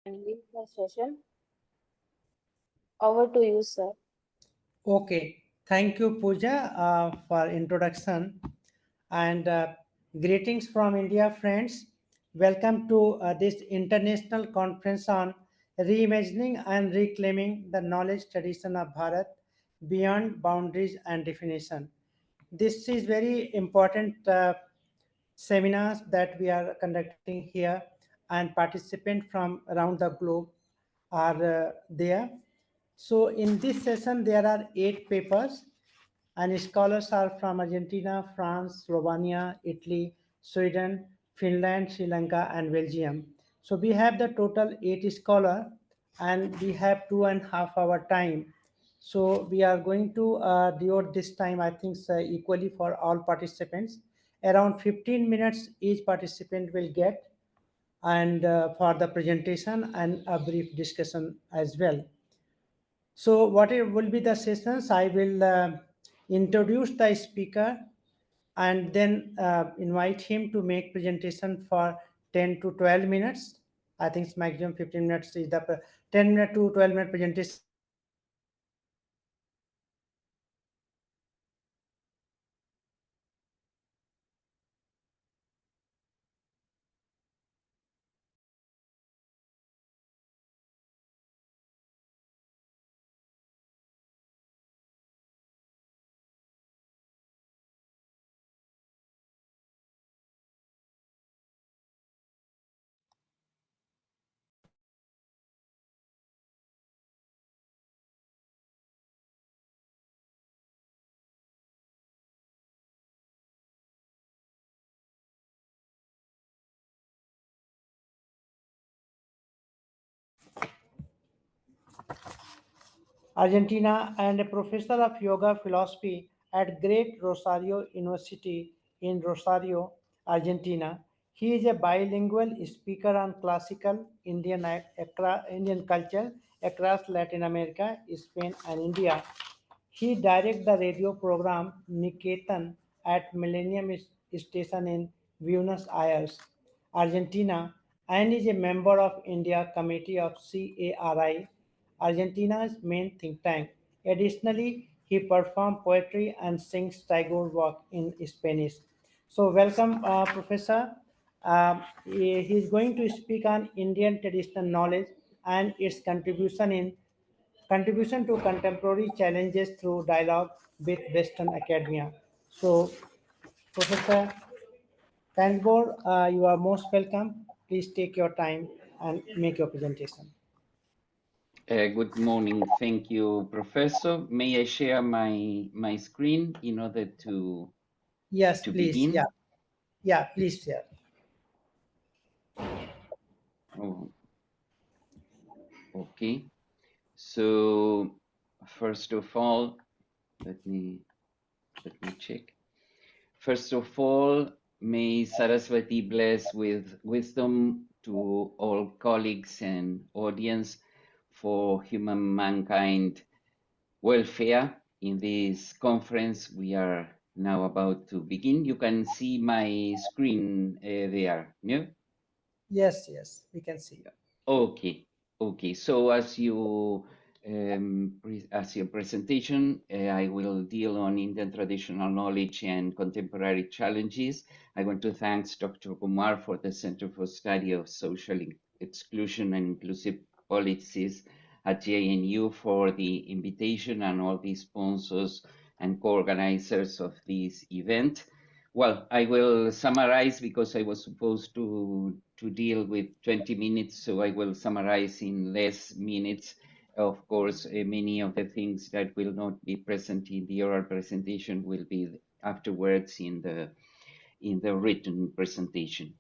And lead the session. Over to you, sir. Okay, thank you, Puja, for introduction and greetings from India, friends. Welcome to this international conference on reimagining and reclaiming the knowledge tradition of Bharat beyond boundaries and definition. This is very important seminars that we are conducting here, and participants from around the globe are there. So in this session, there are 8 papers, and scholars are from Argentina, France, Slovenia, Italy, Sweden, Finland, Sri Lanka, and Belgium. So we have the total 8 scholars, and we have 2.5 hour time. So we are going to devote this time, I think, equally for all participants. Around 15 minutes each participant will get, and for the presentation and a brief discussion as well. So what it will be the sessions? I will introduce the speaker and then invite him to make presentation for 10 to 12 minutes. I think it's maximum 15 minutes is the 10 minute to 12-minute presentation is the maximum. And after that, Argentina, and a professor of yoga philosophy at Great Rosario University in Rosario, Argentina. He is a bilingual speaker on classical Indian culture across Latin America, Spain, and India. He directs the radio program Niketan at Millennium Station in Buenos Aires, Argentina, and is a member of India Committee of CARI, Argentina's main think tank. Additionally, he performs poetry and sings Tagore work in Spanish. So, welcome, Professor. He is going to speak on Indian traditional knowledge and its contribution to contemporary challenges through dialogue with Western academia. So, Professor Canzobre, you are most welcome. Please take your time and make your presentation. Good morning. Thank you, Professor. May I share my screen in order Yes, to please. begin? Yeah, please share. Oh, okay. So first of all, let me check. First of all, may Saraswati bless with wisdom to all colleagues and audience for human mankind welfare in this conference we are now about to begin. You can see my screen there, no? Yes, we can see. Okay, okay. So as your presentation, I will deal on Indian traditional knowledge and contemporary challenges. I want to thank Dr. Kumar for the Center for Study of Social Exclusion and Inclusive Policies at JNU for the invitation and all the sponsors and co-organizers of this event. Well, I will summarize because I was supposed to deal with 20 minutes, so I will summarize in less minutes. Of course, many of the things that will not be present in the oral presentation will be afterwards in the written presentation.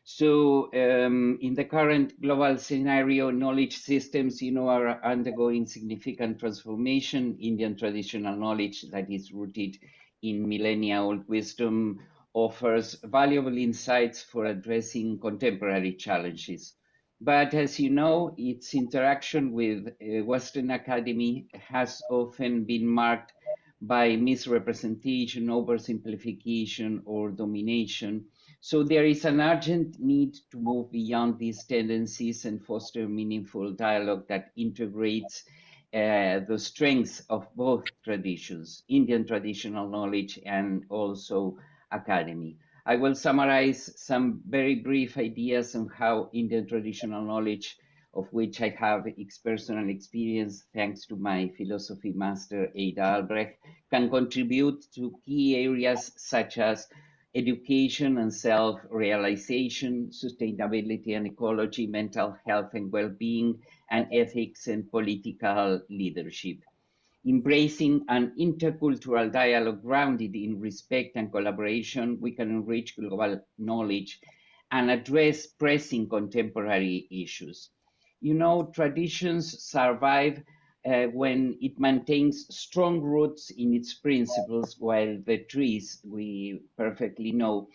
So in the current global scenario, knowledge systems, are undergoing significant transformation. Indian traditional knowledge that is rooted in millennia-old wisdom offers valuable insights for addressing contemporary challenges. But as you know, its interaction with Western academy has often been marked by misrepresentation, oversimplification, or domination. So there is an urgent need to move beyond these tendencies and foster meaningful dialogue that integrates the strengths of both traditions, Indian traditional knowledge and also academy. I will summarize some very brief ideas on how Indian traditional knowledge, of which I have personal experience thanks to my philosophy master Ada Albrecht, can contribute to key areas such as education and self-realization, sustainability and ecology, mental health and well-being, and ethics and political leadership. Embracing an intercultural dialogue grounded in respect and collaboration, we can enrich global knowledge and address pressing contemporary issues. You know, traditions survive when it maintains strong roots in its principles, while the trees, we perfectly know,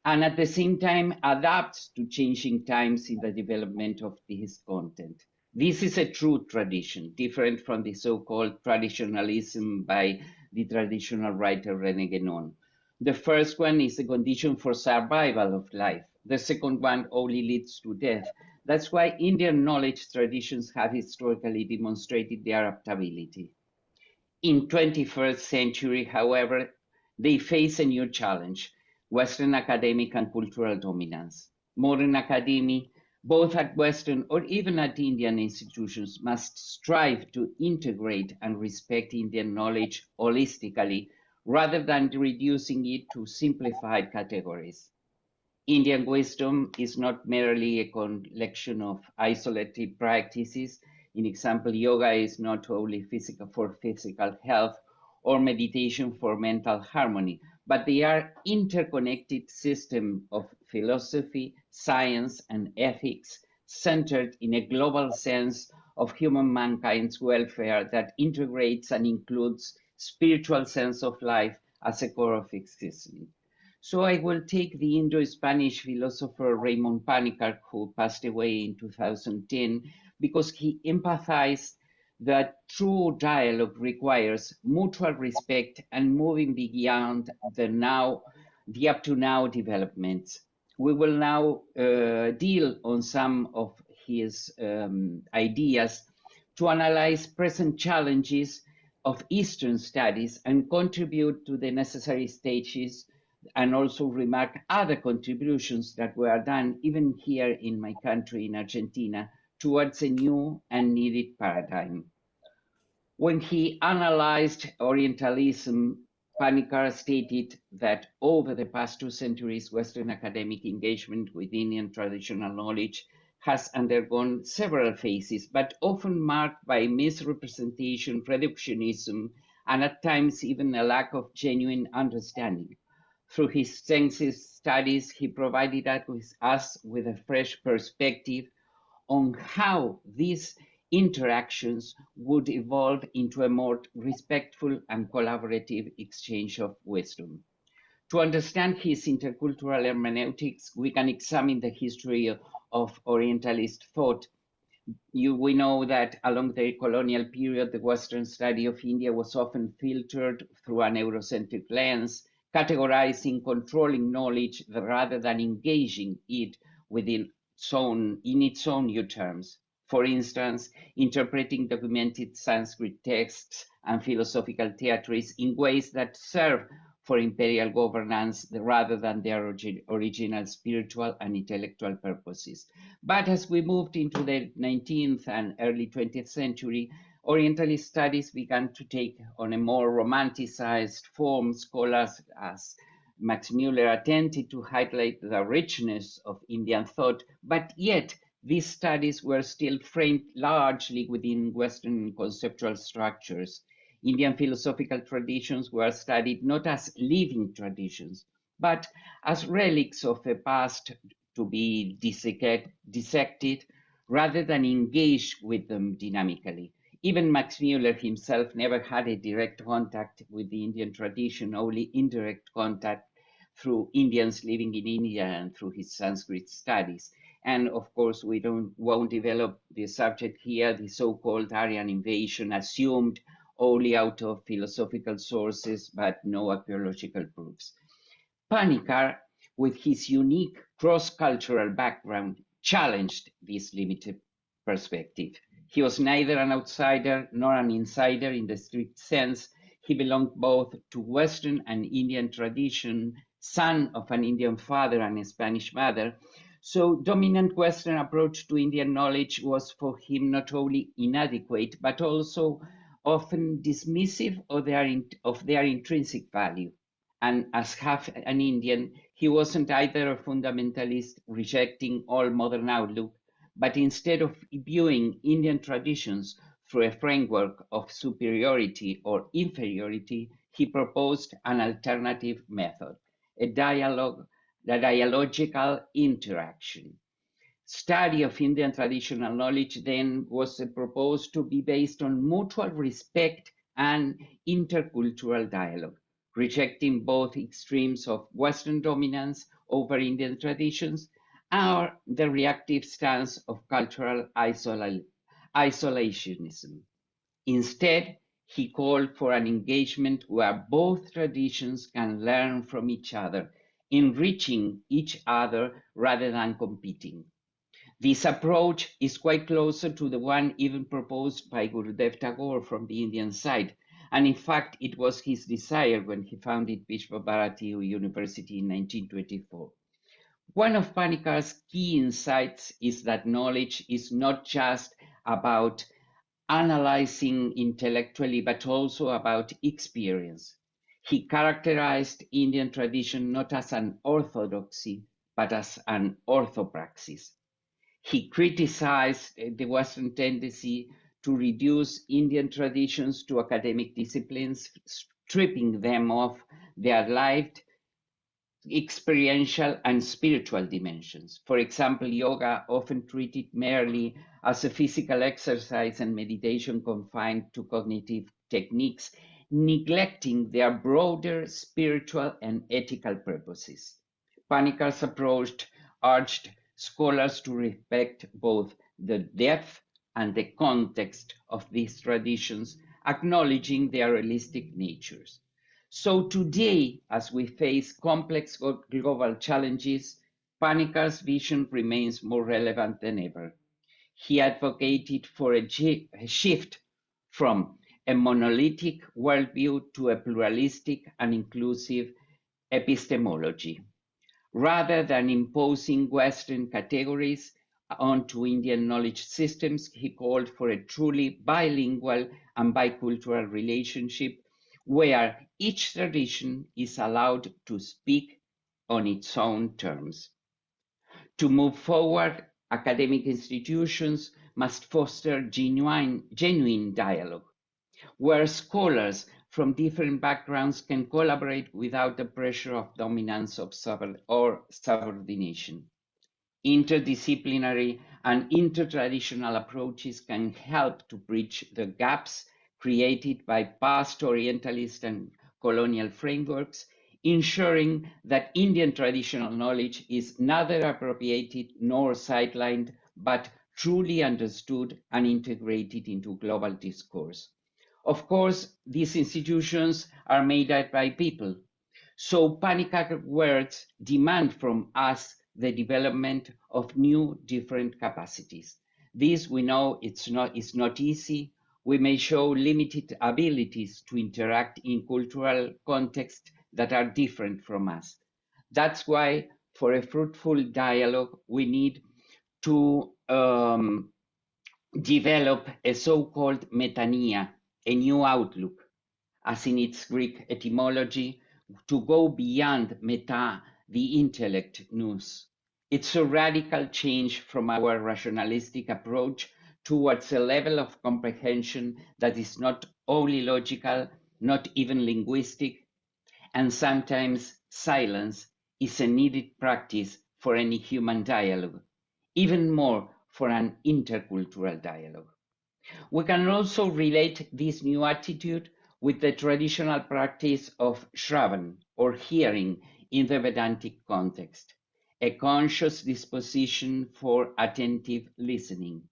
and at the same time adapts to changing times in the development of this content. This is a true tradition, different from the so-called traditionalism by the traditional writer René Guénon. The first one is a condition for survival of life. The second one only leads to death. That's why Indian knowledge traditions have historically demonstrated their adaptability. In 21st century, however, they face a new challenge, Western academic and cultural dominance. Modern academy, both at Western or even at Indian institutions, must strive to integrate and respect Indian knowledge holistically rather than reducing it to simplified categories. Indian wisdom is not merely a collection of isolated practices. In example, yoga is not only physical for physical health or meditation for mental harmony, but they are interconnected system of philosophy, science, and ethics centered in a global sense of human mankind's welfare that integrates and includes spiritual sense of life as a core of existence. So I will take the Indo-Spanish philosopher Raymond Panikkar, who passed away in 2010, because he empathized that true dialogue requires mutual respect and moving beyond the up to now developments. We will now deal on some of his ideas to analyze present challenges of Eastern studies and contribute to the necessary stages and also remark other contributions that were done even here in my country, in Argentina, towards a new and needed paradigm. When he analyzed Orientalism, Panikkar stated that over the past 2 centuries, Western academic engagement with Indian traditional knowledge has undergone several phases, but often marked by misrepresentation, reductionism, and at times even a lack of genuine understanding. Through his extensive studies, he provided us with a fresh perspective on how these interactions would evolve into a more respectful and collaborative exchange of wisdom. To understand his intercultural hermeneutics, we can examine the history of Orientalist thought. We know that along the colonial period, the Western study of India was often filtered through an Eurocentric lens, categorizing, controlling knowledge rather than engaging it in its own new terms. For instance, interpreting documented Sanskrit texts and philosophical theories in ways that serve for imperial governance rather than their original spiritual and intellectual purposes. But as we moved into the 19th and early 20th century, Orientalist studies began to take on a more romanticized form. Scholars as Max Muller attempted to highlight the richness of Indian thought, but yet these studies were still framed largely within Western conceptual structures. Indian philosophical traditions were studied not as living traditions, but as relics of a past to be dissected rather than engaged with them dynamically. Even Max Muller himself never had a direct contact with the Indian tradition, only indirect contact through Indians living in India and through his Sanskrit studies. And of course, won't develop the subject here. The so-called Aryan invasion assumed only out of philosophical sources, but no archaeological proofs. Panikkar, with his unique cross-cultural background, challenged this limited perspective. He was neither an outsider nor an insider in the strict sense. He belonged both to Western and Indian tradition, son of an Indian father and a Spanish mother. So dominant Western approach to Indian knowledge was for him not only inadequate, but also often dismissive of their intrinsic value. And as half an Indian, he wasn't either a fundamentalist rejecting all modern outlook, but instead of viewing Indian traditions through a framework of superiority or inferiority, he proposed an alternative method, a dialogical interaction. Study of Indian traditional knowledge then was proposed to be based on mutual respect and intercultural dialogue, rejecting both extremes of Western dominance over Indian traditions or the reactive stance of cultural isolationism. Instead, he called for an engagement where both traditions can learn from each other, enriching each other rather than competing. This approach is quite closer to the one even proposed by Gurudev Tagore from the Indian side. And in fact, it was his desire when he founded Vishva Bharati University in 1924. One of Panikkar's key insights is that knowledge is not just about analyzing intellectually, but also about experience. He characterized Indian tradition not as an orthodoxy, but as an orthopraxis. He criticized the Western tendency to reduce Indian traditions to academic disciplines, stripping them of their lived, experiential, and spiritual dimensions. For example, yoga, often treated merely as a physical exercise and meditation confined to cognitive techniques, neglecting their broader spiritual and ethical purposes. Panikkar's approach urged scholars to respect both the depth and the context of these traditions, acknowledging their realistic natures. So today, as we face complex global challenges, Panikkar's vision remains more relevant than ever. He advocated for a shift from a monolithic worldview to a pluralistic and inclusive epistemology. Rather than imposing Western categories onto Indian knowledge systems, he called for a truly bilingual and bicultural relationship where each tradition is allowed to speak on its own terms. To move forward, academic institutions must foster genuine dialogue, where scholars from different backgrounds can collaborate without the pressure of dominance or subordination. Interdisciplinary and intertraditional approaches can help to bridge the gaps created by past Orientalist and colonial frameworks, ensuring that Indian traditional knowledge is neither appropriated nor sidelined, but truly understood and integrated into global discourse. Of course, these institutions are made up by people. So Panikkar's words demand from us the development of new different capacities. This we know is not easy. We may show limited abilities to interact in cultural contexts that are different from us. That's why for a fruitful dialogue, we need to develop a so-called metanoia, a new outlook, as in its Greek etymology, to go beyond meta, the intellect, nous. It's a radical change from our rationalistic approach towards a level of comprehension that is not only logical, not even linguistic, and sometimes silence is a needed practice for any human dialogue, even more for an intercultural dialogue. We can also relate this new attitude with the traditional practice of Shravan, or hearing, in the Vedantic context, a conscious disposition for attentive listening.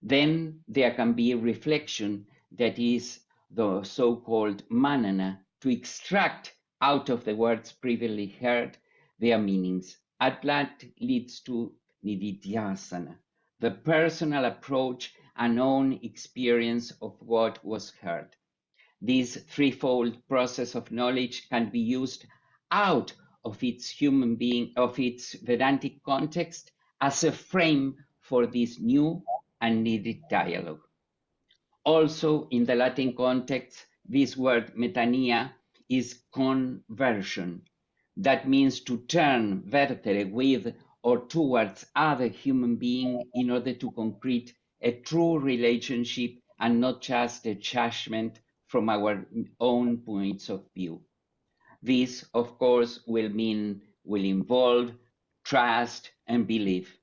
Then there can be a reflection that is the so-called manana, to extract out of the words previously heard their meanings. And that leads to nididhyasana, the personal approach and own experience of what was heard. This threefold process of knowledge can be used out of its Vedantic context as a frame for this new and needed dialogue. Also, in the Latin context, this word metania is conversion. That means to turn vertere with or towards other human being in order to concrete a true relationship and not just a judgment from our own points of view. This, of course, will involve trust and belief.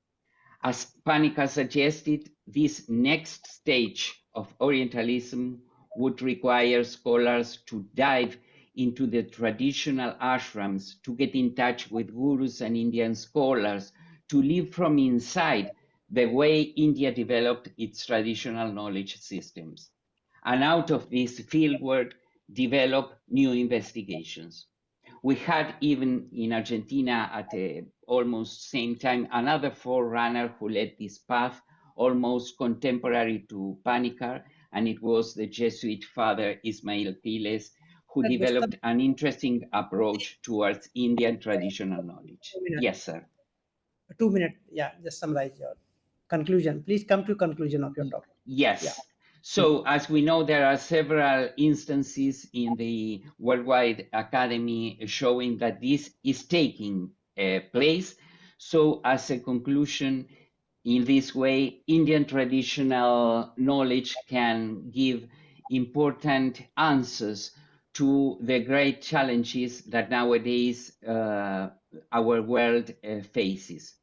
As Panika suggested, this next stage of Orientalism would require scholars to dive into the traditional ashrams, to get in touch with gurus and Indian scholars, to live from inside the way India developed its traditional knowledge systems. And out of this fieldwork, develop new investigations. We had even in Argentina at almost same time another forerunner who led this path, almost contemporary to Panikar, and it was the Jesuit father Ismail Piles, who developed an interesting approach towards Indian traditional knowledge. Yes, sir. 2 minutes. Yeah, just summarize your conclusion. Please come to conclusion of your talk. Yes. Yeah. So as we know, there are several instances in the Worldwide Academy showing that this is taking place. So as a conclusion, in this way, Indian traditional knowledge can give important answers to the great challenges that nowadays our world faces.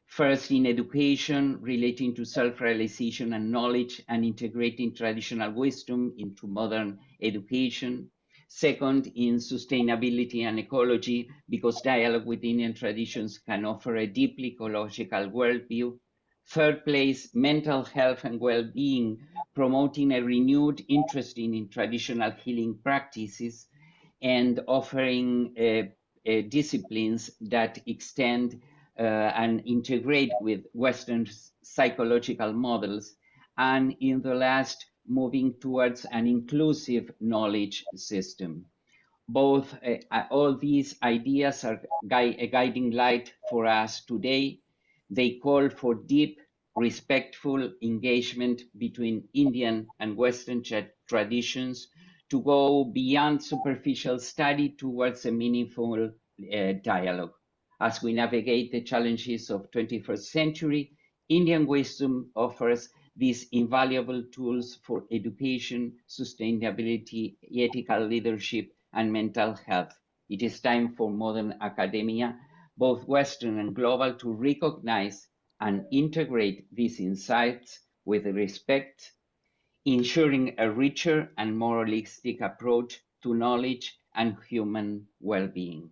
First, in education, relating to self-realization and knowledge and integrating traditional wisdom into modern education. Second, in sustainability and ecology, because dialogue with Indian traditions can offer a deeply ecological worldview. Third place, mental health and well-being, promoting a renewed interest in traditional healing practices and offering disciplines that extend and integrate with Western psychological models, and in the last, moving towards an inclusive knowledge system. Both all these ideas are a guiding light for us today. They call for deep, respectful engagement between Indian and Western traditions to go beyond superficial study towards a meaningful dialogue. As we navigate the challenges of 21st century, Indian wisdom offers these invaluable tools for education, sustainability, ethical leadership, and mental health. It is time for modern academia, both Western and global, to recognize and integrate these insights with respect, ensuring a richer and more holistic approach to knowledge and human well-being.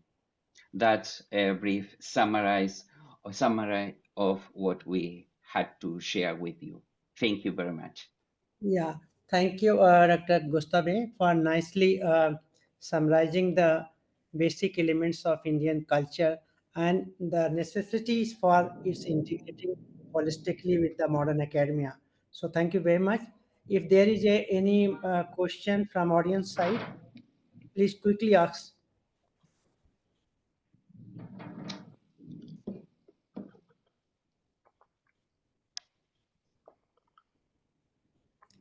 That's a brief summary of what we had to share with you. Thank you very much. Yeah, thank you, Dr. Gustavo, for nicely summarizing the basic elements of Indian culture and the necessities for its integrating holistically with the modern academia. So thank you very much. If there is any question from audience side, please quickly ask.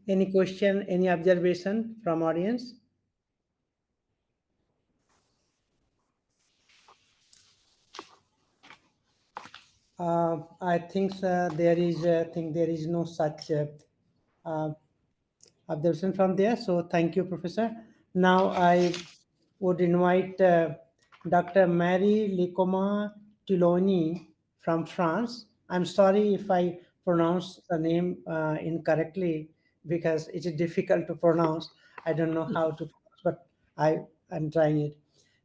Any question, any observation from audience? I think there is no such observation from there. So thank you, Professor. Now I would invite Dr. Marie Lecomte-Tilouine from France. I'm sorry if I pronounce the name incorrectly because it's difficult to pronounce. I don't know how to pronounce, but I'm trying it.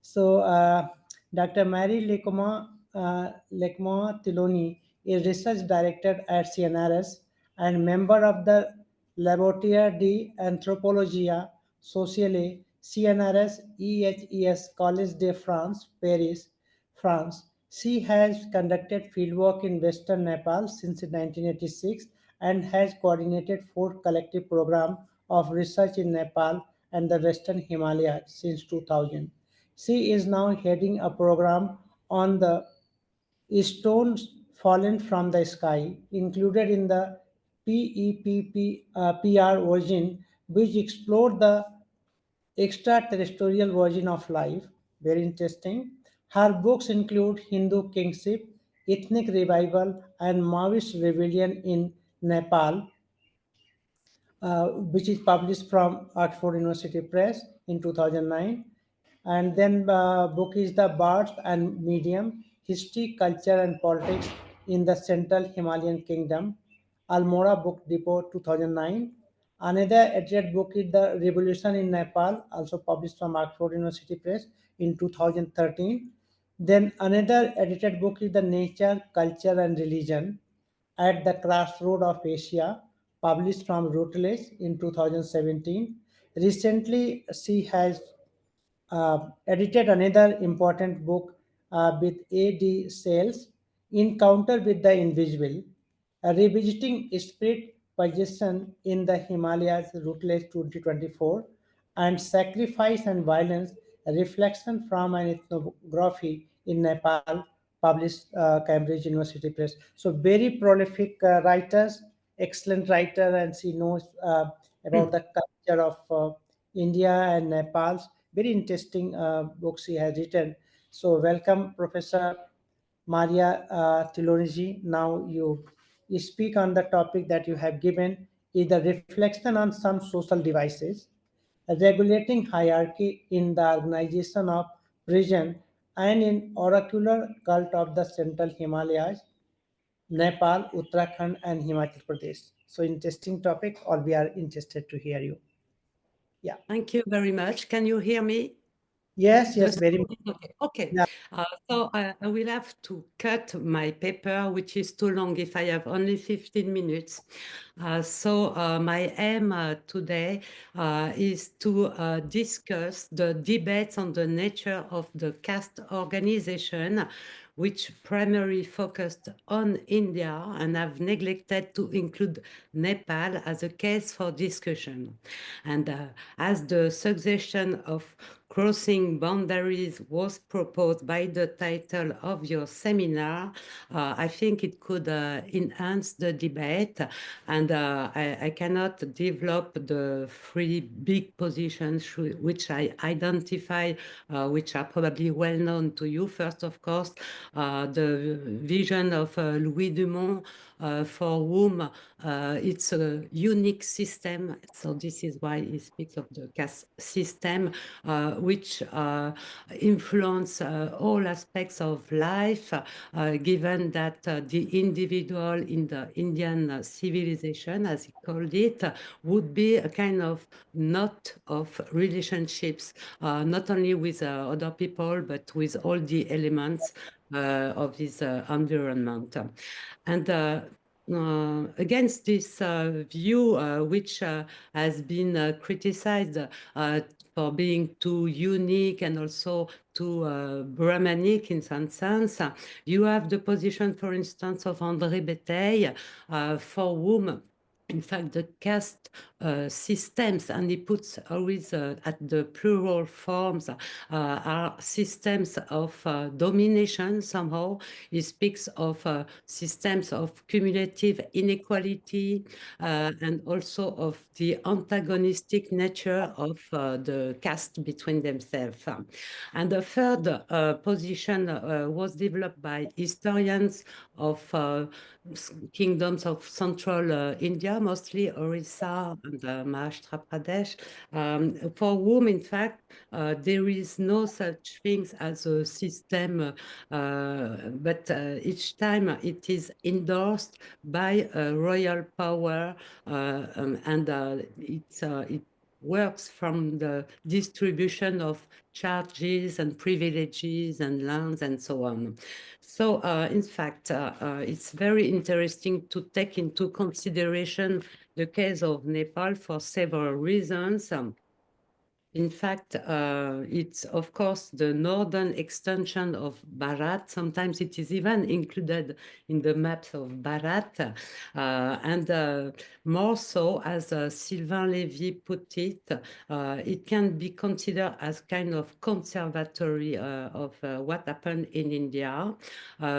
So Dr. Marie Lecomte-Tilouine is research director at CNRS and member of the Laboratoire d'Anthropologia sociale, CNRS, EHES, Collège de France, Paris, France. She has conducted fieldwork in Western Nepal since 1986 and has coordinated 4 collective programs of research in Nepal and the Western Himalayas since 2000. She is now heading a program on the stones fallen from the sky, included in the PEPPR version, which explored the extraterrestrial version of life. Very interesting. Her books include Hindu Kingship, Ethnic Revival, and Maoist Rebellion in Nepal, which is published from Oxford University Press in 2009. And then book is The Birth and Medium, History, Culture and Politics in the Central Himalayan Kingdom, Almora Book Depot 2009. Another edited book is The Revolution in Nepal, also published from Oxford University Press in 2013. Then another edited book is The Nature, Culture and Religion at the Crossroad of Asia, published from Routledge in 2017. Recently, she has edited another important book with A.D. Sales, Encounter with the Invisible, revisiting spirit possession in the Himalayas, Routledge 2024, and Sacrifice and Violence, a reflection from an ethnography in Nepal, published Cambridge University Press. So very prolific writers, excellent writer, and she knows about the culture of India and Nepal. Very interesting books she has written. So welcome, Professor Maria Tilouine. Now you speak on the topic that you have given is the reflection on some social devices, regulating hierarchy in the organization of prison and in oracular cult of the Central Himalayas, Nepal, Uttarakhand, and Himachal Pradesh. So interesting topic, or we are interested to hear you. Yeah. Thank you very much. Can you hear me? Yes, yes, very much. Okay. Yeah. So I will have to cut my paper, which is too long if I have only 15 minutes. So my aim today is to discuss the debates on the nature of the caste organization, which primarily focused on India and have neglected to include Nepal as a case for discussion. And as the suggestion of crossing boundaries was proposed by the title of your seminar, I think it could enhance the debate. And I cannot develop the 3 big positions which I identify, which are probably well known to you. First, of course, the vision of Louis Dumont, for whom it's a unique system. So this is why he speaks of the caste system, which influence all aspects of life, given that the individual in the Indian civilization, as he called it, would be a kind of knot of relationships, not only with other people, but with all the elements of his environment. And against this view, which has been criticized for being too unique and also too Brahmanic in some sense, you have the position, for instance, of André Bataille, for whom in fact, the caste systems, and he puts always at the plural forms, are systems of domination somehow. He speaks of systems of cumulative inequality and also of the antagonistic nature of the caste between themselves. And the third position was developed by historians of kingdoms of central India, mostly Orissa and Maharashtra Pradesh, for whom, in fact, there is no such things as a system, but each time it is endorsed by a royal power, and it works from the distribution of charges and privileges and lands and so on. So, in fact, it's very interesting to take into consideration the case of Nepal for several reasons. In fact, it's of course the northern extension of Bharat. Sometimes it is even included in the maps of Bharat. And more so, as Sylvain Lévy put it can be considered as kind of conservatory of what happened in India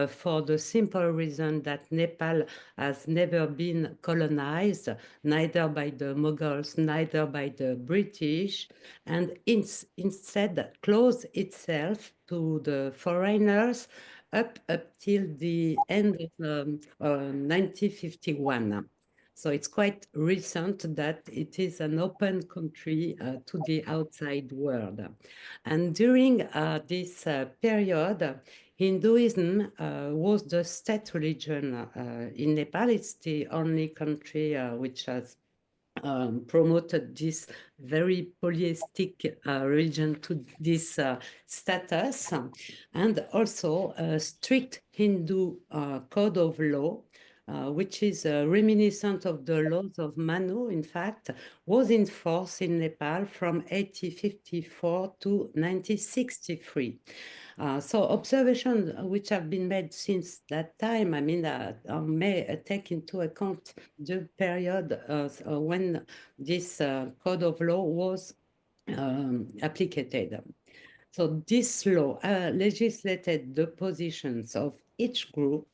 for the simple reason that Nepal has never been colonized, neither by the Mughals, neither by the British, and instead closed itself to the foreigners up till the end of 1951. So it's quite recent that it is an open country to the outside world. And during this period, Hinduism was the state religion in Nepal. It's the only country which has promoted this very polytheistic religion to this status, and also a strict Hindu code of law, which is reminiscent of the laws of Manu, in fact, was in force in Nepal from 1854 to 1963. So observations which have been made since that time, I mean, may take into account the period when this code of law was applied. So this law legislated the positions of each group,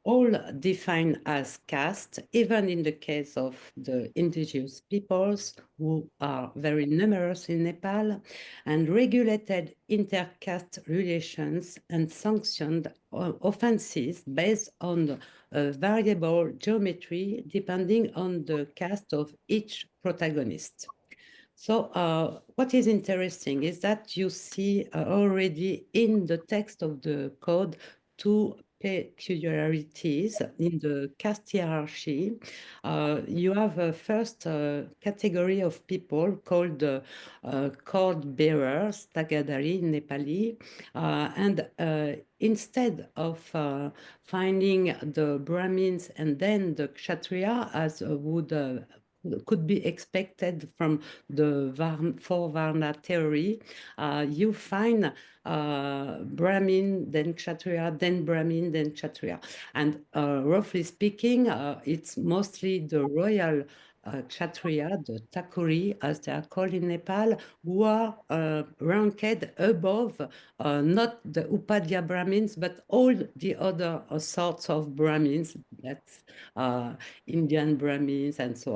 all defined as caste, even in the case of the indigenous peoples, who are very numerous in Nepal, and regulated intercaste relations and sanctioned offenses based on variable geometry depending on the caste of each protagonist. So what is interesting is that you see already in the text of the code two peculiarities in the caste hierarchy. You have a first category of people called cord bearers, tagadari in Nepali, and instead of finding the Brahmins and then the Kshatriya as could be expected from the four Varna theory, you find Brahmin, then Kshatriya, then Brahmin, then Kshatriya. And roughly speaking, it's mostly the royal Kshatriya, the Thakuri, as they are called in Nepal, who are ranked above not the Upadhyaya Brahmins, but all the other sorts of Brahmins, that's Indian Brahmins and so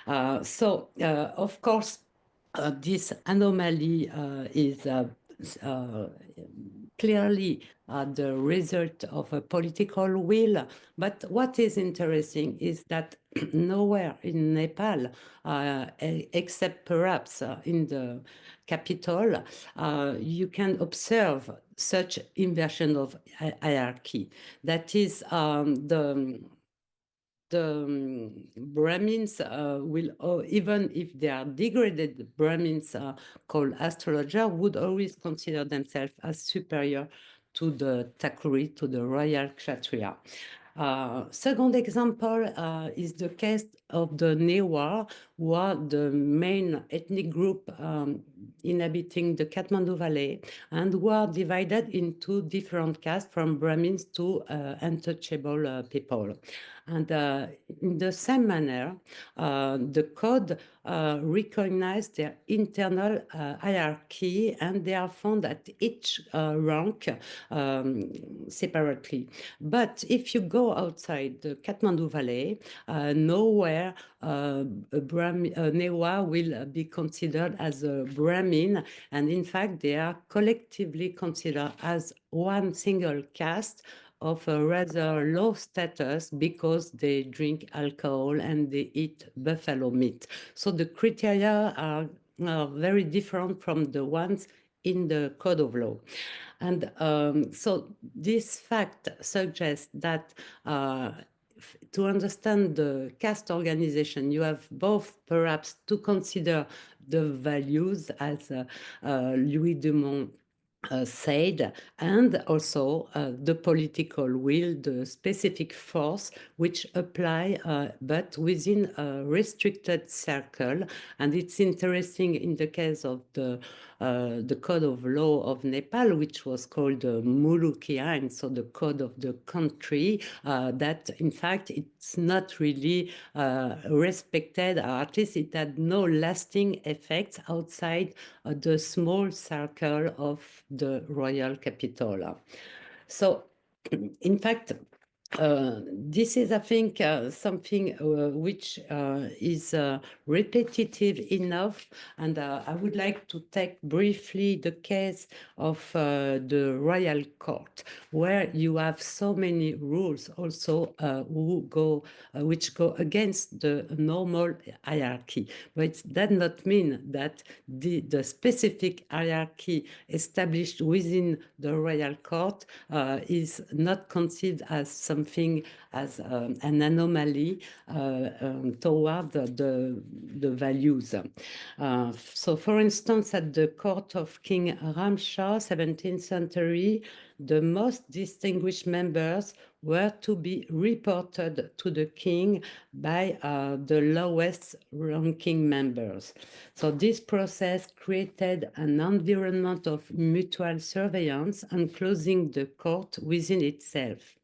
on. So, of course, this anomaly is clearly the result of a political will. But what is interesting is that nowhere in Nepal, except perhaps in the capital, you can observe such inversion of hierarchy. That is, the Brahmins will, even if they are degraded Brahmins called astrologer, would always consider themselves as superior to the Thakuri, to the royal Kshatriya. Second example is the case of the Newar, who are the main ethnic group inhabiting the Kathmandu Valley, and who are divided into different castes from Brahmins to untouchable people. And in the same manner, the code recognized their internal hierarchy, and they are found at each rank separately. But if you go outside the Kathmandu Valley, nowhere a Newa will be considered as a Brahmin, and in fact, they are collectively considered as one single caste of a rather low status because they drink alcohol and they eat buffalo meat. So the criteria are very different from the ones in the code of law. And so this fact suggests that to understand the caste organization, you have both perhaps to consider the values, as Louis Dumont said, and also the political will, the specific force which apply, but within a restricted circle. And it's interesting in the case of the code of law of Nepal, which was called the Mulukia, and so the code of the country, that in fact it's not really respected, or at least it had no lasting effects outside the small circle of the royal capital. So, in fact, this is, I think, something which is repetitive enough, and I would like to take briefly the case of the royal court, where you have so many rules also which go against the normal hierarchy. But it does not mean that the specific hierarchy established within the royal court is not considered as something, as an anomaly toward the values. So, for instance, at the court of King Ramsha, 17th century, the most distinguished members were to be reported to the king by the lowest ranking members. So this process created an environment of mutual surveillance and closing the court within itself.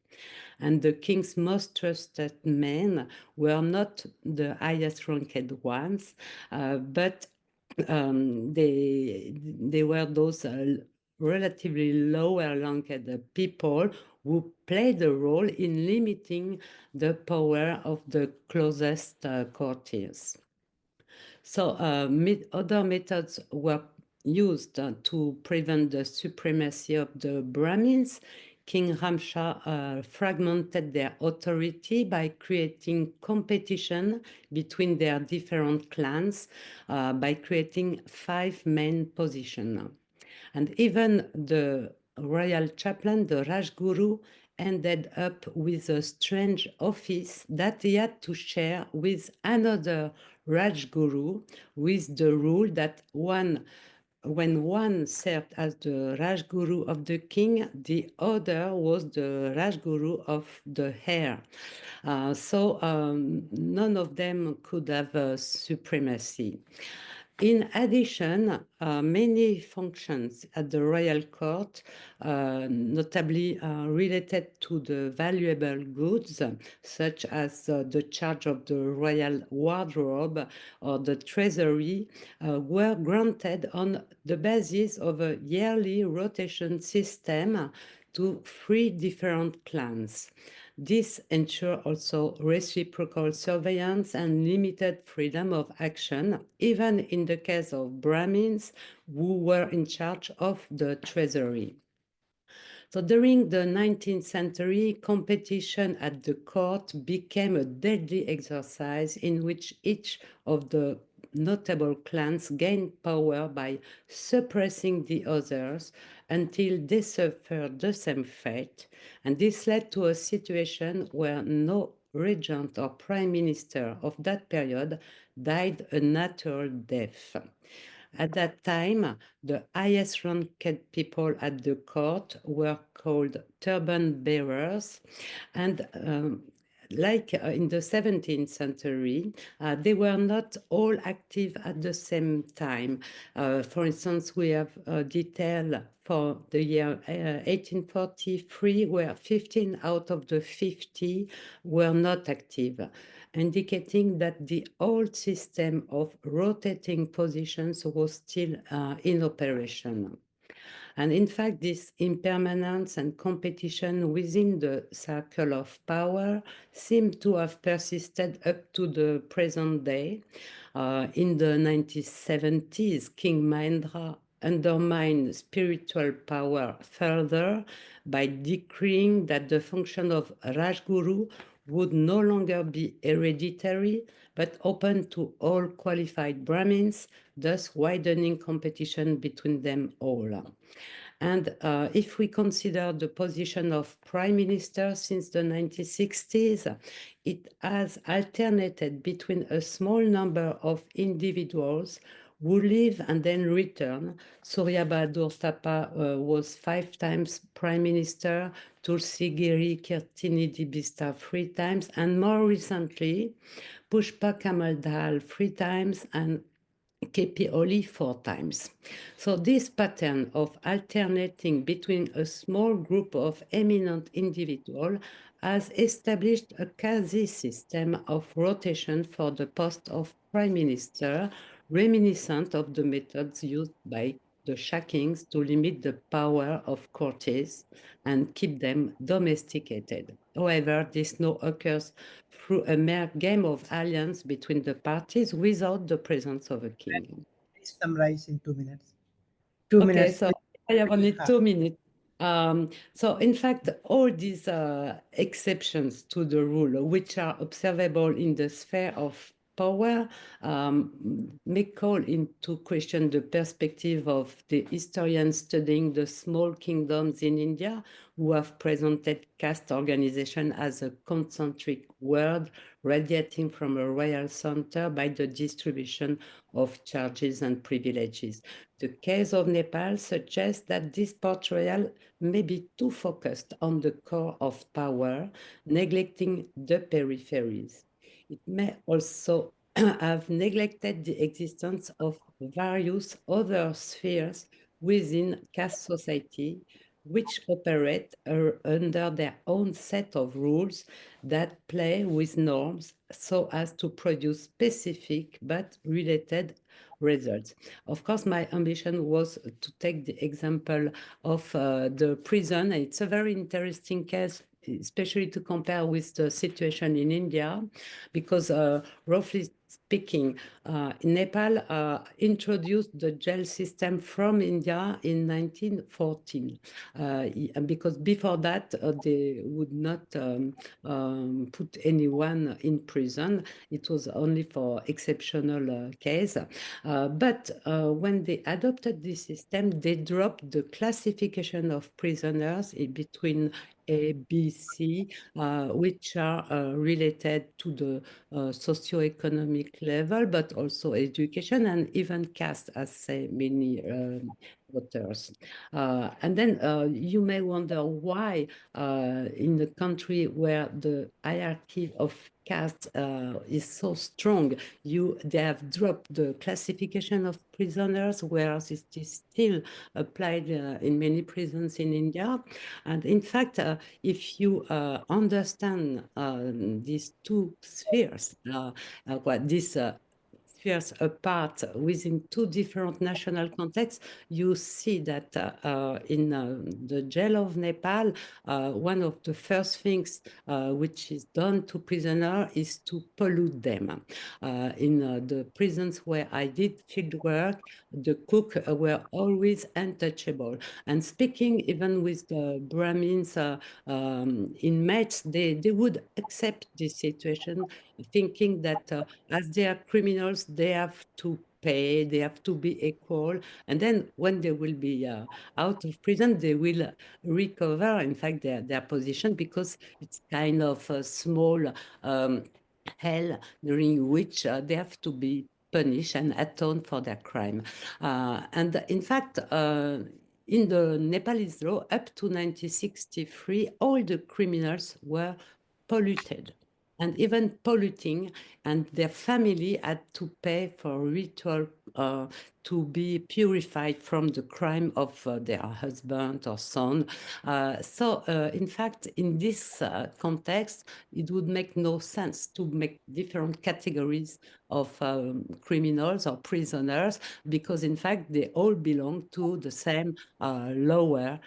And the king's most trusted men were not the highest ranked ones, but they were those relatively lower ranked people who played a role in limiting the power of the closest courtiers. So other methods were used to prevent the supremacy of the Brahmins. King Ramsha fragmented their authority by creating competition between their different clans, by creating 5 main positions. And even the royal chaplain, the Rajguru, ended up with a strange office that he had to share with another Rajguru, with the rule that when one served as the Rajguru of the king, the other was the Rajguru of the heir. So none of them could have supremacy. In addition, many functions at the royal court, notably related to the valuable goods, such as the charge of the royal wardrobe or the treasury, were granted on the basis of a yearly rotation system to 3 different clans. This ensured also reciprocal surveillance and limited freedom of action, even in the case of Brahmins who were in charge of the treasury. So during the 19th century, competition at the court became a deadly exercise in which each of the notable clans gained power by suppressing the others until they suffered the same fate. And this led to a situation where no regent or prime minister of that period died a natural death. At that time, the highest ranked people at the court were called turban bearers, and like in the 17th century, they were not all active at the same time. For instance, we have a detail for the year 1843, where 15 out of the 50 were not active, indicating that the old system of rotating positions was still in operation. And in fact, this impermanence and competition within the circle of power seem to have persisted up to the present day. In the 1970s, King Mahendra undermined spiritual power further by decreeing that the function of Rajguru would no longer be hereditary, but open to all qualified Brahmins, thus widening competition between them all. And if we consider the position of prime minister since the 1960s, it has alternated between a small number of individuals who leave and then return. Surya Bahadur Thapa was 5 times prime minister, Tulsigiri Kirtini Dibista 3 times, and more recently, Pushpa Kamal Dahal 3 times, and KP Oli 4 times. So this pattern of alternating between a small group of eminent individuals has established a quasi system of rotation for the post of prime minister, reminiscent of the methods used by the Shakings to limit the power of courtiers and keep them domesticated. However, this now occurs through a mere game of alliance between the parties without the presence of a king. Please summarize in 2 minutes. 2 Okay, minutes, so please. I have only 2 minutes. So in fact, all these exceptions to the rule, which are observable in the sphere of power, may call into question the perspective of the historians studying the small kingdoms in India, who have presented caste organization as a concentric world radiating from a royal center by the distribution of charges and privileges. The case of Nepal suggests that this portrayal may be too focused on the core of power, neglecting the peripheries. It may also have neglected the existence of various other spheres within caste society, which operate under their own set of rules that play with norms so as to produce specific but related results. Of course, my ambition was to take the example of the prison. It's a very interesting case, especially to compare with the situation in India, because roughly speaking, Nepal introduced the jail system from India in 1914, because before that they would not put anyone in prison. It was only for exceptional case. But when they adopted this system, they dropped the classification of prisoners in between A, B, C, which are related to the socioeconomic level, but also education and even caste, as say many authors. And then you may wonder why in a country where the hierarchy of caste is so strong, they have dropped the classification of prisoners, whereas it is still applied in many prisons in India. And in fact, if you understand these two spheres, these spheres apart within two different national contexts, you see that in the jail of Nepal, one of the first things which is done to prisoners is to pollute them. In the prisons where I did field work, the cook were always untouchable. And speaking even with the Brahmins inmates, they would accept this situation, thinking that as they are criminals, they have to pay, they have to be equal. And then when they will be out of prison, they will recover, in fact, their position, because it's kind of a small hell during which they have to be punished and atone for their crime. And in fact, in the Nepalese law, up to 1963, all the criminals were polluted, and even polluting, and their family had to pay for ritual to be purified from the crime of their husband or son. So in fact, in this context, it would make no sense to make different categories of criminals or prisoners, because in fact they all belong to the same lower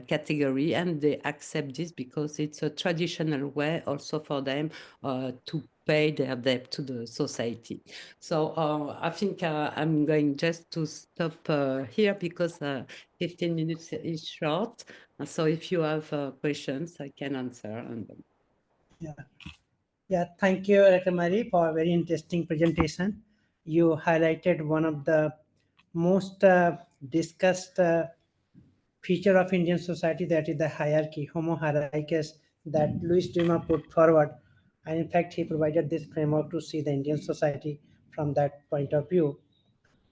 category, and they accept this because it's a traditional way also for them to pay their debt to the society. So I think I'm going just to stop here, because 15 minutes is short. So if you have questions, I can answer. And Yeah, thank you, Dr. Marie, for a very interesting presentation. You highlighted one of the most discussed feature of Indian society, that is the hierarchy, homo hierarchus, that Louis Dumas put forward. And in fact, he provided this framework to see the Indian society from that point of view.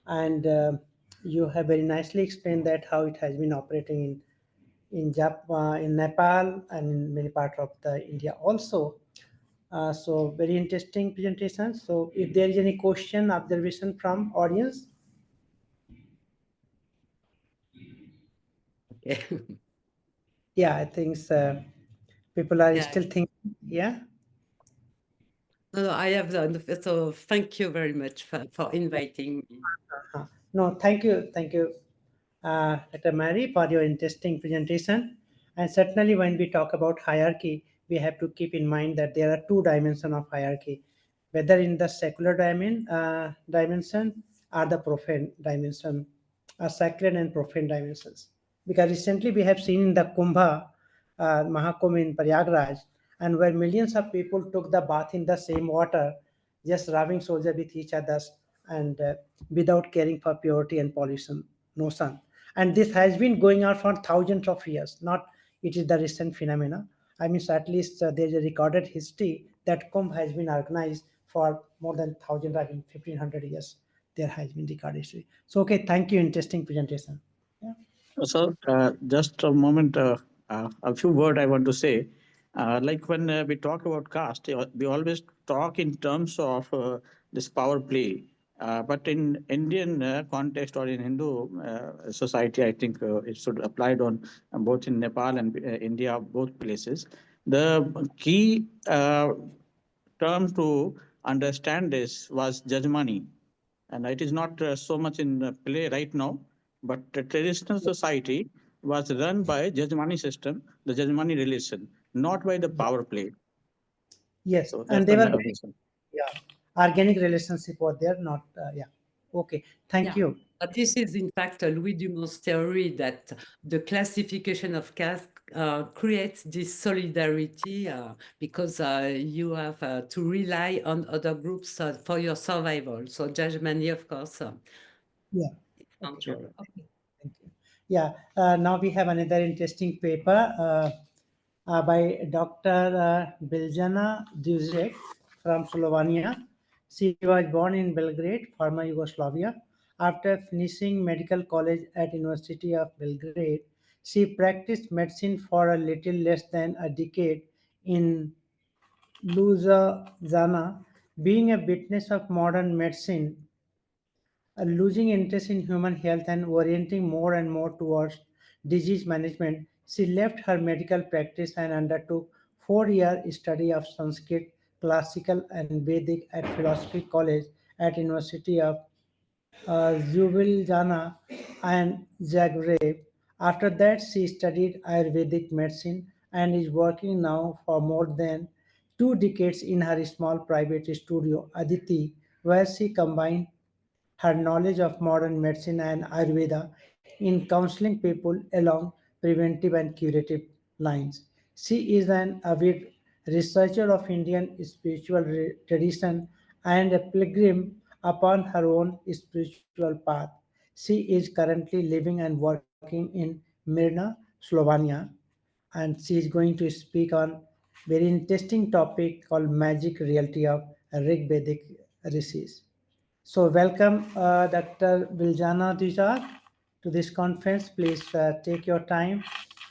and you have very nicely explained that how it has been operating in Japan, in Nepal, and in many parts of the India also. So very interesting presentation. So if there is any question, observation from audience. Okay. Yeah, I think people are Yeah. still thinking. Yeah. No, I have done. So thank you very much for inviting me. No, thank you, Dr. Mary, for your interesting presentation. And certainly, when we talk about hierarchy, we have to keep in mind that there are two dimensions of hierarchy, whether in the secular dimension or the profane dimension, sacred and profane dimensions. Because recently we have seen in the Kumbha, Mahakumbh in Prayagraj, and where millions of people took the bath in the same water, just rubbing soldiers with each other and without caring for purity and pollution, no sun. And this has been going on for thousands of years, not it is the recent phenomena. I mean, at least there is a recorded history that Kumbh has been organized for more than 1,000, I mean 1,500 years. There has been recorded history. So, okay, thank you. Interesting presentation. Yeah. So, just a moment, a few words I want to say. Like when we talk about caste, we always talk in terms of this power play. But in Indian context or in Hindu society, I think it should apply on both in Nepal and India, both places. The key term to understand this was jajmani, and it is not so much in play right now, but the traditional society was run by jajmani system, the jajmani relation, not by the power play. Yes, So and that's they an were observation. yeah, organic relationship were there, not yeah. Okay, thank Yeah. you. But this is in fact Louis Dumont's theory that the classification of caste creates this solidarity because you have to rely on other groups for your survival. So judgment, of course, Yeah. it's Okay. control. Okay. Thank you. Yeah, now we have another interesting paper by Dr. Biljana Dušić from Slovenia. She was born in Belgrade, former Yugoslavia. After finishing medical college at University of Belgrade, she practiced medicine for a little less than a decade in Ljubljana. Being a witness of modern medicine, losing interest in human health and orienting more and more towards disease management, she left her medical practice and undertook 4 year study of Sanskrit, classical and Vedic at Philosophy College at University of Ljubljana and Zagreb. After that, she studied Ayurvedic medicine and is working now for more than 2 decades in her small private studio, Aditi, where she combined her knowledge of modern medicine and Ayurveda in counseling people along preventive and curative lines. She is an avid researcher of Indian spiritual tradition and a pilgrim upon her own spiritual path. She is currently living and working in Mirna, Slovenia, and she is going to speak on very interesting topic called magic reality of Ṛgvedic Ṛṣis. So welcome, Dr. Biljana Dušić to this conference. Please take your time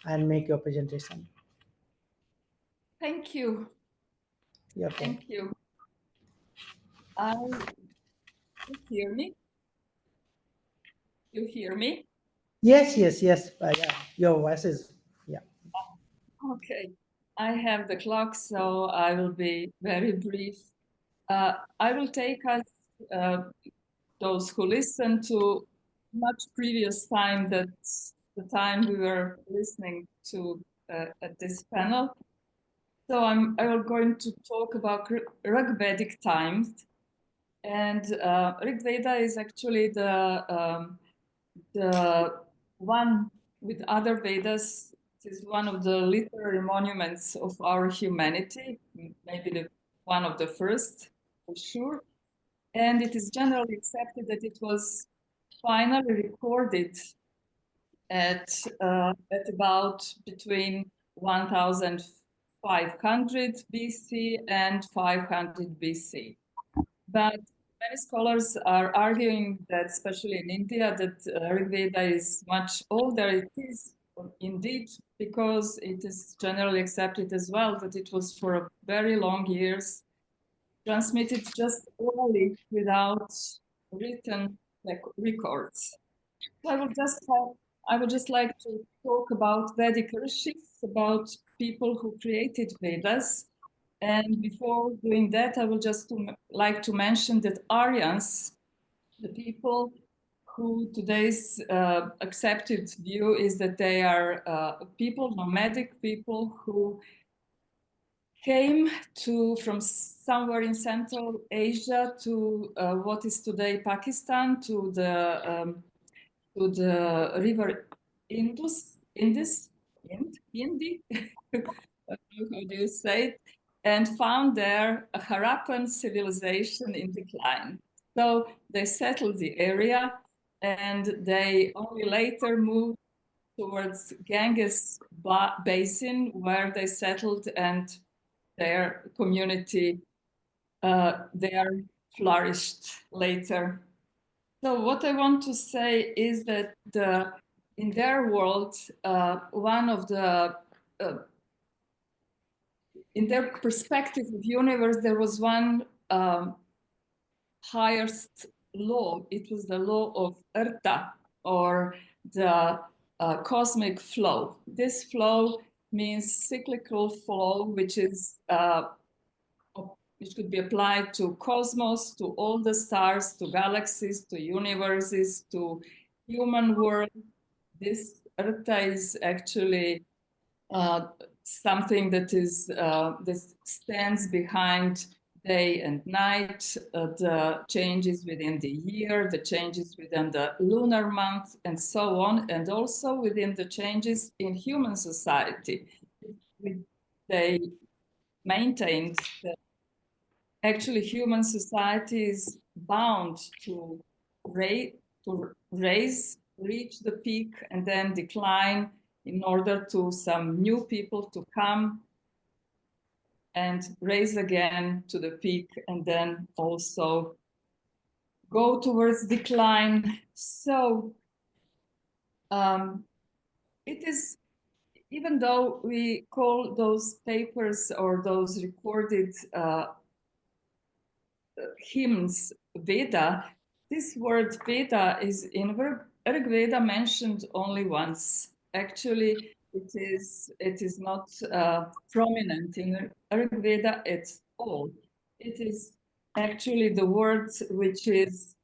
and make your presentation. Thank you. Okay. Thank you. You hear me? You hear me? Yes. Yeah. Your voice is, yeah. Okay. I have the clock, so I will be very brief. I will take us, those who listen, to much previous time that's the time we were listening to at this panel. So I will going to talk about Ṛgvedic times. And Ṛgveda is actually the one with other Vedas. It is one of the literary monuments of our humanity, maybe one of the first, for sure. And it is generally accepted that it was finally recorded at about between 1500 BC and 500 BC. But many scholars are arguing that, especially in India, that Ṛgveda is much older. It is indeed, because it is generally accepted as well that it was for very long years transmitted just orally without written records. So I would just like to talk about Vedic Ṛṣis, about people who created Vedas. And before doing that, I would just like to mention that Aryans, the people who today's accepted view is that they are people, nomadic people who came from somewhere in Central Asia to what is today Pakistan, to the river Indus, Hindi, how do you say it, and found there a Harappan civilization in decline. So they settled the area, and they only later moved towards Ganges basin, where they settled, and their community there flourished later. So what I want to say is that in their world, one of the in their perspective of universe, there was one highest law. It was the law of Artha, or the cosmic flow. This flow means cyclical flow, which is which could be applied to cosmos, to all the stars, to galaxies, to universes, to human world. This Artha is actually something that is that stands behind day and night, the changes within the year, the changes within the lunar month, and so on, and also within the changes in human society. They maintained that actually human society is bound to reach the peak and then decline in order to some new people to come and raise again to the peak and then also go towards decline. So it is, even though we call those papers or those recorded hymns Veda, this word Veda is in Ṛgveda mentioned only once. Actually, it is not prominent in Ṛgveda at all. It is actually the word which is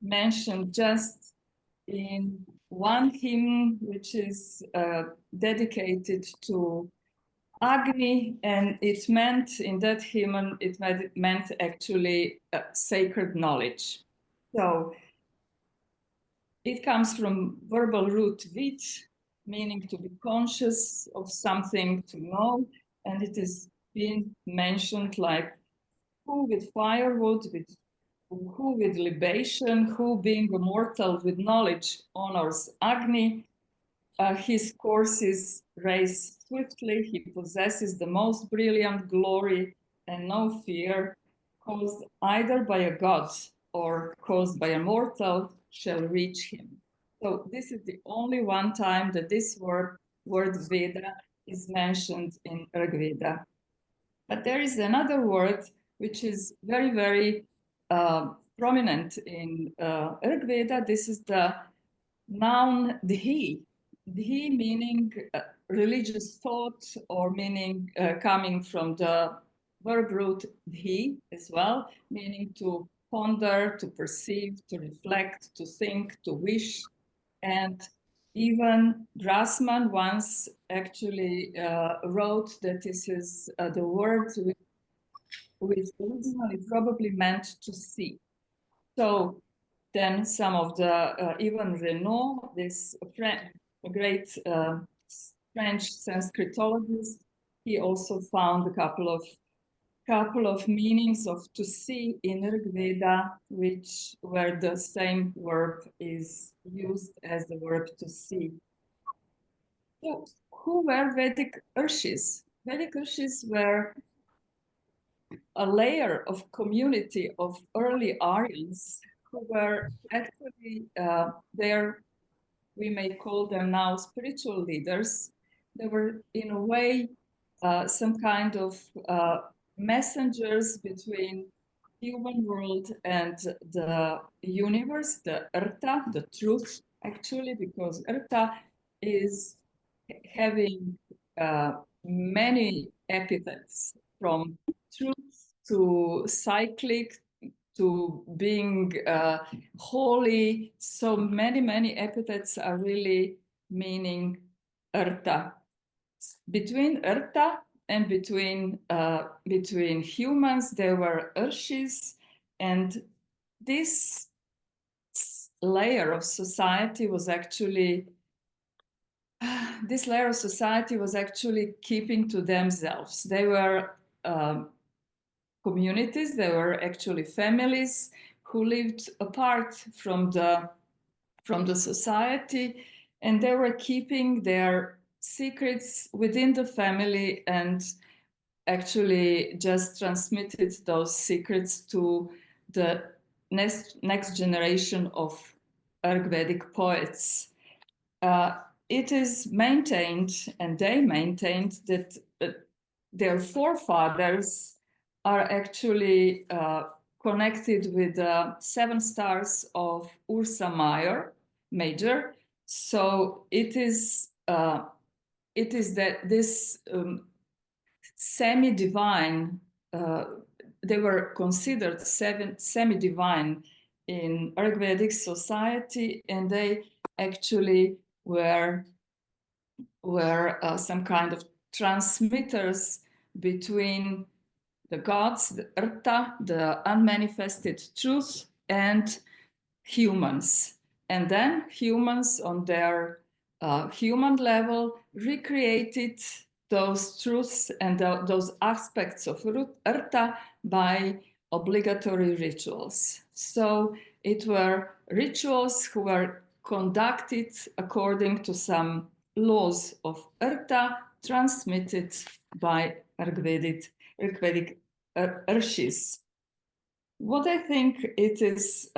mentioned just in one hymn, which is dedicated to Agni, and it meant in that hymn, it meant actually sacred knowledge. So it comes from verbal root vit, meaning to be conscious of something, to know, and it is being mentioned like who with firewood, who with libation, who being immortal with knowledge honors Agni. His courses race swiftly, he possesses the most brilliant glory and no fear, caused either by a god or caused by a mortal, shall reach him. So this is the only one time that this word Veda is mentioned in Ṛgveda. But there is another word which is very, very prominent in Ṛgveda. This is the noun dhi. Dhi meaning religious thought, or meaning coming from the verb root dhi as well, meaning to ponder, to perceive, to reflect, to think, to wish. And even Grassman once actually wrote that this is the word which originally probably meant to see. So then some of the, even Renaud, this great French Sanskritologist, he also found a couple of meanings of to see in Ṛgveda, where the same verb is used as the verb to see. So who were Vedic Ṛṣis? Vedic Ṛṣis were a layer of community of early Aryans who were actually there. We may call them now spiritual leaders. They were, in a way, some kind of messengers between human world and the universe, the Rta, the truth, actually, because Rta is having many epithets, from truth to cyclic to being holy. So many epithets are really meaning Rta. Between Rta and between humans, there were Ṛṣis, and this layer of society was actually keeping to themselves. They were communities, they were actually families who lived apart from the society, and they were keeping their secrets within the family and actually just transmitted those secrets to the next generation of Ṛgvedic poets. It is maintained, and they maintained, that their forefathers are actually connected with the 7 stars of Ursa Major. So it is that this semi-divine, they were considered semi-divine in Ṛgvedic society, and they actually were some kind of transmitters between the gods, the Rta, the unmanifested truth, and humans. And then humans on their human level recreated those truths and those aspects of Rta by obligatory rituals. So it were rituals who were conducted according to some laws of Rta, transmitted by Ṛgvedic Ṛṣis. What I think it is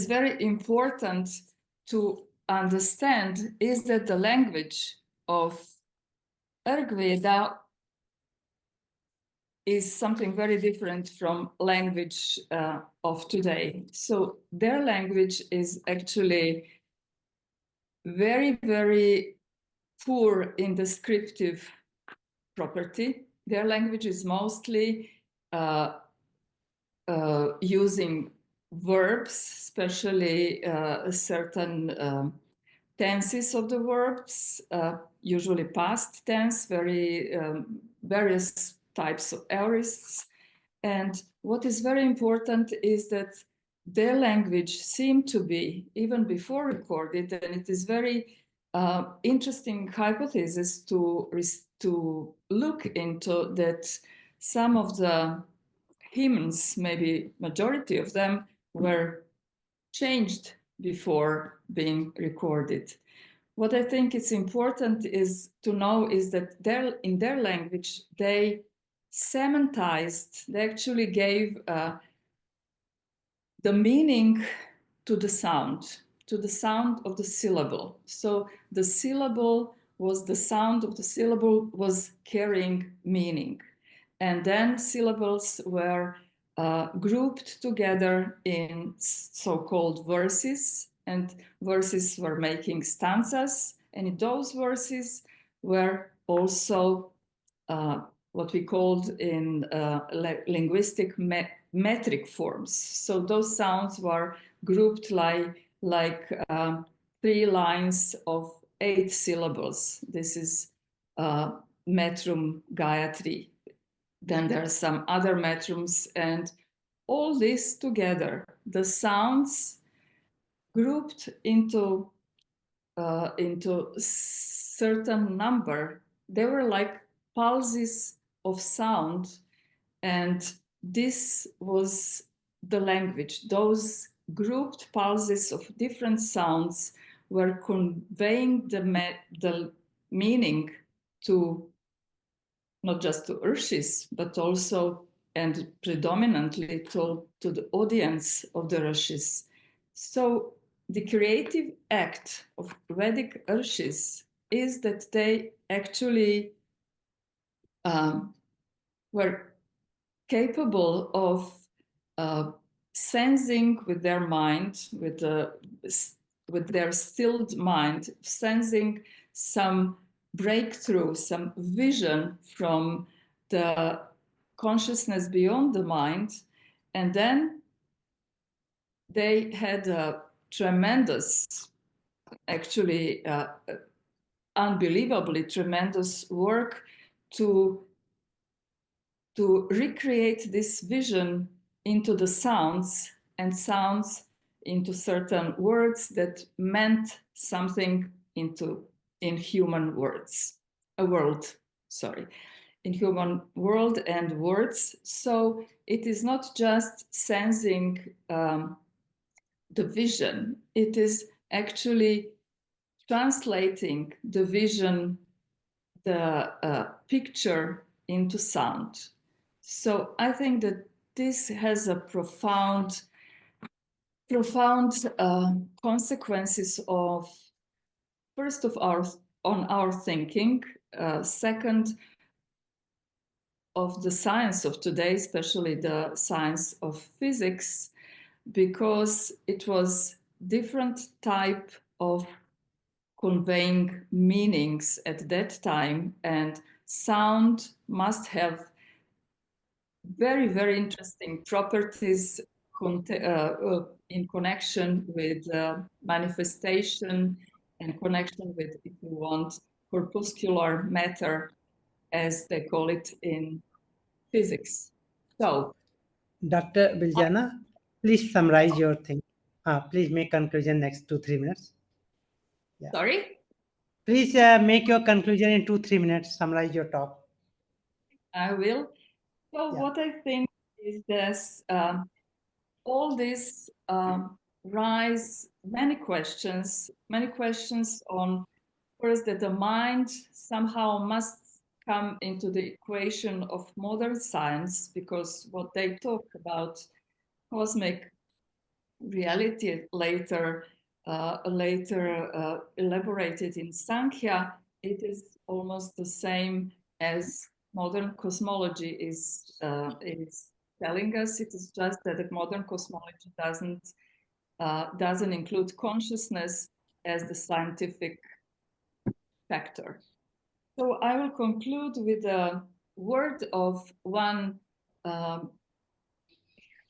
very important to understand is that the language of Ṛgveda is something very different from language of today. So their language is actually very, very poor in descriptive property. Their language is mostly using verbs, especially certain tenses of the verbs, usually past tense, very various types of aorists. And what is very important is that their language seemed to be, even before recorded, and it is very interesting hypothesis to look into, that some of the hymns, maybe majority of them, were changed before being recorded. What I think is important is to know is that in their language, they semanticized, they actually gave the meaning to the sound of the syllable. So the syllable was, the sound of the syllable was carrying meaning. And then syllables were grouped together in so-called verses, and verses were making stanzas. And in those verses were also what we called in linguistic metric forms. So those sounds were grouped like 3 lines of 8 syllables. This is metrum Gayatri. Then there are some other metrums, and all this together, the sounds grouped into certain number, they were like pulses of sound, and this was the language. Those grouped pulses of different sounds were conveying the meaning to not just to Ṛṣis, but also and predominantly to the audience of the Ṛṣis. So the creative act of Vedic Ṛṣis is that they actually were capable of sensing with their mind, with their stilled mind, sensing some breakthrough, some vision from the consciousness beyond the mind. And then they had a tremendous, actually unbelievably tremendous work to recreate this vision into the sounds, and sounds into certain words that meant something in human words, in human world and words. So it is not just sensing the vision, it is actually translating the vision, the picture into sound. So I think that this has a profound consequences of, first of all, on our thinking, second, of the science of today, especially the science of physics, because it was different type of conveying meanings at that time, and sound must have very, very interesting properties in connection with manifestation and connection with, if you want, corpuscular matter, as they call it in physics. So, Dr. Biljana, please summarize your thing. Please make conclusion next 2-3 minutes. Yeah. Sorry? Please make your conclusion in 2-3 minutes. Summarize your talk. I will. So Yeah. what I think is this, all this rise many questions on, first, that the mind somehow must come into the equation of modern science, because what they talk about cosmic reality later elaborated in Sankhya, it is almost the same as modern cosmology is telling us. It is just that the modern cosmology doesn't include consciousness as the scientific factor. So I will conclude with a word of one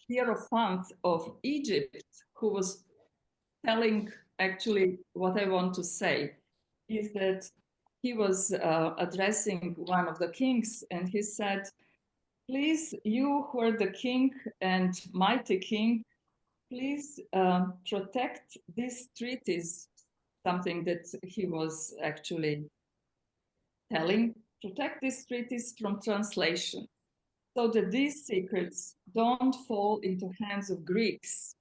hierophant of Egypt, who was telling actually what I want to say, is that he was addressing one of the kings, and he said, please, you who are the king and mighty king, please protect these treaties, something that he was actually telling, protect these treaties from translation, so that these secrets don't fall into hands of Greeks,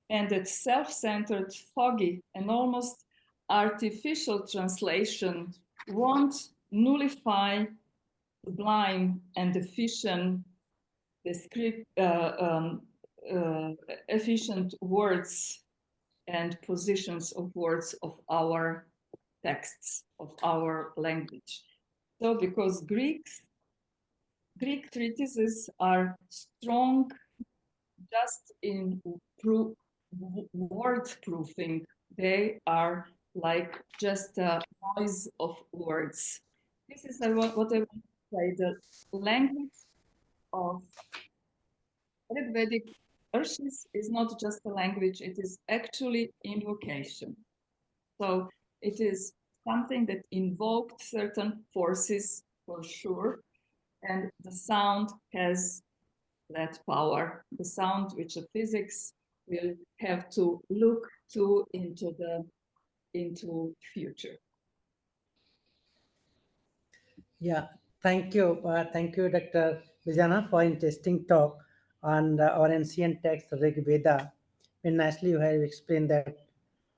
and that self-centered, foggy, and almost artificial translation won't nullify, sublime, and efficient efficient words and positions of words of our texts, of our language. So because Greek treatises are strong just in word proofing. They are like just a noise of words. This is what I want to say. The language of Ṛgvedic Ṛṣis is not just a language, it is actually invocation. So it is something that invoked certain forces for sure, and the sound has that power, the sound which a physics will have to look to into future. Yeah, thank you, Dr. Biljana, for interesting talk on our ancient text Ṛgveda. And nicely you have explained that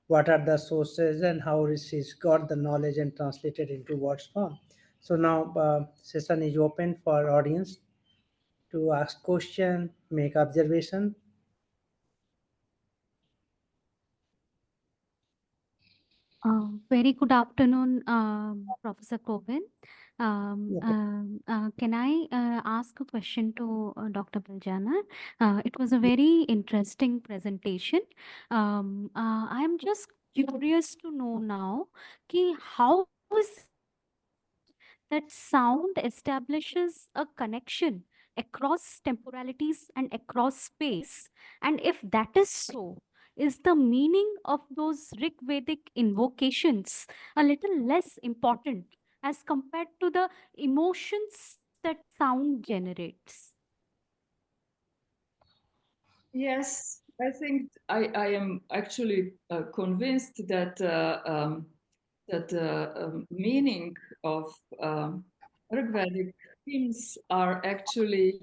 what are the sources and how Ṛṣis got the knowledge and translated into words form. So now session is open for audience to ask question, make observation. Very good afternoon, Professor Govind. Okay. Can I ask a question to Dr. Biljana? It was a very interesting presentation. I am just curious to know now how is that sound establishes a connection across temporalities and across space? And if that is so, is the meaning of those Ṛgvedic invocations a little less important as compared to the emotions that sound generates? Yes, I think I am actually convinced that the meaning of Ṛgvedic hymns are actually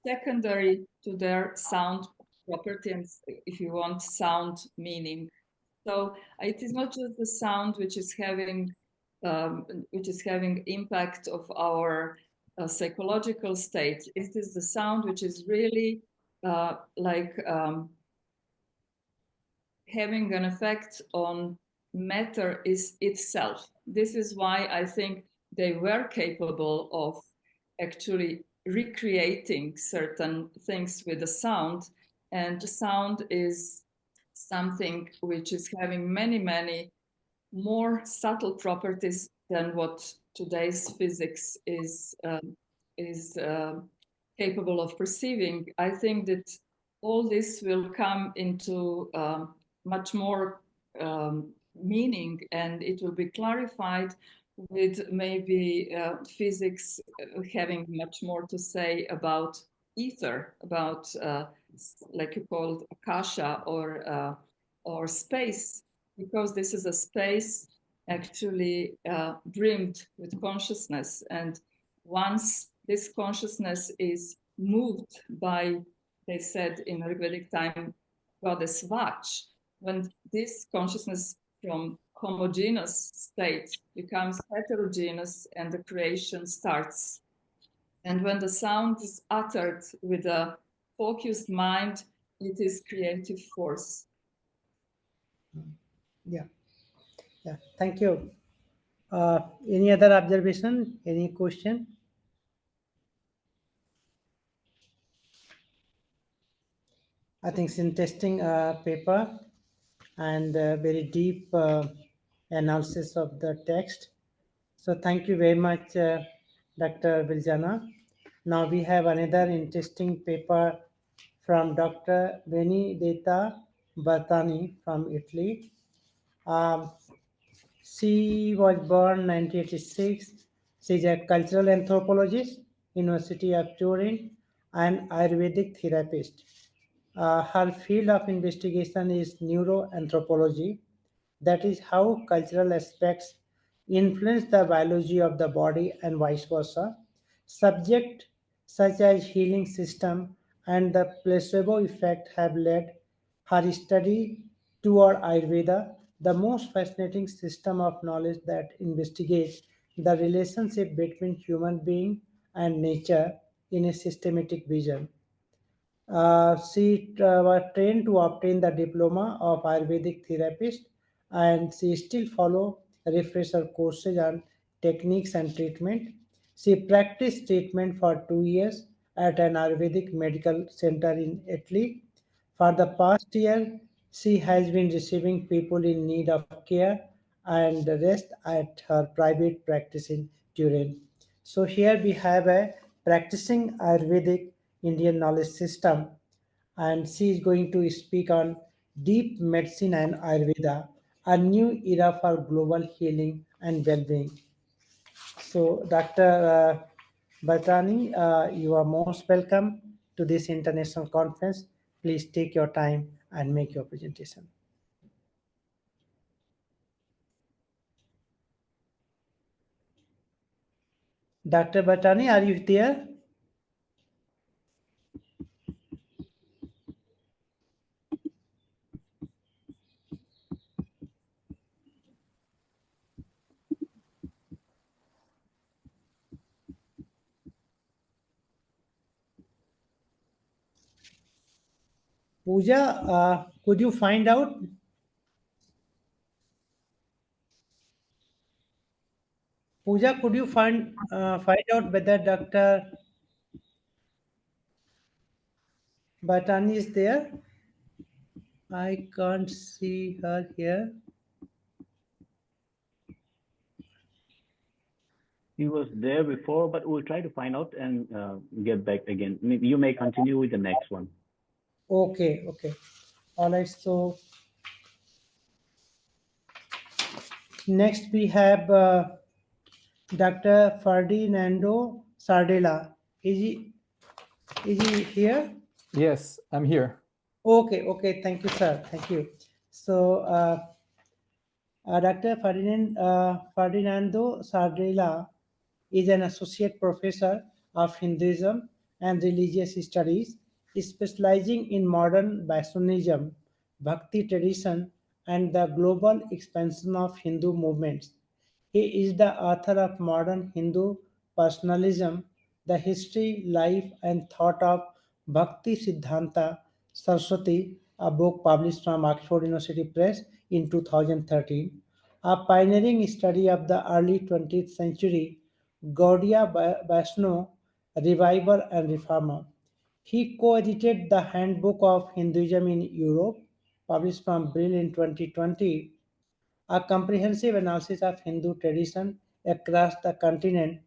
secondary to their sound properties, if you want sound meaning. So it is not just the sound which is having impact of our psychological state. It is the sound which is really having an effect on matter is itself. This is why I think they were capable of actually recreating certain things with the sound. And the sound is something which is having many, many more subtle properties than what today's physics is capable of perceiving. I think that all this will come into much more meaning, and it will be clarified with maybe physics having much more to say about ether, about like you called akasha or space, because this is a space actually brimmed with consciousness, and once this consciousness is moved by, they said in Ṛgvedic time, goddess Vach, when this consciousness from homogeneous state becomes heterogeneous and the creation starts. And when the sound is uttered with a focused mind, it is creative force. Yeah. Thank you. Any other observation? Any question? I think it's interesting paper and very deep analysis of the text. So thank you very much, Dr. Biljana. Now we have another interesting paper from Dr. Benedetta Bertani from Italy. She was born 1986. She is a cultural anthropologist, University of Turin, and Ayurvedic therapist. Her field of investigation is neuroanthropology, that is, how cultural aspects influence the biology of the body and vice versa. Subjects such as healing system and the placebo effect have led her study toward Ayurveda, the most fascinating system of knowledge that investigates the relationship between human being and nature in a systematic vision. She was trained to obtain the diploma of Ayurvedic therapist, and she still follow refresher courses on techniques and treatment. She practiced treatment for 2 years at an Ayurvedic medical center in Italy. For the past year, she has been receiving people in need of care and rest at her private practice in Turin. So here we have a practicing Ayurvedic Indian knowledge system, and she is going to speak on deep medicine and Ayurveda, a new era for global healing and well-being. So, Dr. Bertani, you are most welcome to this international conference. Please take your time and make your presentation. Dr. Bertani, are you there? Puja, could you find out? Puja, could you find out whether Dr. Bertani is there? I can't see her here. He was there before, but we'll try to find out and get back again. Maybe you may continue with the next one. Okay, okay. All right, so next we have Dr. Ferdinando Sardella. Is he here? Yes, I'm here. Okay, okay. Thank you, sir. Thank you. So, Dr. Ferdinando Sardella is an associate professor of Hinduism and religious studies, specializing in modern Vaishnavism, Bhakti tradition, and the global expansion of Hindu movements. He is the author of Modern Hindu Personalism, The History, Life, and Thought of Bhakti Siddhanta Saraswati, a book published from Oxford University Press in 2013, a pioneering study of the early 20th century Gaudiya Vaishnava revival and reformer. He co-edited the Handbook of Hinduism in Europe, published from Brill in 2020, a comprehensive analysis of Hindu tradition across the continent.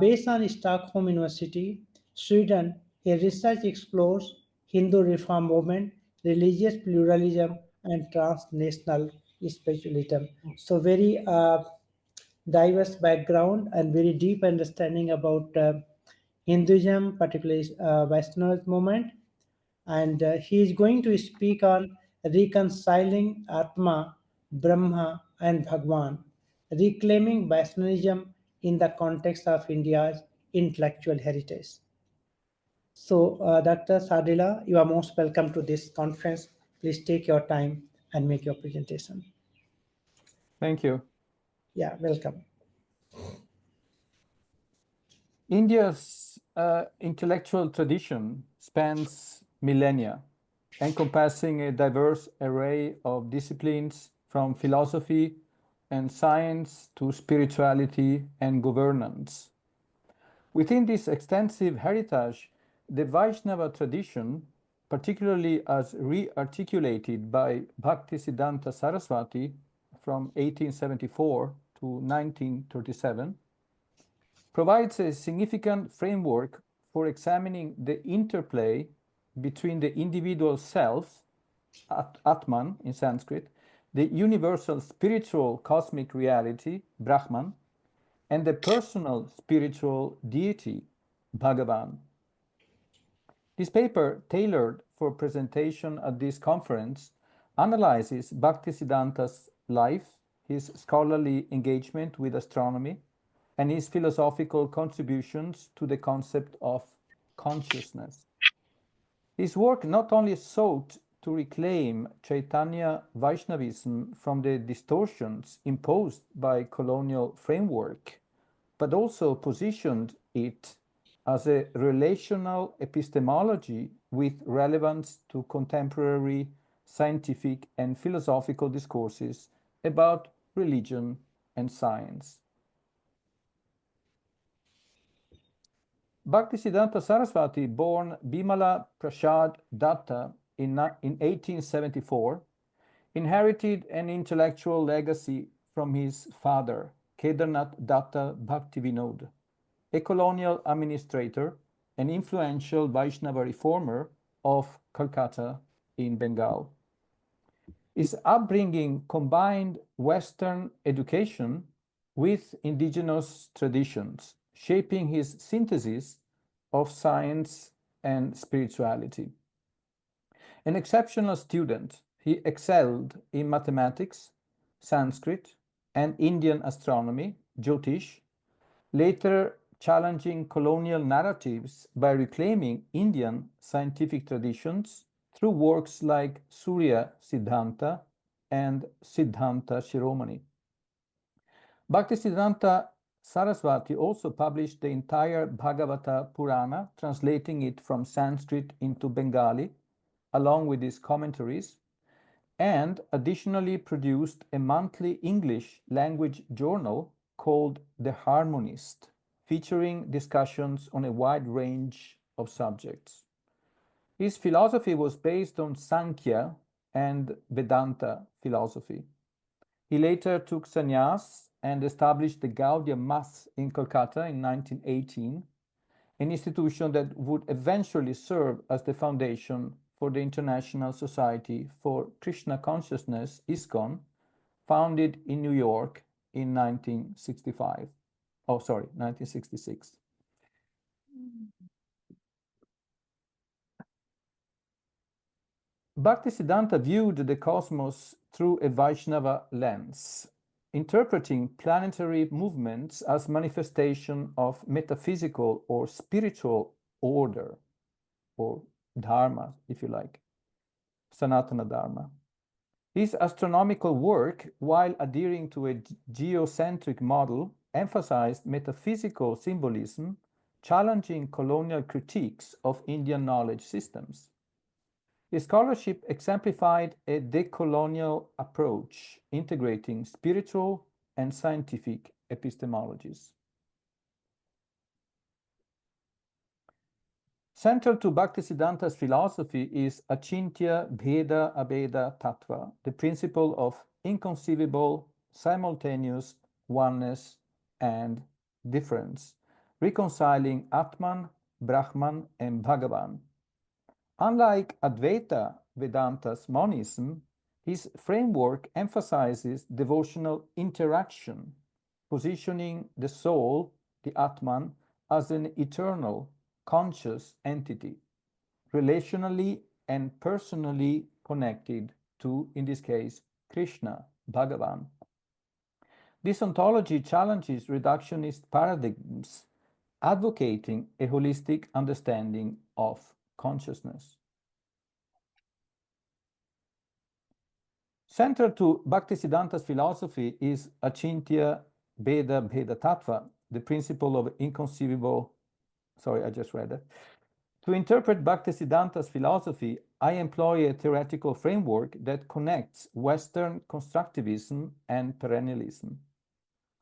Based on Stockholm University, Sweden, his research explores Hindu reform movement, religious pluralism, and transnational spiritualism. So very diverse background and very deep understanding about Hinduism, particularly Vaishnava movement, and he is going to speak on reconciling Atma, Brahma, and Bhagwan, reclaiming Vaishnavism in the context of India's intellectual heritage. So, Dr. Sadila, you are most welcome to this conference. Please take your time and make your presentation. Thank you. Yeah, welcome. India's intellectual tradition spans millennia, encompassing a diverse array of disciplines from philosophy and science to spirituality and governance. Within this extensive heritage, the Vaishnava tradition, particularly as re-articulated by Bhaktisiddhanta Saraswati from 1874 to 1937, provides a significant framework for examining the interplay between the individual self, Atman in Sanskrit, the universal spiritual cosmic reality, Brahman, and the personal spiritual deity, Bhagavan. This paper, tailored for presentation at this conference, analyzes Bhaktisiddhanta's life, his scholarly engagement with astronomy, and his philosophical contributions to the concept of consciousness. His work not only sought to reclaim Chaitanya Vaishnavism from the distortions imposed by colonial framework, but also positioned it as a relational epistemology with relevance to contemporary scientific and philosophical discourses about religion and science. Bhaktisiddhanta Saraswati, born Bimala Prasad Datta in 1874, inherited an intellectual legacy from his father, Kedarnath Datta Bhaktivinod, a colonial administrator and influential Vaishnava reformer of Calcutta in Bengal. His upbringing combined Western education with indigenous traditions, shaping his synthesis of science and spirituality. An exceptional student, he excelled in mathematics, Sanskrit, and Indian astronomy, Jyotish, later challenging colonial narratives by reclaiming Indian scientific traditions through works like Surya Siddhanta and Siddhanta Shiromani. Bhaktisiddhanta Saraswati also published the entire Bhagavata Purana, translating it from Sanskrit into Bengali, along with his commentaries, and additionally produced a monthly English language journal called The Harmonist, featuring discussions on a wide range of subjects. His philosophy was based on Sankhya and Vedanta philosophy. He later took sannyas and established the Gaudiya Math in Kolkata in 1918, an institution that would eventually serve as the foundation for the International Society for Krishna Consciousness, ISKCON, founded in New York in 1966. Bhaktisiddhanta viewed the cosmos through a Vaishnava lens, interpreting planetary movements as manifestation of metaphysical or spiritual order, or Dharma, if you like, Sanatana Dharma. His astronomical work, while adhering to a geocentric model, emphasized metaphysical symbolism, challenging colonial critiques of Indian knowledge systems. His scholarship exemplified a decolonial approach, integrating spiritual and scientific epistemologies. Central to Bhaktisiddhanta's philosophy is Achintya Bheda Abheda Tattva, the principle of inconceivable, simultaneous oneness and difference, reconciling Atman, Brahman, and Bhagavan. Unlike Advaita Vedanta's monism, his framework emphasizes devotional interaction, positioning the soul, the Atman, as an eternal, conscious entity, relationally and personally connected to, in this case, Krishna, Bhagavan. This ontology challenges reductionist paradigms, advocating a holistic understanding of consciousness. Central to Bhaktisiddhanta's philosophy is Achintya Bheda Bheda Tattva, the principle of inconceivable. Sorry, I just read it. To interpret Bhaktisiddhanta's philosophy, I employ a theoretical framework that connects Western constructivism and perennialism.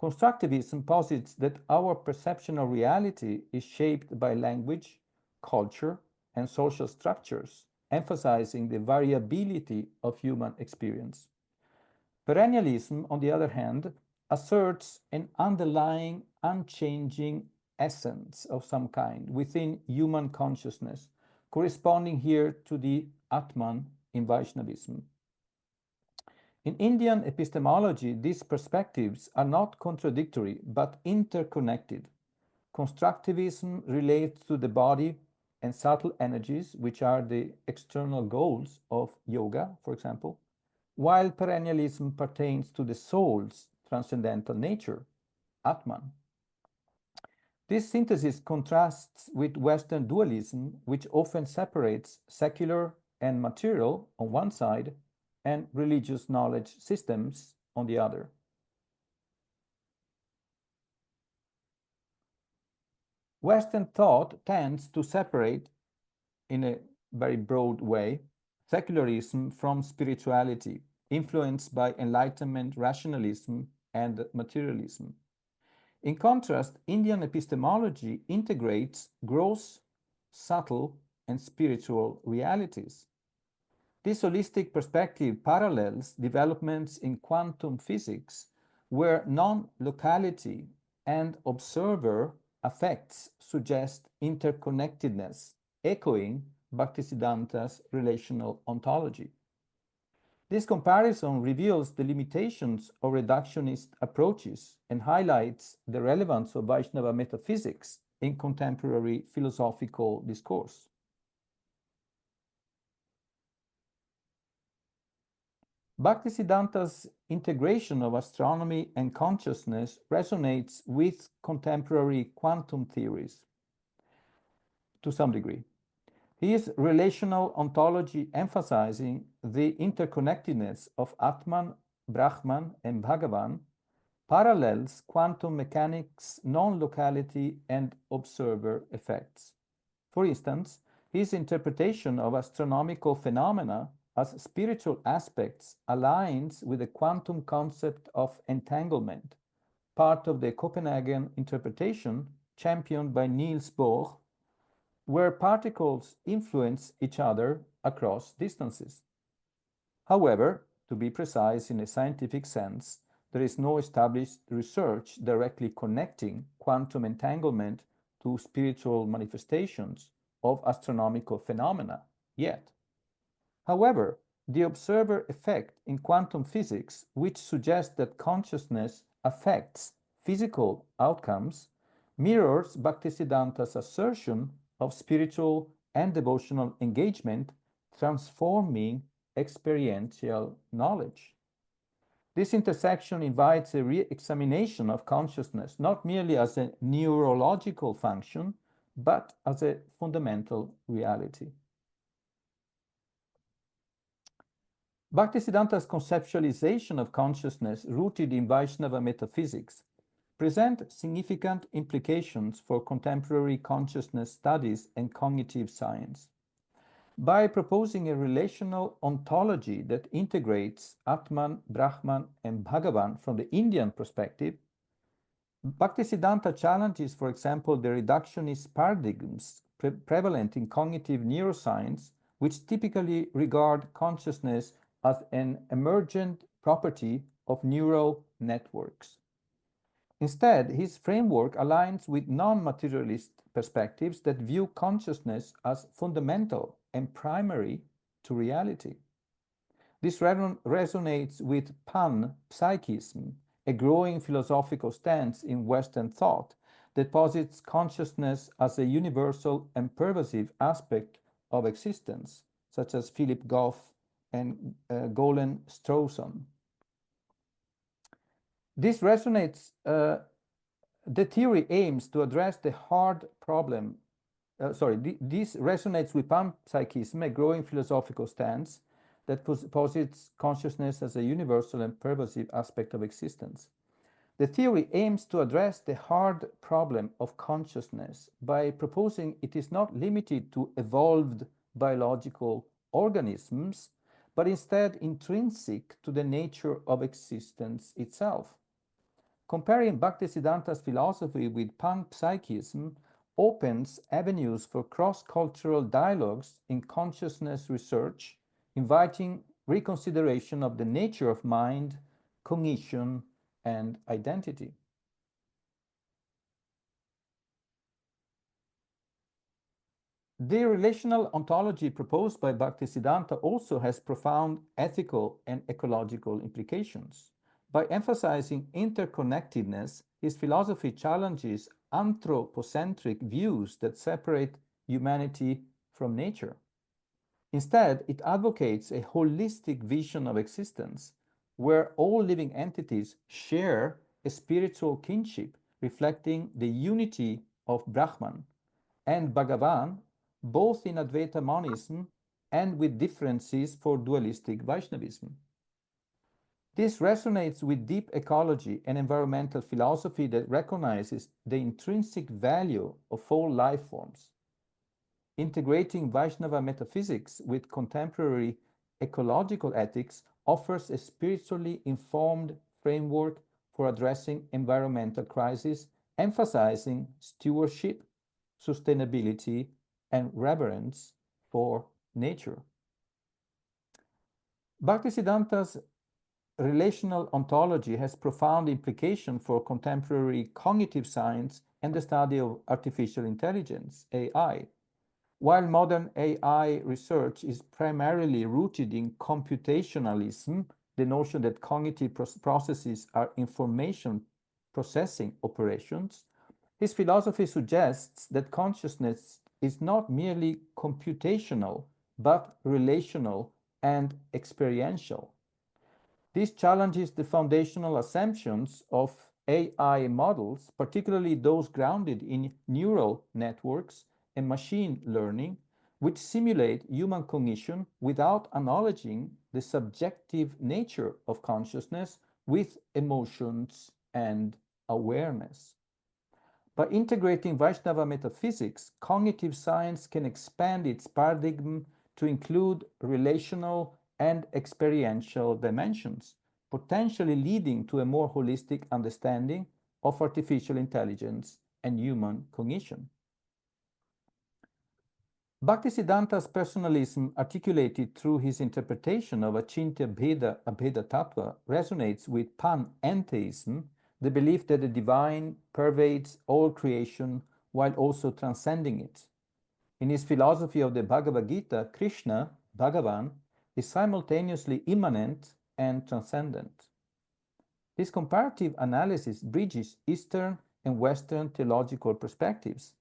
Constructivism posits that our perception of reality is shaped by language, culture, and social structures, emphasizing the variability of human experience. Perennialism, on the other hand, asserts an underlying, unchanging essence of some kind within human consciousness, corresponding here to the Atman in Vaishnavism. In Indian epistemology, these perspectives are not contradictory but interconnected. Constructivism relates to the body and subtle energies, which are the external goals of yoga, for example, while perennialism pertains to the soul's transcendental nature, Atman. This synthesis contrasts with Western dualism, which often separates secular and material on one side and religious knowledge systems on the other. Western thought tends to separate, in a very broad way, secularism from spirituality, influenced by Enlightenment rationalism and materialism. In contrast, Indian epistemology integrates gross, subtle, and spiritual realities. This holistic perspective parallels developments in quantum physics, where non-locality and observer affects suggest interconnectedness, echoing Bhaktisiddhanta's relational ontology. This comparison reveals the limitations of reductionist approaches and highlights the relevance of Vaishnava metaphysics in contemporary philosophical discourse. Bhaktisiddhanta's integration of astronomy and consciousness resonates with contemporary quantum theories to some degree. His relational ontology, emphasizing the interconnectedness of Atman, Brahman, and Bhagavan, parallels quantum mechanics' non-locality and observer effects. For instance, his interpretation of astronomical phenomena as spiritual aspects aligns with the quantum concept of entanglement, part of the Copenhagen interpretation championed by Niels Bohr, where particles influence each other across distances. However, to be precise in a scientific sense, there is no established research directly connecting quantum entanglement to spiritual manifestations of astronomical phenomena yet. However, the observer effect in quantum physics, which suggests that consciousness affects physical outcomes, mirrors Bhaktisiddhanta's assertion of spiritual and devotional engagement transforming experiential knowledge. This intersection invites a re-examination of consciousness, not merely as a neurological function, but as a fundamental reality. Bhaktisiddhanta's conceptualization of consciousness rooted in Vaishnava metaphysics present significant implications for contemporary consciousness studies and cognitive science. By proposing a relational ontology that integrates Atman, Brahman, and Bhagavan from the Indian perspective, Bhaktisiddhanta challenges, for example, the reductionist paradigms prevalent in cognitive neuroscience, which typically regard consciousness as an emergent property of neural networks. Instead, his framework aligns with non-materialist perspectives that view consciousness as fundamental and primary to reality. This resonates with pan-psychism, a growing philosophical stance in Western thought that posits consciousness as a universal and pervasive aspect of existence, such as Philip Goff and Golan Strawson. This resonates, the theory aims to address the hard problem. This resonates with panpsychism, a growing philosophical stance that posits consciousness as a universal and pervasive aspect of existence. The theory aims to address the hard problem of consciousness by proposing it is not limited to evolved biological organisms, but instead intrinsic to the nature of existence itself. Comparing Bhaktisiddhanta's philosophy with panpsychism opens avenues for cross-cultural dialogues in consciousness research, inviting reconsideration of the nature of mind, cognition, and identity. The relational ontology proposed by Bhaktisiddhanta also has profound ethical and ecological implications. By emphasizing interconnectedness, his philosophy challenges anthropocentric views that separate humanity from nature. Instead, it advocates a holistic vision of existence, where all living entities share a spiritual kinship, reflecting the unity of Brahman and Bhagavan, both in Advaita monism and with differences for dualistic Vaishnavism. This resonates with deep ecology and environmental philosophy that recognizes the intrinsic value of all life forms. Integrating Vaishnava metaphysics with contemporary ecological ethics offers a spiritually informed framework for addressing environmental crises, emphasizing stewardship, sustainability, and reverence for nature. Bhaktisiddhanta's relational ontology has profound implication for contemporary cognitive science and the study of artificial intelligence, AI. While modern AI research is primarily rooted in computationalism, the notion that cognitive processes are information processing operations, his philosophy suggests that consciousness is not merely computational, but relational and experiential. This challenges the foundational assumptions of AI models, particularly those grounded in neural networks and machine learning, which simulate human cognition without acknowledging the subjective nature of consciousness with emotions and awareness. By integrating Vaishnava metaphysics, cognitive science can expand its paradigm to include relational and experiential dimensions, potentially leading to a more holistic understanding of artificial intelligence and human cognition. Bhaktisiddhanta's personalism, articulated through his interpretation of Achintya Bheda Abheda Tattva, resonates with panentheism, the belief that the divine pervades all creation while also transcending it. In his philosophy of the Bhagavad Gita, Krishna, Bhagavan, is simultaneously immanent and transcendent. This comparative analysis bridges Eastern and Western theological perspectives,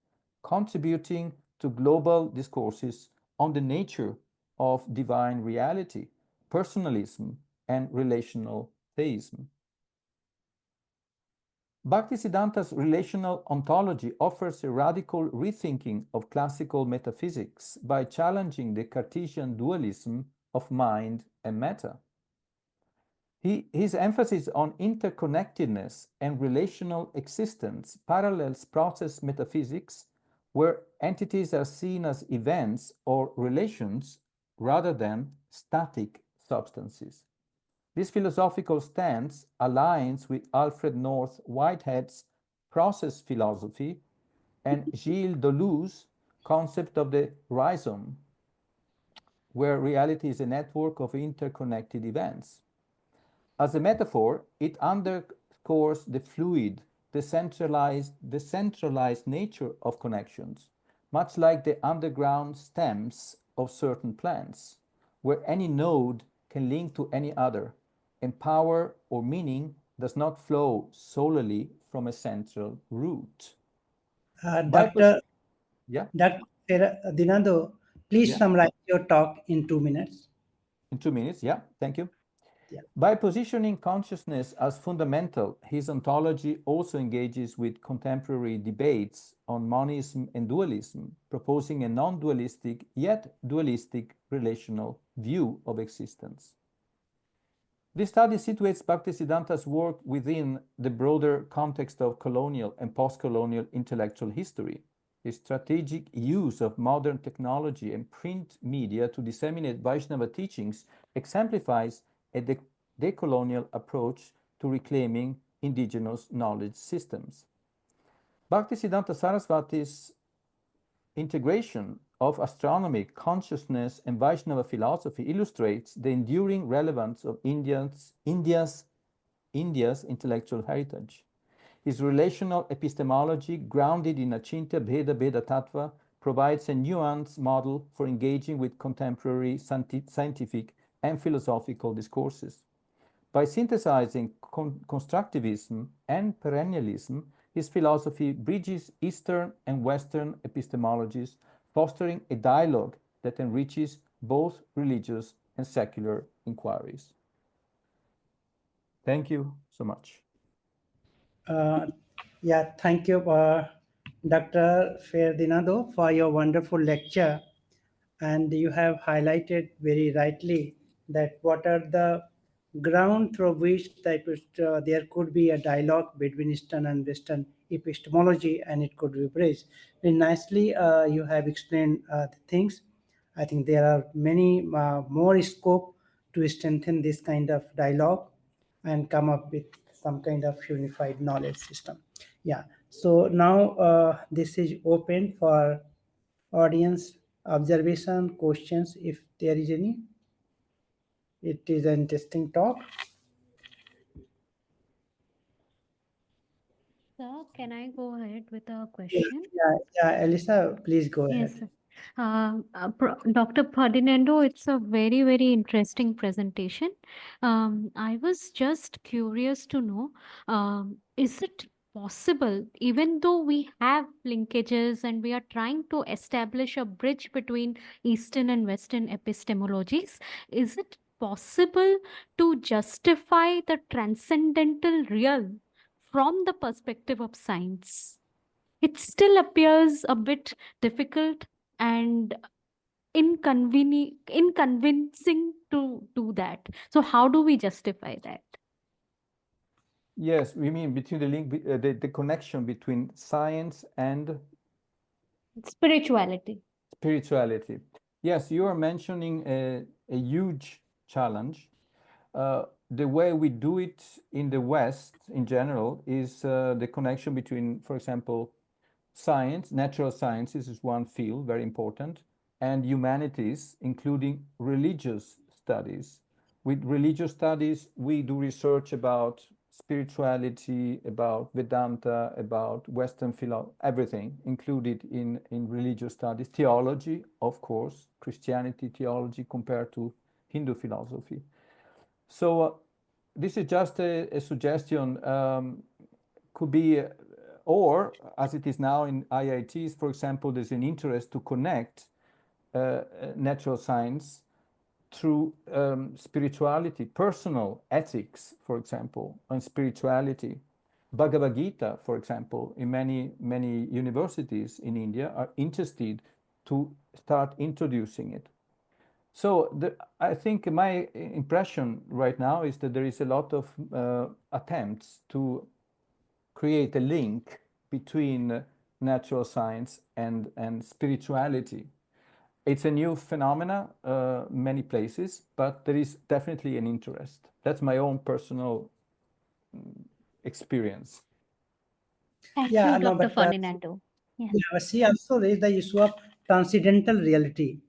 contributing to global discourses on the nature of divine reality, personalism, and relational theism. Bhaktisiddhanta's relational ontology offers a radical rethinking of classical metaphysics by challenging the Cartesian dualism of mind and matter. His emphasis on interconnectedness and relational existence parallels process metaphysics, where entities are seen as events or relations rather than static substances. This philosophical stance aligns with Alfred North Whitehead's process philosophy and Gilles Deleuze's concept of the rhizome, where reality is a network of interconnected events. As a metaphor, it underscores the fluid, decentralized nature of connections, much like the underground stems of certain plants, where any node can link to any other, and power or meaning does not flow solely from a central root. Dr. Yeah. Dr. Dinado, please Yeah. summarize your talk in 2 minutes. In 2 minutes, yeah, thank you. Yeah. By positioning consciousness as fundamental, his ontology also engages with contemporary debates on monism and dualism, proposing a non-dualistic yet dualistic relational view of existence. This study situates Bhaktisiddhanta's work within the broader context of colonial and post-colonial intellectual history. His strategic use of modern technology and print media to disseminate Vaishnava teachings exemplifies a decolonial approach to reclaiming indigenous knowledge systems. Bhaktisiddhanta Saraswati's integration of astronomy, consciousness, and Vaishnava philosophy illustrates the enduring relevance of India's intellectual heritage. His relational epistemology, grounded in Achintya Bheda Bheda Tattva, provides a nuanced model for engaging with contemporary scientific and philosophical discourses. By synthesizing constructivism and perennialism, his philosophy bridges Eastern and Western epistemologies, fostering a dialogue that enriches both religious and secular inquiries. Thank you so much. Yeah, thank you, Dr. Ferdinando, for your wonderful lecture. And you have highlighted very rightly that what are the ground through which there could be a dialogue between Eastern and Western epistemology, and it could be bridged. Very nicely, you have explained the things. I think there are many more scope to strengthen this kind of dialogue and come up with some kind of unified knowledge system. Yeah, so now this is open for audience observation, questions, if there is any. It is an interesting talk. Sir, can I go ahead with a question? Yeah, Elisa, please go Yes, ahead. sir. Dr. Ferdinando, it's a very, very interesting presentation. I was just curious to know, is it possible, even though we have linkages and we are trying to establish a bridge between Eastern and Western epistemologies, is it possible to justify the transcendental real from the perspective of science? It still appears a bit difficult and inconvincing to do that. So how do we justify that? Yes, we mean between the link, the connection between science and Spirituality. spirituality. Yes, you are mentioning a huge challenge. The way we do it in the West in general is the connection between, for example, science, natural sciences is one field, very important, and humanities, including religious studies. With religious studies, we do research about spirituality, about Vedanta, about Western philosophy, everything included in religious studies. Theology, of course, Christianity, theology compared to Hindu philosophy. So this is just a suggestion. Could be, or as it is now in IITs, for example, there's an interest to connect natural science through spirituality, personal ethics, for example, and spirituality. Bhagavad Gita, for example, in many universities in India are interested to start introducing it. So I think my impression right now is that there is a lot of attempts to create a link between natural science and spirituality. It's a new phenomena, many places, but there is definitely an interest. That's my own personal experience. Thank Yeah, you, no, Dr. but Ferdinando. Yeah. yeah, she also raised the issue of transcendental reality.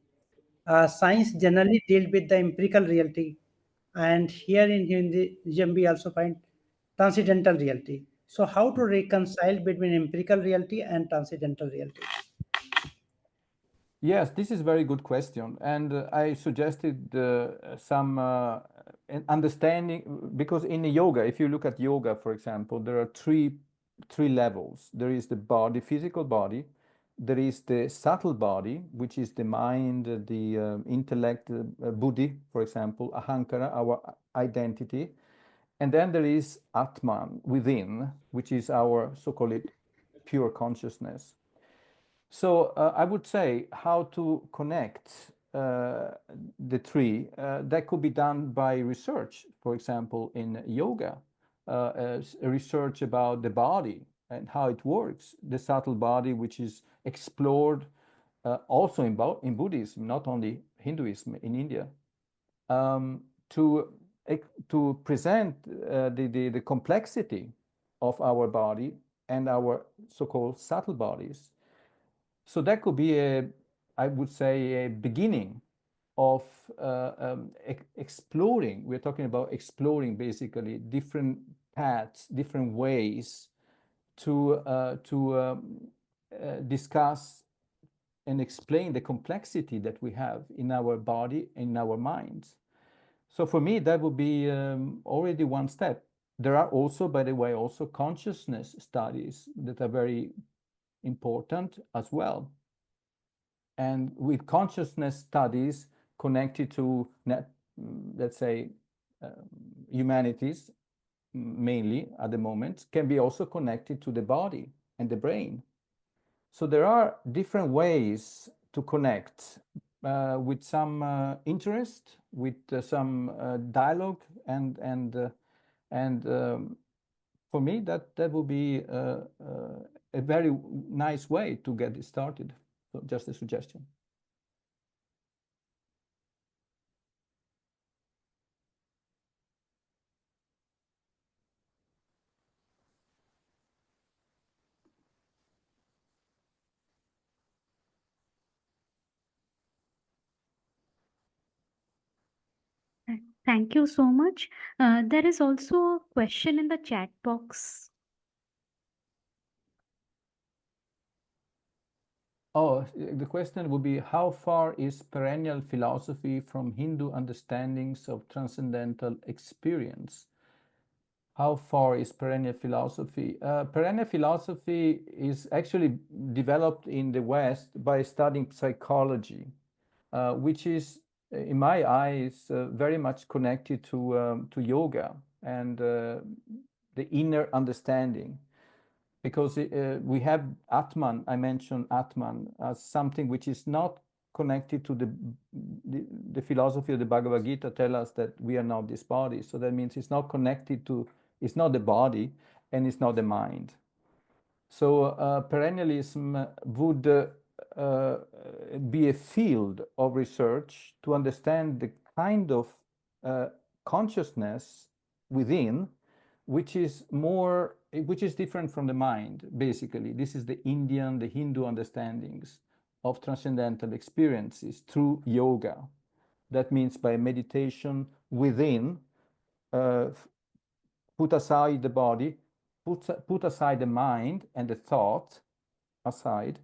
Science generally deals with the empirical reality, and here in Hinduism we also find transcendental reality. So, how to reconcile between empirical reality and transcendental reality? Yes, this is a very good question. And I suggested some understanding, because in yoga, if you look at yoga, for example, there are three levels. There is the body, physical body. There is the subtle body, which is the mind, the intellect, buddhi, for example, ahankara, our identity. And then there is Atman within, which is our so-called pure consciousness. So I would say how to connect the three. That could be done by research, for example, in yoga, research about the body and how it works, the subtle body, which is explored also in Buddhism, not only Hinduism in India, to present the complexity of our body and our so-called subtle bodies. So that could be I would say, a beginning of exploring. We're talking about exploring basically different paths, different ways to discuss and explain the complexity that we have in our body and in our minds. So for me, that would be already one step. There are also, by the way, also consciousness studies that are very important as well. And with consciousness studies connected to, let's say, humanities, mainly at the moment, can be also connected to the body and the brain. So there are different ways to connect with some interest, with some dialogue, and for me that would be a very nice way to get it started. So just a suggestion. Thank you so much. There is also a question in the chat box. Oh, the question would be, how far is perennial philosophy from Hindu understandings of transcendental experience? How far is perennial philosophy? Perennial philosophy is actually developed in the West by studying psychology, which is, in my eyes, very much connected to yoga and the inner understanding. Because we have Atman, I mentioned Atman as something which is not connected to the philosophy of the Bhagavad Gita tell us that we are not this body. So that means it's not connected to It's not the body and it's not the mind. So perennialism would be a field of research to understand the kind of consciousness within, which is different from the mind, basically. This is the Indian, the Hindu understandings of transcendental experiences through yoga. That means by meditation within, put aside the body, put aside the mind and the thought aside,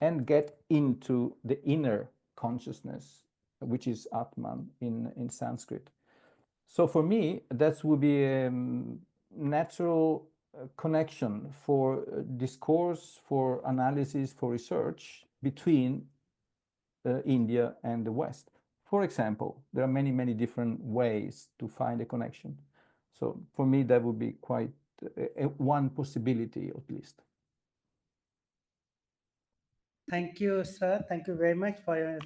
and get into the inner consciousness, which is Atman in Sanskrit. So for me, that would be a natural connection for discourse, for analysis, for research between India and the West. For example, there are many, many different ways to find a connection. So for me, that would be quite one possibility at least. Thank you, sir. Thank you very much for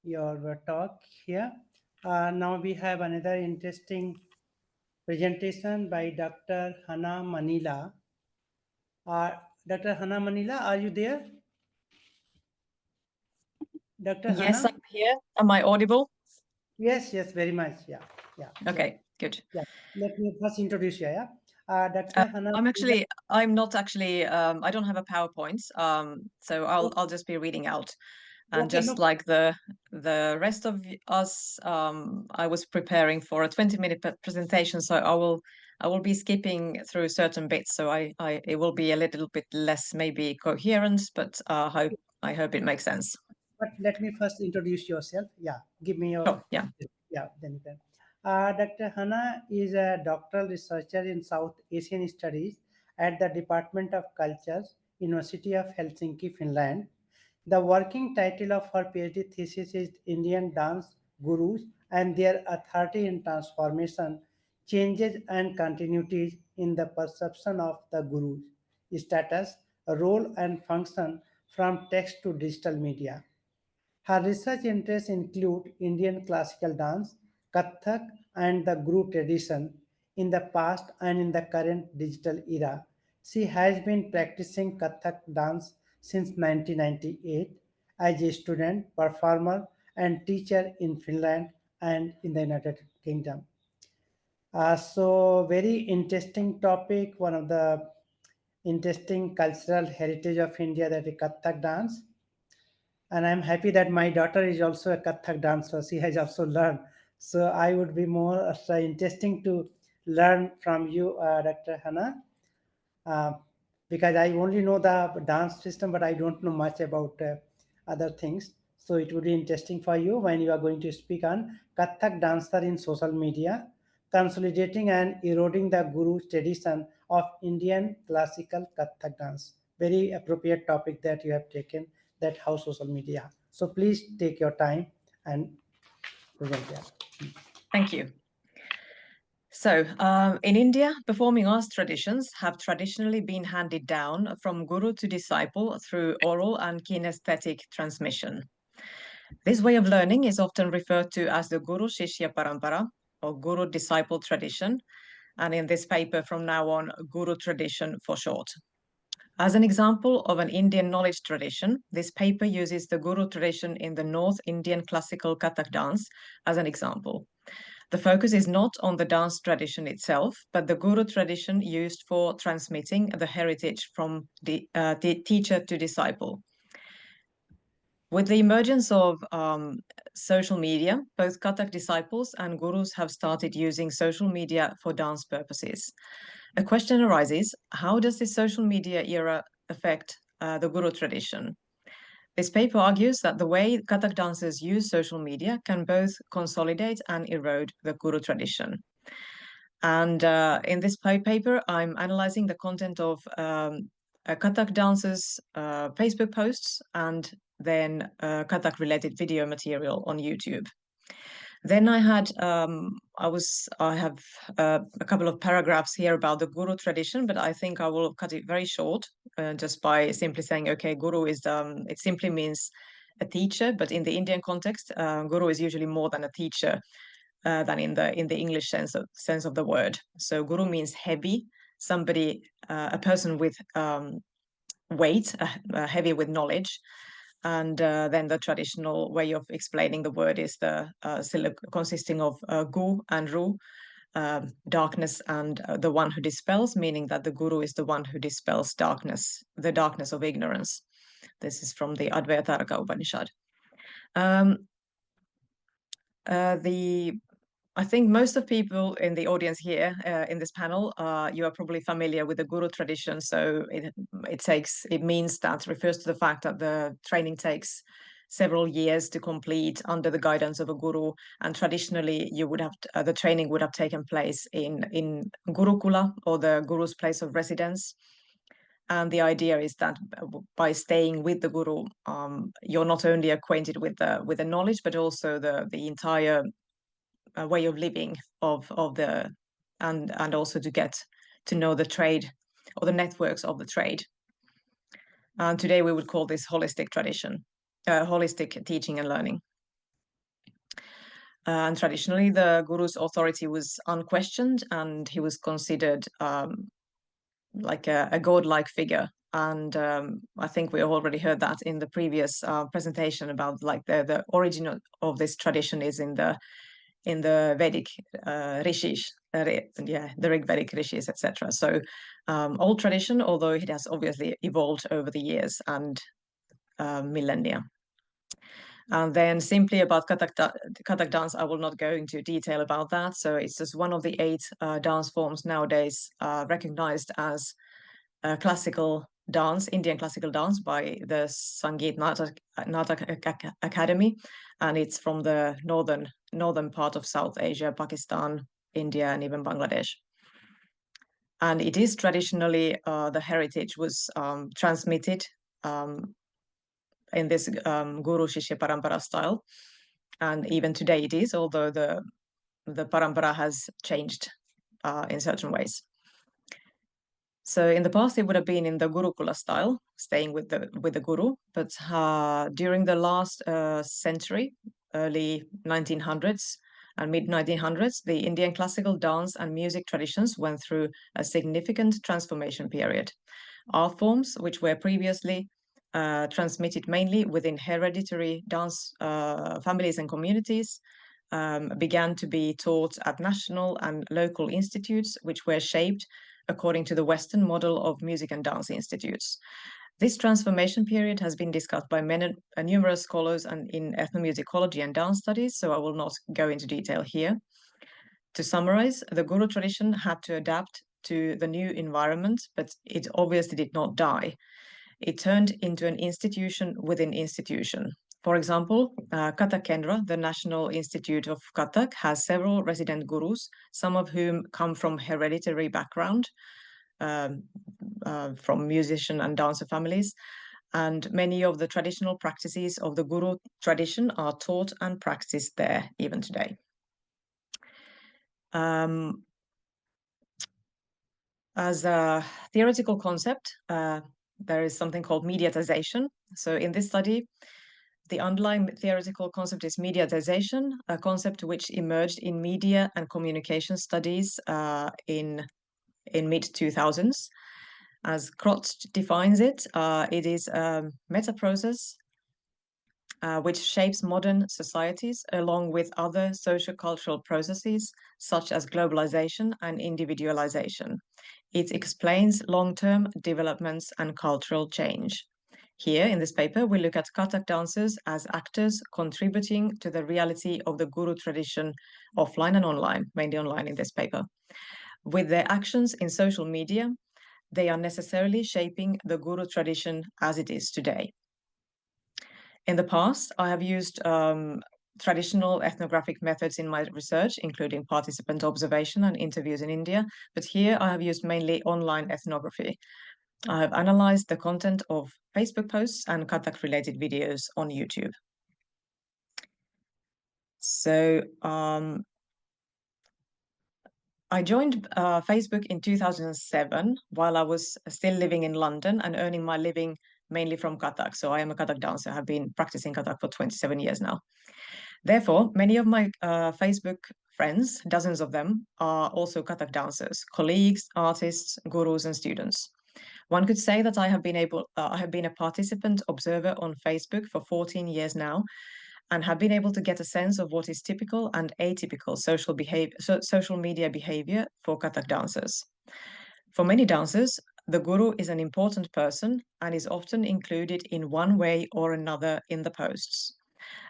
your talk here. Now we have another interesting presentation by Dr. Hannah Manila. Dr. Hannah Manila, are you there? Dr. Yes, Hannah? I'm here. Am I audible? Yes, very much. Yeah. Okay, good. Yeah. Let me first introduce you. Yeah. Dr. Hannah. I'm not actually. I don't have a PowerPoint. So I'll just be reading out. And Okay, just like the rest of us, I was preparing for a 20-minute presentation, so I will be skipping through certain bits. So it will be a little bit less maybe coherent, but I hope it makes sense. But let me first introduce yourself. Yeah, give me your. Oh, yeah. Yeah, then you can. Dr. Hannah is a doctoral researcher in South Asian Studies at the Department of Cultures, University of Helsinki, Finland. The working title of her PhD thesis is Indian Dance Gurus and Their Authority in Transformation, Changes and Continuities in the Perception of the Gurus, Status, Role and Function from Text to Digital Media. Her research interests include Indian classical dance, Kathak, and the Guru tradition in the past and in the current digital era. She has been practicing Kathak dance since 1998 as a student, performer, and teacher in Finland and in the United Kingdom. So, very interesting topic, one of the interesting cultural heritage of India, that is Kathak dance. And I'm happy that my daughter is also a Kathak dancer. She has also learned. So I would be more interesting to learn from you, Dr. Hannah, because I only know the dance system, but I don't know much about other things. So it would be interesting for you when you are going to speak on Kathak dancer in social media, consolidating and eroding the Guru's tradition of Indian classical Kathak dance. Very appropriate topic that you have taken, that how social media. So please take your time and present that. Thank you. So in India, performing arts traditions have traditionally been handed down from guru to disciple through oral and kinesthetic transmission. This way of learning is often referred to as the Guru Shishya Parampara, or Guru Disciple tradition, and in this paper from now on, Guru tradition for short. As an example of an Indian knowledge tradition, this paper uses the Guru tradition in the North Indian classical Kathak dance as an example. The focus is not on the dance tradition itself, but the Guru tradition used for transmitting the heritage from the teacher to disciple. With the emergence of social media, both Kathak disciples and gurus have started using social media for dance purposes. A question arises, how does this social media era affect the Guru tradition? This paper argues that the way Kathak dancers use social media can both consolidate and erode the Guru tradition. And in this paper, I'm analyzing the content of Kathak dancers' Facebook posts and then Kathak-related video material on YouTube. Then I have a couple of paragraphs here about the Guru tradition, but I think I will cut it very short, just by simply saying, okay, Guru is it simply means a teacher, but in the Indian context, Guru is usually more than a teacher. than in the English sense of the word. So guru means heavy, somebody, a person with weight, heavy with knowledge. And then the traditional way of explaining the word is consisting of gu and ru, darkness and the one who dispels, meaning that the guru is the one who dispels darkness, the darkness of ignorance. This is from the Advaita Upanishad. I think most of people in the audience here in this panel, you are probably familiar with the guru tradition. So it means that refers to the fact that the training takes several years to complete under the guidance of a guru, and traditionally you would have the training would have taken place in Gurukula, or the guru's place of residence. And the idea is that by staying with the guru, you're not only acquainted with the knowledge, but also the entire way of living and also to get to know the trade or the networks of the trade. And today we would call this holistic tradition, holistic teaching and learning. And traditionally, the guru's authority was unquestioned, and he was considered like a godlike figure. And I think we already heard that in the previous presentation about like the origin of this tradition is in the Vedic Ṛṣis, the Ṛgvedic Ṛṣis, etc. So old tradition, although it has obviously evolved over the years and millennia. And then simply about Kathak dance, I will not go into detail about that. So it's just one of the 8 dance forms nowadays recognized as classical dance, Indian classical dance, by the Sangeet Natak Academy, and it's from the northern part of South Asia, Pakistan, India, and even Bangladesh. And it is traditionally the heritage was transmitted in this Guru Shishya Parampara style, and even today it is, although the parampara has changed in certain ways. So in the past, it would have been in the Gurukula style, staying with the guru. But during the last century, early 1900s and mid 1900s, the Indian classical dance and music traditions went through a significant transformation period. Art forms, which were previously transmitted mainly within hereditary dance families and communities, began to be taught at national and local institutes, which were shaped according to the Western model of music and dance institutes. This transformation period has been discussed by numerous scholars and in ethnomusicology and dance studies, so I will not go into detail here. To summarize, the Guru tradition had to adapt to the new environment, but it obviously did not die. It turned into an institution within institution. For example, Kathak Kendra, the National Institute of Kathak, has several resident gurus, some of whom come from hereditary background, from musician and dancer families, and many of the traditional practices of the guru tradition are taught and practiced there even today. As a theoretical concept, there is something called mediatization. So in this study, the underlying theoretical concept is mediatization, a concept which emerged in media and communication studies in mid-2000s. As Krotz defines it, it is a meta process which shapes modern societies along with other socio-cultural processes such as globalization and individualization. It explains long-term developments and cultural change. Here in this paper, we look at Kathak dancers as actors contributing to the reality of the Guru tradition offline and online, mainly online in this paper. With their actions in social media, they are necessarily shaping the Guru tradition as it is today. In the past, I have used traditional ethnographic methods in my research, including participant observation and interviews in India, but here I have used mainly online ethnography. I have analyzed the content of Facebook posts and Kathak-related videos on YouTube. So I joined Facebook in 2007 while I was still living in London and earning my living mainly from Kathak. So I am a Kathak dancer. I have been practicing Kathak for 27 years now. Therefore, many of my Facebook friends, dozens of them, are also Kathak dancers, colleagues, artists, gurus, and students. One could say that I have been a participant observer on Facebook for 14 years now, and have been able to get a sense of what is typical and atypical social media behavior for Kathak dancers. For many dancers, the guru is an important person and is often included in one way or another in the posts.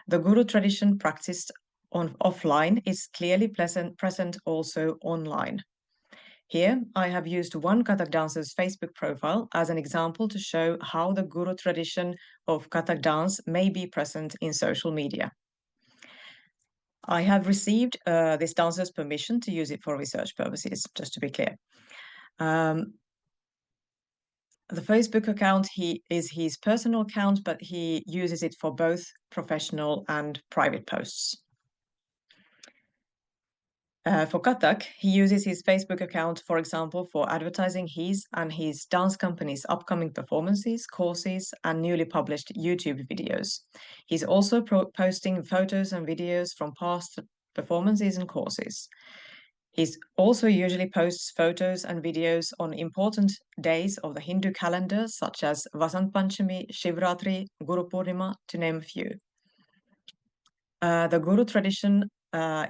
The guru tradition practiced offline is clearly present also online. Here, I have used one Kathak dancer's Facebook profile as an example to show how the guru tradition of Kathak dance may be present in social media. I have received this dancer's permission to use it for research purposes, just to be clear. The Facebook account is his personal account, but he uses it for both professional and private posts. For Kathak, he uses his Facebook account, for example, for advertising his and his dance company's upcoming performances, courses, and newly published YouTube videos. He's also posting photos and videos from past performances and courses. He also usually posts photos and videos on important days of the Hindu calendar, such as Vasant Panchami, Shivratri, Guru Purnima, to name a few. The Guru tradition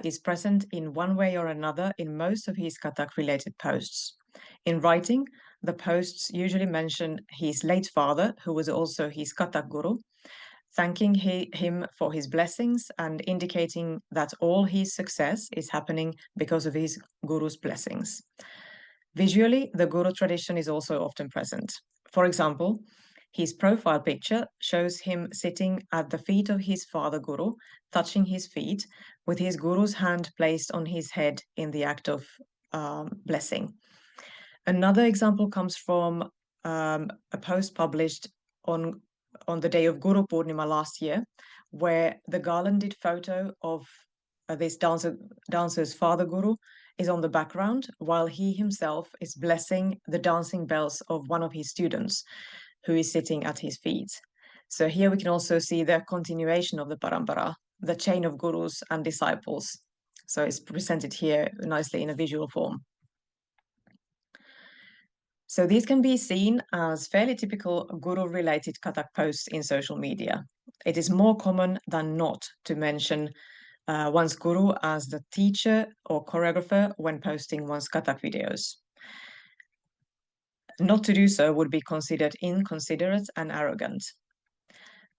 is present in one way or another in most of his Kathak-related posts. In writing, the posts usually mention his late father, who was also his Kathak Guru, thanking him for his blessings and indicating that all his success is happening because of his Guru's blessings. Visually, the Guru tradition is also often present. For example, his profile picture shows him sitting at the feet of his father Guru, touching his feet, with his Guru's hand placed on his head in the act of blessing. Another example comes from a post published on the day of Guru Purnima last year, where the garlanded photo of this dancer's father Guru is on the background, while he himself is blessing the dancing bells of one of his students, who is sitting at his feet. So here we can also see the continuation of the parampara, the chain of gurus and disciples. So it's presented here nicely in a visual form. So these can be seen as fairly typical guru-related Kathak posts in social media. It is more common than not to mention one's guru as the teacher or choreographer when posting one's Kathak videos. Not to do so would be considered inconsiderate and arrogant.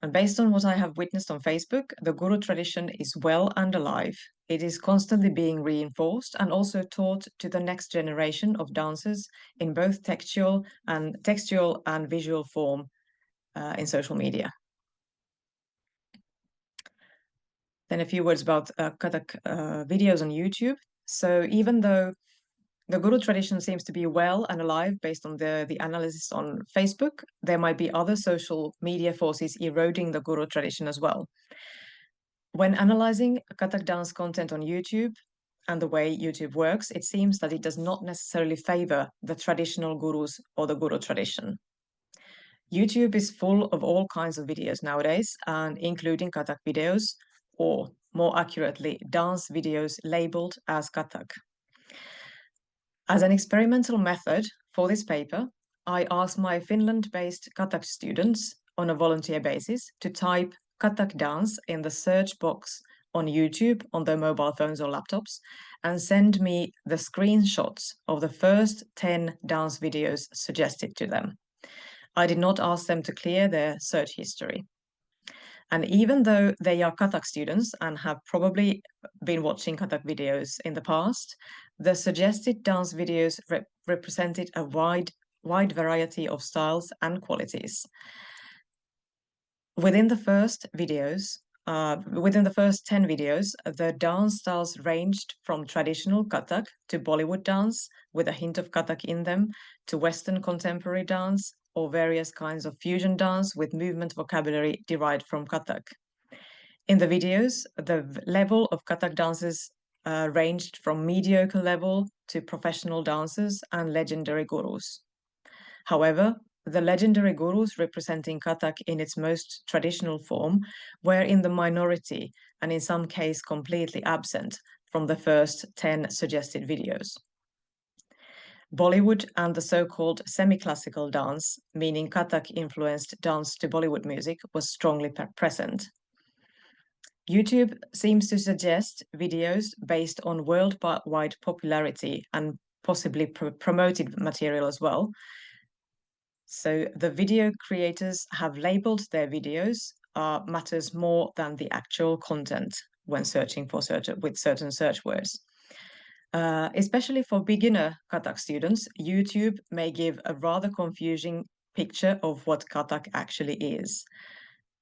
And based on what I have witnessed on Facebook, the Guru tradition is well and alive. It is constantly being reinforced and also taught to the next generation of dancers in both textual and visual form in social media. Then a few words about Kathak videos on YouTube. So even though the Guru tradition seems to be well and alive based on the analysis on Facebook, there might be other social media forces eroding the Guru tradition as well. When analyzing Kathak dance content on YouTube and the way YouTube works, it seems that it does not necessarily favor the traditional gurus or the Guru tradition. YouTube is full of all kinds of videos nowadays, and including Kathak videos, or more accurately, dance videos labeled as Kathak. As an experimental method for this paper, I asked my Finland-based Kathak students on a volunteer basis to type Kathak dance in the search box on YouTube on their mobile phones or laptops and send me the screenshots of the first 10 dance videos suggested to them. I did not ask them to clear their search history. And even though they are Kathak students and have probably been watching Kathak videos in the past, the suggested dance videos represented a wide variety of styles and qualities. Within the first 10 videos, the dance styles ranged from traditional Kathak to Bollywood dance with a hint of Kathak in them, to Western contemporary dance, or various kinds of fusion dance with movement vocabulary derived from Kathak. In the videos, the level of Kathak dancers ranged from mediocre level to professional dancers and legendary gurus. However, the legendary gurus representing Kathak in its most traditional form were in the minority and in some cases completely absent from the first 10 suggested videos. Bollywood and the so-called semi-classical dance, meaning Kathak-influenced dance to Bollywood music, was strongly present. YouTube seems to suggest videos based on worldwide popularity and possibly promoted material as well. So the video creators have labeled their videos matters more than the actual content when searching for with certain search words. Especially for beginner Kathak students, YouTube may give a rather confusing picture of what Kathak actually is.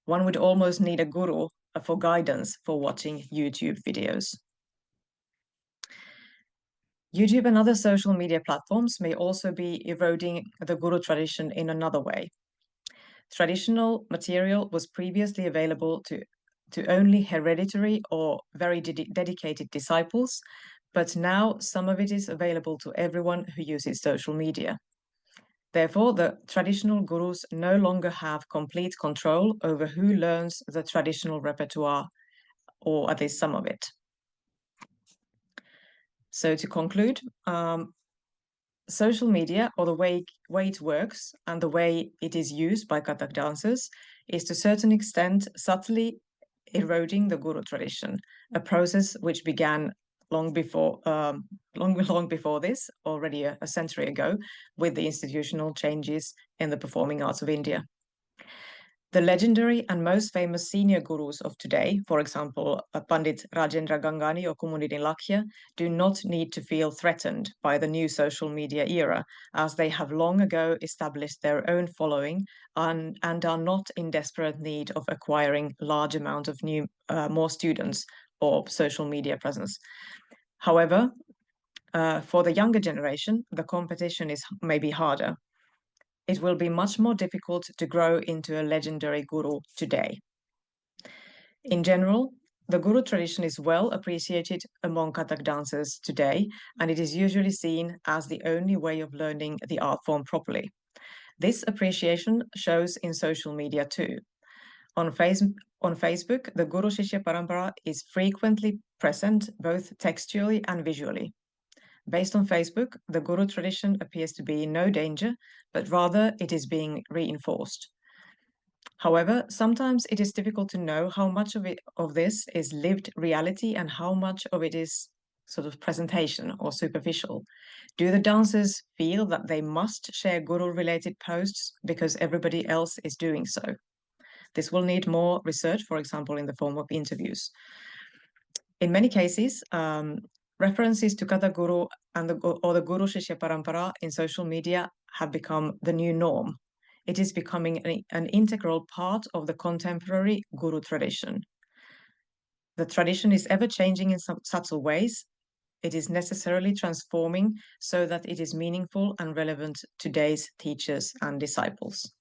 One would almost need a guru for guidance for watching YouTube videos. YouTube and other social media platforms may also be eroding the guru tradition in another way. Traditional material was previously available to only hereditary or very dedicated disciples, but now some of it is available to everyone who uses social media. Therefore, the traditional gurus no longer have complete control over who learns the traditional repertoire, or at least some of it. So to conclude, social media, or the way it works and the way it is used by Kathak dancers, is to a certain extent subtly eroding the guru tradition, a process which began long before this, already a century ago, with the institutional changes in the performing arts of India. The legendary and most famous senior gurus of today, for example, Pandit Rajendra Gangani or Kumudin Lakhiya, do not need to feel threatened by the new social media era, as they have long ago established their own following and are not in desperate need of acquiring large amount of more students or social media presence. However, for the younger generation, the competition is maybe harder. It will be much more difficult to grow into a legendary guru today. In general, the guru tradition is well appreciated among Kathak dancers today, and it is usually seen as the only way of learning the art form properly. This appreciation shows in social media too. On Facebook, the Guru Shishya Parampara is frequently present both textually and visually. Based on Facebook, the guru tradition appears to be in no danger, but rather it is being reinforced. However, sometimes it is difficult to know how much of this is lived reality and how much of it is sort of presentation or superficial. Do the dancers feel that they must share guru-related posts because everybody else is doing so? This will need more research, for example, in the form of interviews. In many cases, references to Kathak Guru and the Guru Shishya Parampara in social media have become the new norm. It is becoming an integral part of the contemporary Guru tradition. The tradition is ever changing in some subtle ways. It is necessarily transforming so that it is meaningful and relevant to today's teachers and disciples.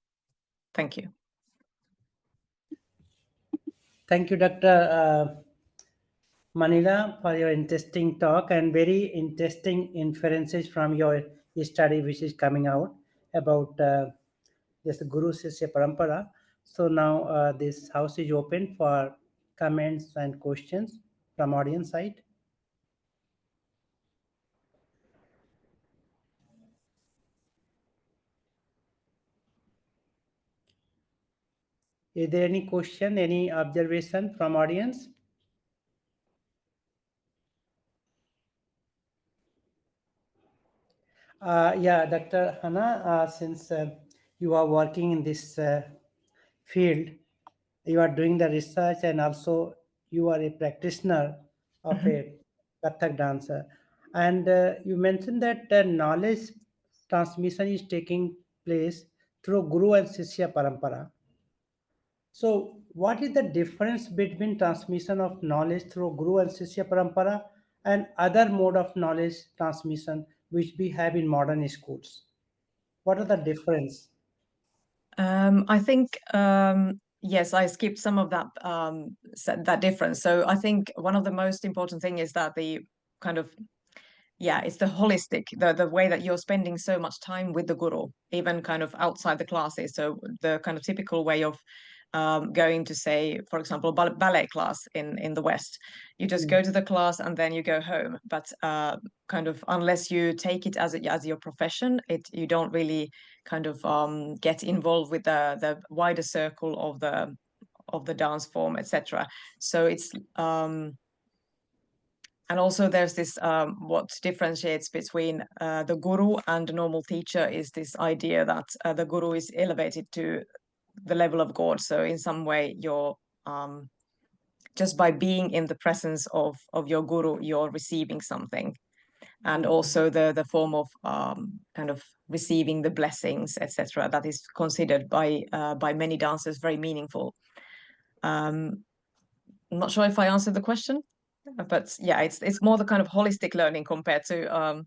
Thank you. Thank you, Dr. Manila, for your interesting talk and very interesting inferences from your study which is coming out about this Guru Shishya Parampara. So now this house is open for comments and questions from audience side. Is there any question, any observation from audience? Yeah, Dr. Hannah, since you are working in this field, you are doing the research and also you are a practitioner of a Kathak dancer. And you mentioned that knowledge transmission is taking place through Guru and Shishya Parampara. So, what is the difference between transmission of knowledge through Guru and Shishya Parampara and other mode of knowledge transmission which we have in modern schools? What are the difference? I think yes, I skipped some of that that difference. So I think one of the most important thing is that the kind of it's the holistic, the way that you're spending so much time with the guru, even kind of outside the classes. So the kind of typical way of going to, say, for example, ballet class in the West. You just go to the class and then you go home. But kind of unless you take it as your profession, you don't really kind of get involved with the wider circle of the dance form, etc. So it's and also there's this what differentiates between the guru and the normal teacher is this idea that the guru is elevated to the level of God. So in some way, you're just by being in the presence of your guru, you're receiving something. And also the form of kind of receiving the blessings, etc., that is considered by many dancers very meaningful. I'm not sure if I answered the question, but yeah, it's more the kind of holistic learning compared to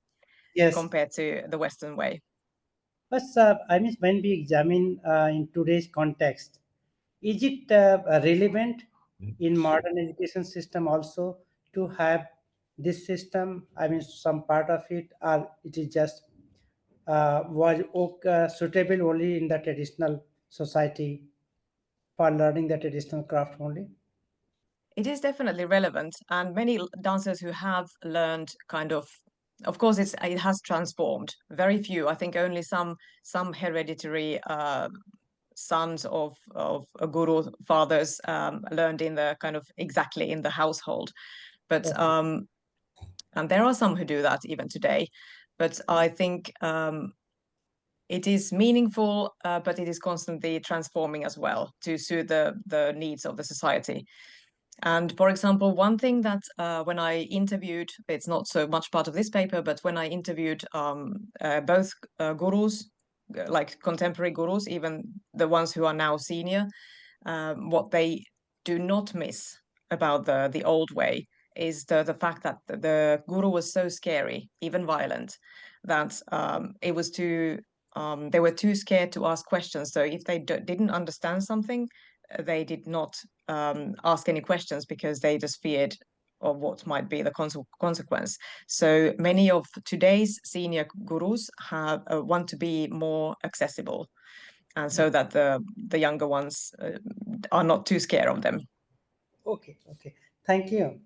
Yes. compared to the Western way. But I mean, when we examine in today's context, is it relevant in modern education system also to have this system? I mean, some part of it, or it is just was suitable only in the traditional society for learning the traditional craft only? It is definitely relevant, and many dancers who have learned kind of course, it has transformed. Very few, I think, only some hereditary sons of guru fathers learned in the kind of exactly in the household, but and there are some who do that even today. But I think it is meaningful, but it is constantly transforming as well to suit the needs of the society. And for example, one thing that when I interviewed, it's not so much part of this paper, but when I interviewed both gurus, like contemporary gurus, even the ones who are now senior, what they do not miss about the old way is the fact that the guru was so scary, even violent, that it was too they were too scared to ask questions. So if they didn't understand something, they did not ask any questions because they just feared of what might be the consequence. So many of today's senior gurus have want to be more accessible, and so that the younger ones are not too scared of them. Okay. Thank you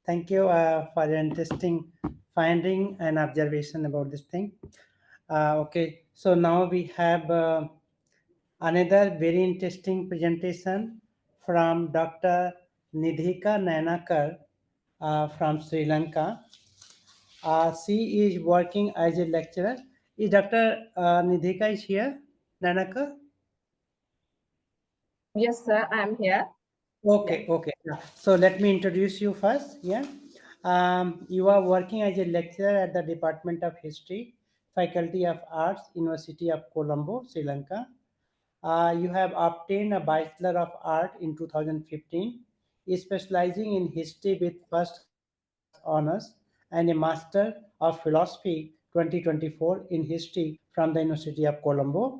for your interesting finding and observation about this thing. Okay, so now we have another very interesting presentation from Dr. Nidhika Nanakar from Sri Lanka. She is working as a lecturer. Is Dr. Nidhika is here, Nanakar? Yes, sir, I am here. Okay. Yeah. So let me introduce you first. Yeah. You are working as a lecturer at the Department of History, Faculty of Arts, University of Colombo, Sri Lanka. You have obtained a Bachelor of Art in 2015, specializing in history with first class honors, and a Master of Philosophy 2024 in history from the University of Colombo.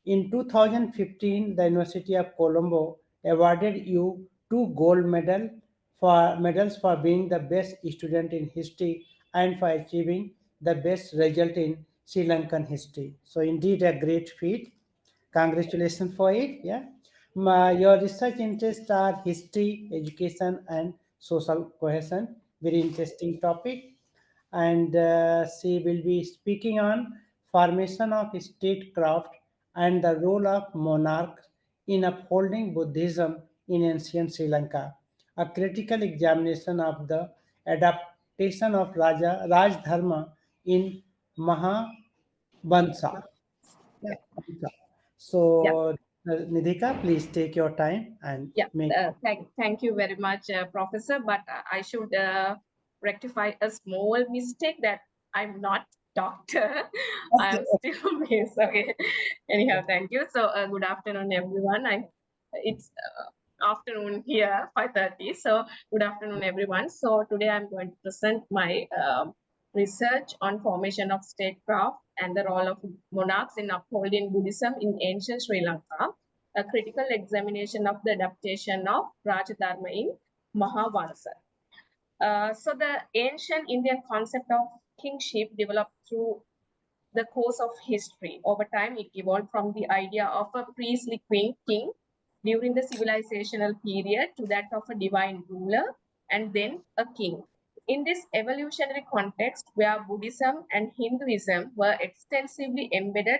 In 2015, the University of Colombo awarded you 2 gold medals for being the best student in history and for achieving the best result in Sri Lankan history. So indeed a great feat. Congratulations for it. Yeah. Your research interests are history, education, and social cohesion. Very interesting topic. And she will be speaking on formation of statecraft and the role of monarchs in upholding Buddhism in ancient Sri Lanka. A critical examination of the adaptation of Raj Dharma in Mahavansa. Yeah. So, Nidhika, please take your time and Yeah. make. Thank you very much, Professor. But I should rectify a small mistake that I'm not doctor. I'm still Miss. Okay. Anyhow, thank you. So good afternoon, everyone. It's afternoon here, 5:30. So good afternoon, everyone. So today I'm going to present my research on formation of statecraft and the role of monarchs in upholding Buddhism in ancient Sri Lanka. A critical examination of the adaptation of Raj Dharma in Mahavansa. So the ancient Indian concept of kingship developed through the course of history. Over time, it evolved from the idea of a priestly king during the civilizational period to that of a divine ruler and then a king. In this evolutionary context, where Buddhism and Hinduism were extensively embedded,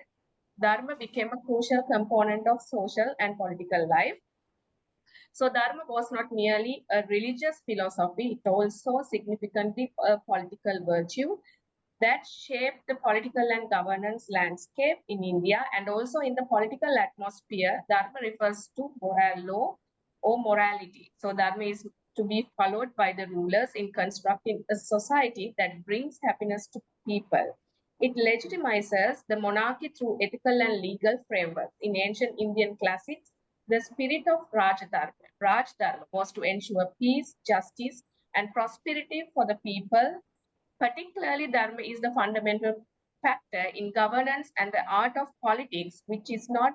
Dharma became a crucial component of social and political life. So Dharma was not merely a religious philosophy, it also significantly a political virtue that shaped the political and governance landscape in India and also in the political atmosphere. Dharma refers to moral law or morality. So Dharma is to be followed by the rulers in constructing a society that brings happiness to people. It legitimizes the monarchy through ethical and legal frameworks. In ancient Indian classics, the spirit of Raj-Dharma was to ensure peace, justice, and prosperity for the people. Particularly, Dharma is the fundamental factor in governance and the art of politics, which is not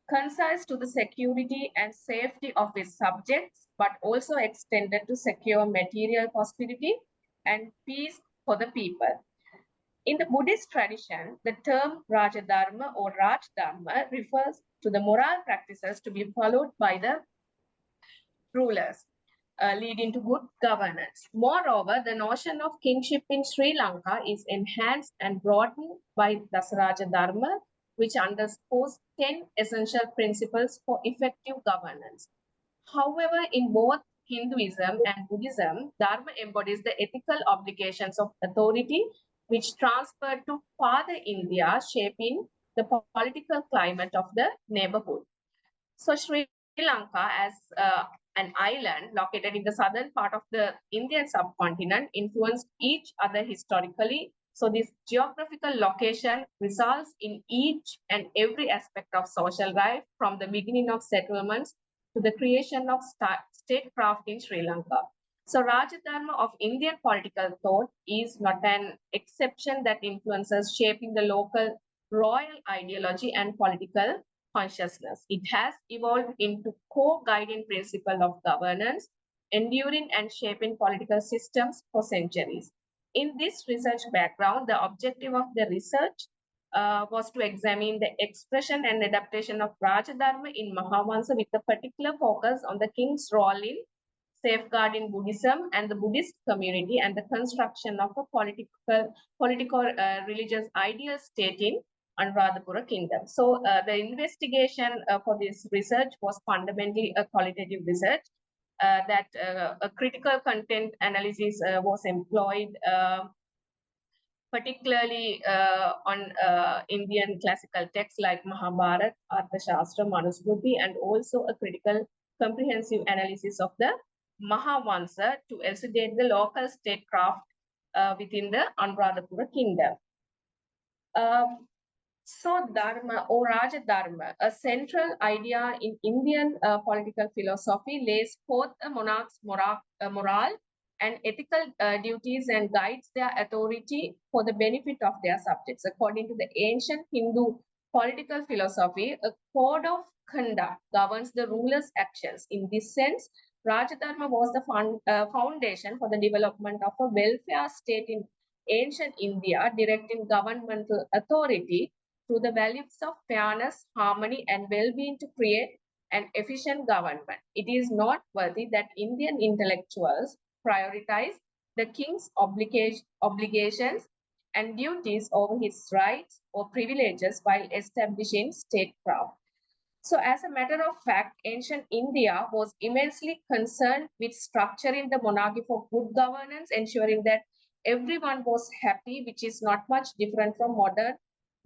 concised to the security and safety of its subjects, but also extended to secure material prosperity and peace for the people. In the Buddhist tradition, the term Rajadharma or Rajdharma refers to the moral practices to be followed by the rulers, leading to good governance. Moreover, the notion of kingship in Sri Lanka is enhanced and broadened by Dasaraja Dharma, which underscores 10 essential principles for effective governance. However, in both Hinduism and Buddhism, Dharma embodies the ethical obligations of authority, which transferred to Father India, shaping the political climate of the neighborhood. So Sri Lanka, as an island located in the southern part of the Indian subcontinent, influenced each other historically. So this geographical location results in each and every aspect of social life, from the beginning of settlements to the creation of statecraft in Sri Lanka. So Rajadharma of Indian political thought is not an exception that influences shaping the local royal ideology and political consciousness. It has evolved into core guiding principle of governance, enduring and shaping political systems for centuries. In this research background, the objective of the research was to examine the expression and adaptation of Rajadharma in Mahavansa with a particular focus on the king's role in safeguarding Buddhism and the Buddhist community and the construction of a political religious ideal state in Anuradhapura kingdom. So the investigation for this research was fundamentally a qualitative research that a critical content analysis was employed, particularly on Indian classical texts like Mahabharata, Arthashastra, Manusmriti, and also a critical comprehensive analysis of the Mahavansa to elucidate the local statecraft within the Anuradhapura kingdom. So Dharma or Rajadharma, a central idea in Indian political philosophy, lays forth a monarch's moral and ethical duties and guides their authority for the benefit of their subjects. According to the ancient Hindu political philosophy, a code of conduct governs the ruler's actions. In this sense, Rajadharma was the foundation for the development of a welfare state in ancient India, directing governmental authority through the values of fairness, harmony, and well-being to create an efficient government. It is noteworthy that Indian intellectuals prioritize the king's obligations and duties over his rights or privileges while establishing statecraft. So as a matter of fact, ancient India was immensely concerned with structuring the monarchy for good governance, ensuring that everyone was happy, which is not much different from modern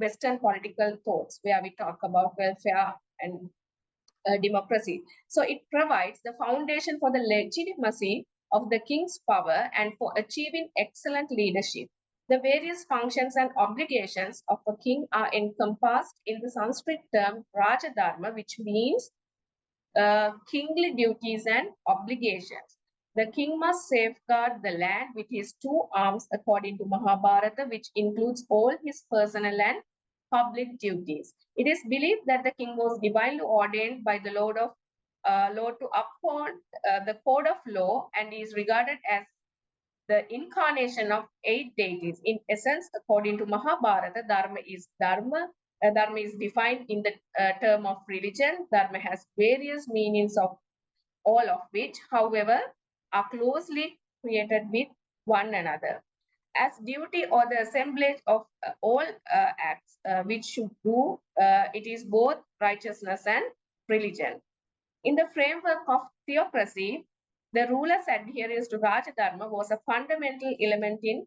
Western political thoughts, where we talk about welfare and democracy. So it provides the foundation for the legitimacy of the king's power and for achieving excellent leadership. The various functions and obligations of a king are encompassed in the Sanskrit term Rajadharma, which means kingly duties and obligations. The king must safeguard the land with his 2 arms according to Mahabharata, which includes all his personal and public duties. It is believed that the king was divinely ordained by the Lord to uphold the code of law and is regarded as the incarnation of 8 deities. In essence, according to Mahabharata, Dharma is Dharma, Dharma is defined in the term of religion. Dharma has various meanings, of all of which, however, are closely created with one another. As duty or the assemblage of all acts which should do, it is both righteousness and religion. In the framework of theocracy, the ruler's adherence to Raja Dharma was a fundamental element in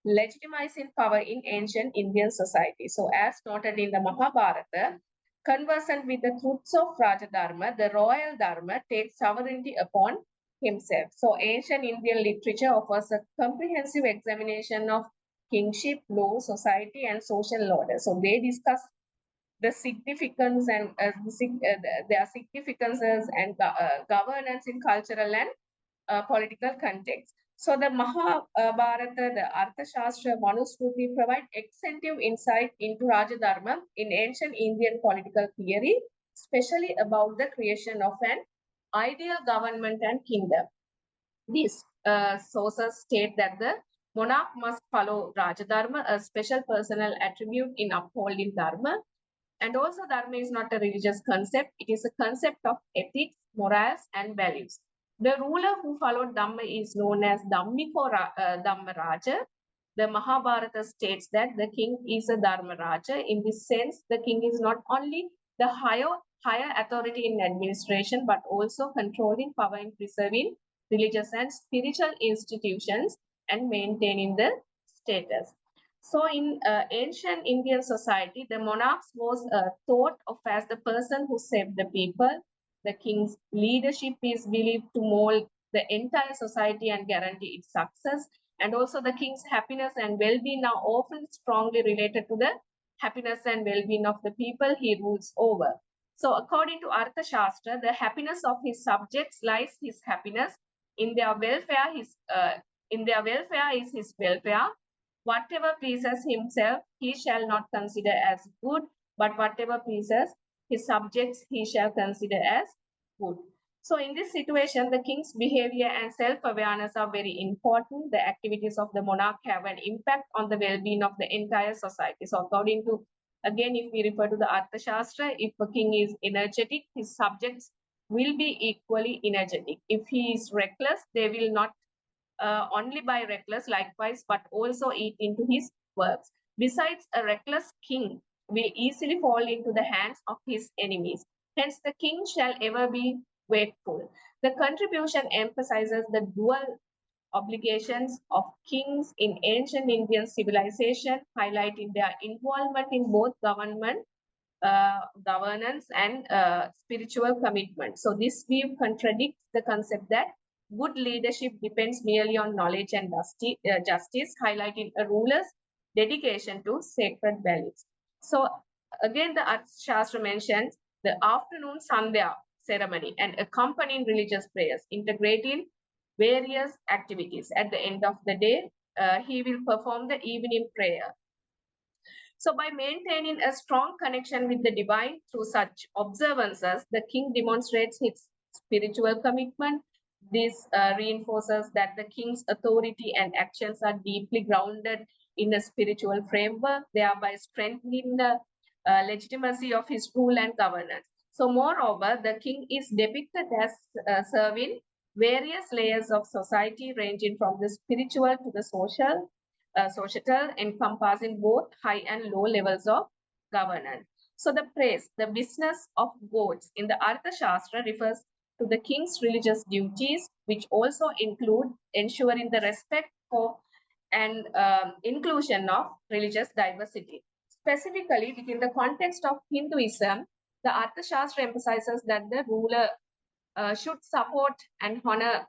legitimizing power in ancient Indian society. So, as noted in the Mahabharata, conversant with the truths of Raja Dharma, the royal Dharma takes sovereignty upon himself. So, ancient Indian literature offers a comprehensive examination of kingship, law, society, and social order. So, they discuss the significance and their significances and governance in cultural and political context. So the Mahabharata, the Arthashastra, Manusmriti provide extensive insight into Rajadharma in ancient Indian political theory, especially about the creation of an ideal government and kingdom. These sources state that the monarch must follow Rajadharma, a special personal attribute in upholding Dharma. And also, Dharma is not a religious concept, it is a concept of ethics, morals, and values. The ruler who followed Dhamma is known as Dhammiko Dhammaraja. The Mahabharata states that the king is a Dharma Raja. In this sense, the king is not only the higher authority in administration, but also controlling power in preserving religious and spiritual institutions and maintaining the status. So in ancient Indian society, the monarch was thought of as the person who saved the people. The king's leadership is believed to mold the entire society and guarantee its success. And also the king's happiness and well-being are often strongly related to the happiness and well-being of the people he rules over. So according to Arthashastra, the happiness of his subjects lies his happiness. In their welfare is his welfare. Whatever pleases himself, he shall not consider as good, but whatever pleases his subjects, he shall consider as good. So in this situation, the king's behavior and self-awareness are very important. The activities of the monarch have an impact on the well-being of the entire society. So according to, again, if we refer to the Arthashastra, if a king is energetic, his subjects will be equally energetic. If he is reckless, they will not only by reckless likewise, but also eat into his works. Besides, a reckless king will easily fall into the hands of his enemies. Hence, the king shall ever be wakeful. The contribution emphasizes the dual obligations of kings in ancient Indian civilization, highlighting their involvement in both governance and spiritual commitment. So this view contradicts the concept that good leadership depends merely on knowledge and justice, highlighting a ruler's dedication to sacred values. So again, the Arthashastra mentions the afternoon Sandhya ceremony and accompanying religious prayers, integrating various activities. At the end of the day, he will perform the evening prayer. So by maintaining a strong connection with the divine through such observances, the king demonstrates his spiritual commitment. This reinforces that the king's authority and actions are deeply grounded in a spiritual framework, thereby strengthening the legitimacy of his rule and governance. So moreover, the king is depicted as serving various layers of society, ranging from the spiritual to the societal, encompassing both high and low levels of governance. So the praise, the business of gods in the Arthashastra refers to the king's religious duties, which also include ensuring the respect for and inclusion of religious diversity. Specifically, within the context of Hinduism, the Arthashastra emphasizes that the ruler should support and honor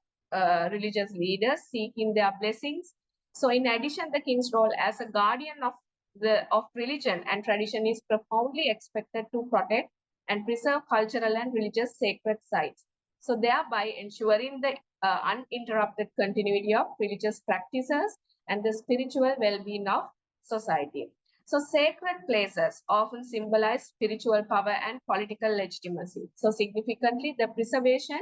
religious leaders, seeking their blessings. So in addition, the king's role as a guardian of religion and tradition is profoundly expected to protect and preserve cultural and religious sacred sites. So thereby ensuring the uninterrupted continuity of religious practices and the spiritual well-being of society. So sacred places often symbolize spiritual power and political legitimacy. So significantly, the preservation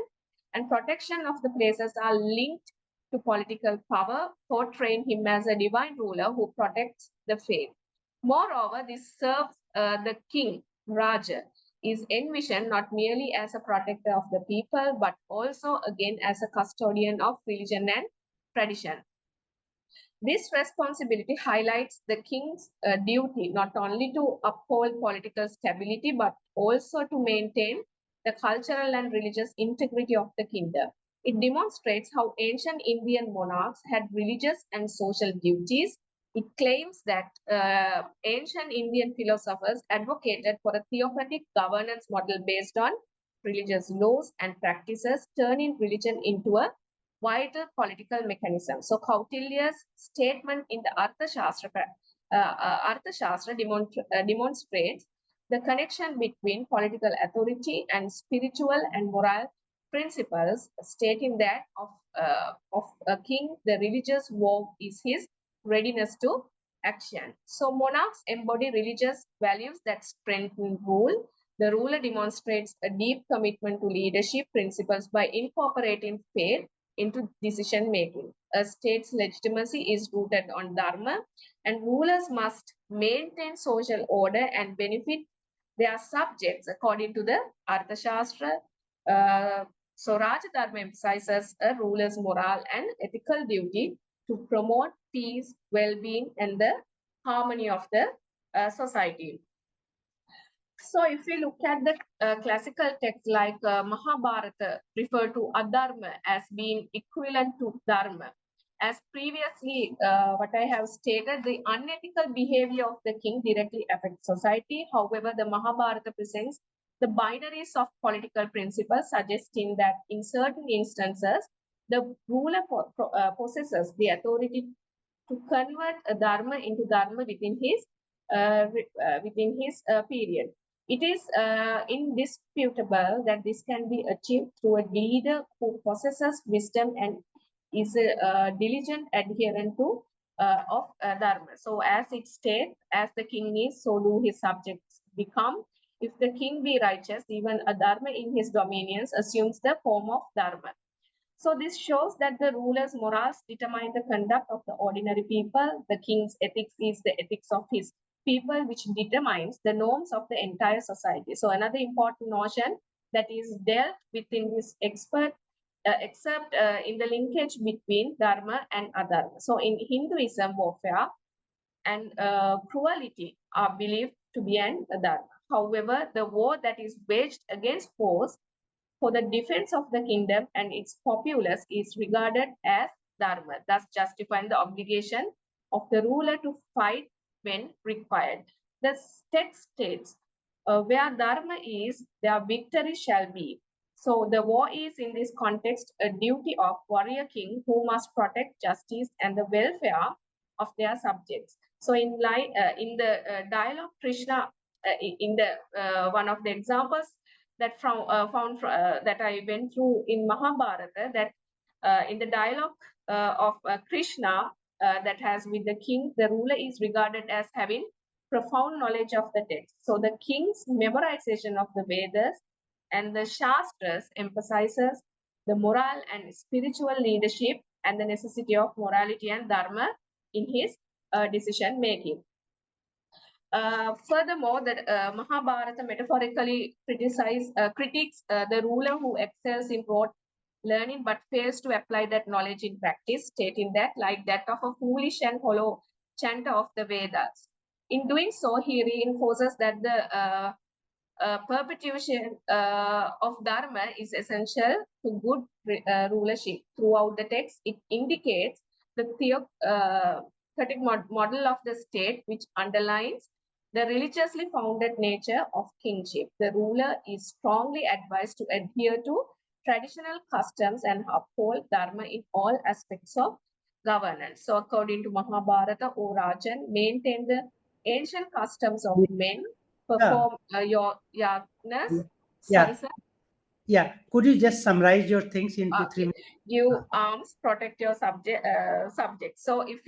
and protection of the places are linked to political power, portraying him as a divine ruler who protects the faith. Moreover, this serves the king, Raja, is envisioned not merely as a protector of the people, but also again as a custodian of religion and tradition. This responsibility highlights the king's duty not only to uphold political stability, but also to maintain the cultural and religious integrity of the kingdom. It demonstrates how ancient Indian monarchs had religious and social duties. It claims that ancient Indian philosophers advocated for a theocratic governance model based on religious laws and practices, turning religion into a vital political mechanism. So Kautilya's statement in the Arthashastra demonstrates the connection between political authority and spiritual and moral principles, stating that of a king, the religious vow is his readiness to action. So monarchs embody religious values that strengthen rule. The ruler demonstrates a deep commitment to leadership principles by incorporating faith into decision making. A state's legitimacy is rooted on Dharma, and rulers must maintain social order and benefit their subjects according to the Arthashastra. So Raja Dharma emphasizes a ruler's moral and ethical duty to promote peace, well-being, and the harmony of the society. So if we look at the classical texts like Mahabharata refer to adharma as being equivalent to dharma. As previously, what I have stated, the unethical behavior of the king directly affects society. However, the Mahabharata presents the binaries of political principles, suggesting that in certain instances, the ruler possesses the authority to convert a dharma into dharma within his period. It is indisputable that this can be achieved through a leader who possesses wisdom and is a diligent adherent to of dharma. So as it states, as the king is, so do his subjects become. If the king be righteous, even a dharma in his dominions assumes the form of dharma. So this shows that the ruler's morals determine the conduct of the ordinary people. The king's ethics is the ethics of his people, which determines the norms of the entire society. So another important notion that is dealt with in this except in the linkage between dharma and adharma. So in Hinduism, warfare and cruelty are believed to be an dharma. However, the war that is waged against force for the defense of the kingdom and its populace is regarded as dharma, thus justifying the obligation of the ruler to fight when required. The text states, where dharma is, their victory shall be. So the war is in this context a duty of warrior king who must protect justice and the welfare of their subjects. So in the dialogue Krishna, in the one of the examples that that I went through in Mahabharata, that in the dialogue of Krishna that has with the king, the ruler is regarded as having profound knowledge of the text. So the king's memorization of the Vedas and the Shastras emphasizes the moral and spiritual leadership and the necessity of morality and dharma in his decision making. Furthermore, the Mahabharata metaphorically critiques the ruler who excels in rote learning but fails to apply that knowledge in practice, stating that like that of a foolish and hollow chanter of the Vedas. In doing so, he reinforces that the perpetuation of dharma is essential to good rulership. Throughout the text, it indicates the theocratic model of the state, which underlines the religiously founded nature of kingship. The ruler is strongly advised to adhere to traditional customs and uphold dharma in all aspects of governance. So according to Mahabharata, O Rajan, maintain the ancient customs of men, perform your yagnas. Yeah. Sorry, sir. Yeah. Could you just summarize your things into 3 minutes? Give arms, protect your subjects. So if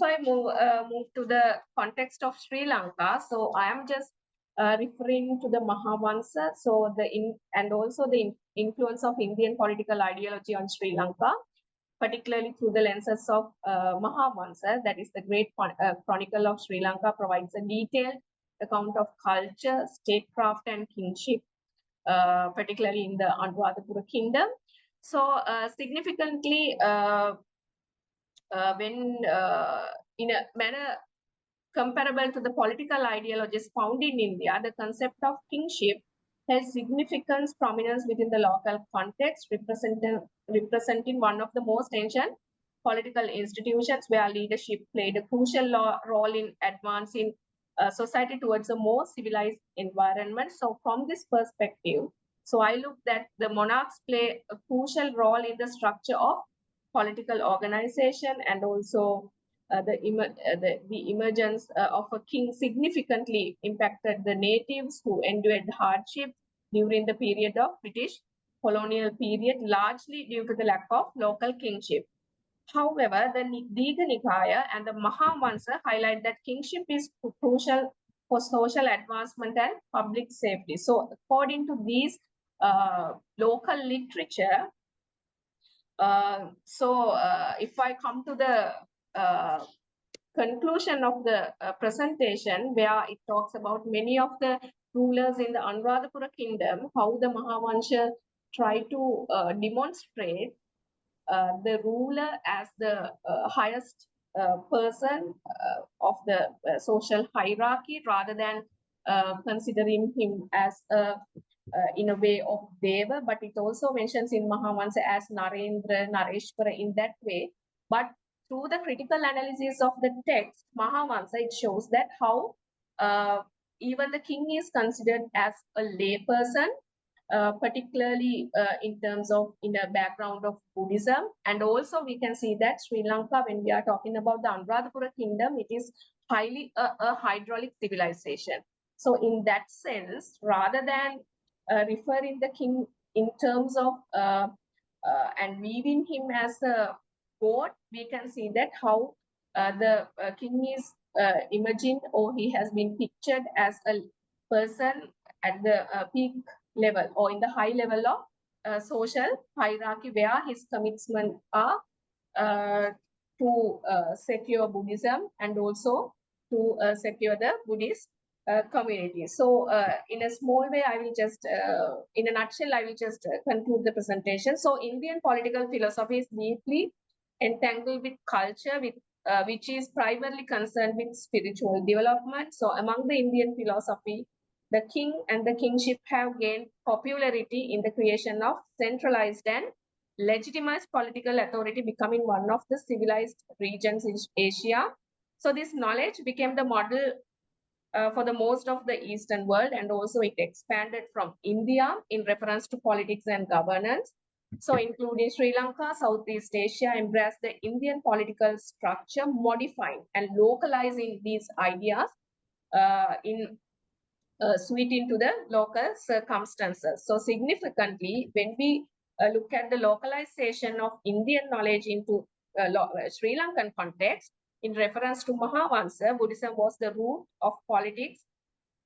I move to the context of Sri Lanka, so I am just referring to the Mahavansa. So and also the influence of Indian political ideology on Sri Lanka, particularly through the lenses of Mahavansa, that is the Great Chronicle of Sri Lanka, provides a detailed account of culture, statecraft, and kingship, particularly in the Anuradhapura kingdom. So significantly, when in a manner comparable to the political ideologies found in India, the concept of kingship has significant prominence within the local context, representing one of the most ancient political institutions where leadership played a crucial role in advancing society towards a more civilized environment. So from this perspective, so I look that the monarchs play a crucial role in the structure of political organization, and also the emergence of a king significantly impacted the natives who endured hardship during the period of British colonial period, largely due to the lack of local kingship. However, the Digha Nikaya and the Mahavansa highlight that kingship is crucial for social advancement and public safety. So according to these local literature, if I come to the conclusion of the presentation, where it talks about many of the rulers in the Anuradhapura kingdom, how the Mahavansha try to demonstrate the ruler as the highest person of the social hierarchy, rather than considering him as in a way of Deva, but it also mentions in Mahavansa as Narendra, Nareshwara in that way. But through the critical analysis of the text, Mahavansa, it shows that how even the king is considered as a lay person, particularly in terms of in a background of Buddhism. And also we can see that Sri Lanka, when we are talking about the Anuradhapura kingdom, it is highly a hydraulic civilization. So in that sense, rather than referring the king in terms of and viewing him as a god, we can see that how the king is imagined, or he has been pictured as a person at the peak level or in the high level of social hierarchy, where his commitments are to secure Buddhism and also to secure the Buddhist community. So in a small way, I will just, in a nutshell, I will just conclude the presentation. So Indian political philosophy is deeply entangled with culture, with which is primarily concerned with spiritual development. So among the Indian philosophy, the king and the kingship have gained popularity in the creation of centralized and legitimized political authority, becoming one of the civilized regions in Asia. So this knowledge became the model for the most of the Eastern world, and also it expanded from India in reference to politics and governance. So including Sri Lanka, Southeast Asia embraced the Indian political structure, modifying and localizing these ideas in suit into the local circumstances. So significantly, when we look at the localization of Indian knowledge into Sri Lankan context, in reference to Mahavansa, Buddhism was the root of politics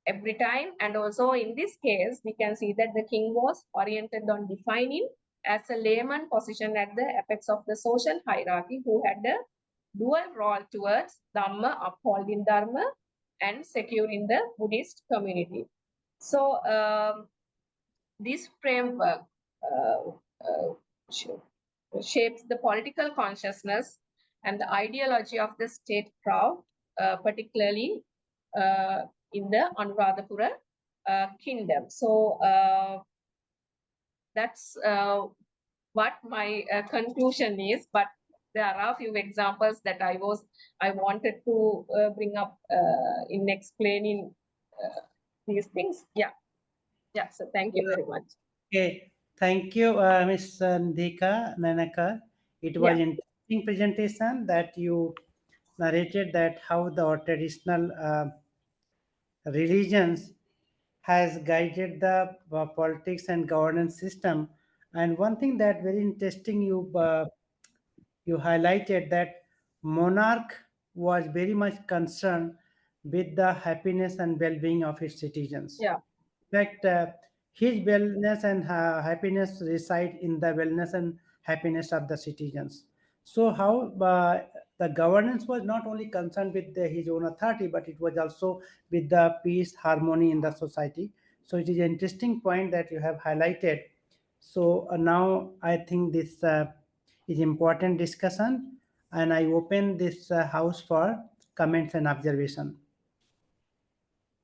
every time. And also in this case, we can see that the king was oriented on defining as a layman position at the apex of the social hierarchy, who had a dual role towards Dharma, upholding Dharma, and securing the Buddhist community. So this framework shapes the political consciousness and the ideology of the statecraft, particularly in the Anuradhapura kingdom. So that's what my conclusion is. But there are a few examples that I wanted to bring up in explaining these things. Yeah. So thank you very much. Okay, thank you, Ms. Ndika Nanaka. It was an interesting presentation that you narrated that how the traditional religions has guided the politics and governance system. And one thing that very interesting, you highlighted that monarch was very much concerned with the happiness and well-being of his citizens. Yeah. In fact, his wellness and happiness reside in the wellness and happiness of the citizens. So how the governance was not only concerned with his own authority, but it was also with the peace, harmony in the society. So it is an interesting point that you have highlighted. So now I think this is important discussion, and I open this house for comments and observation.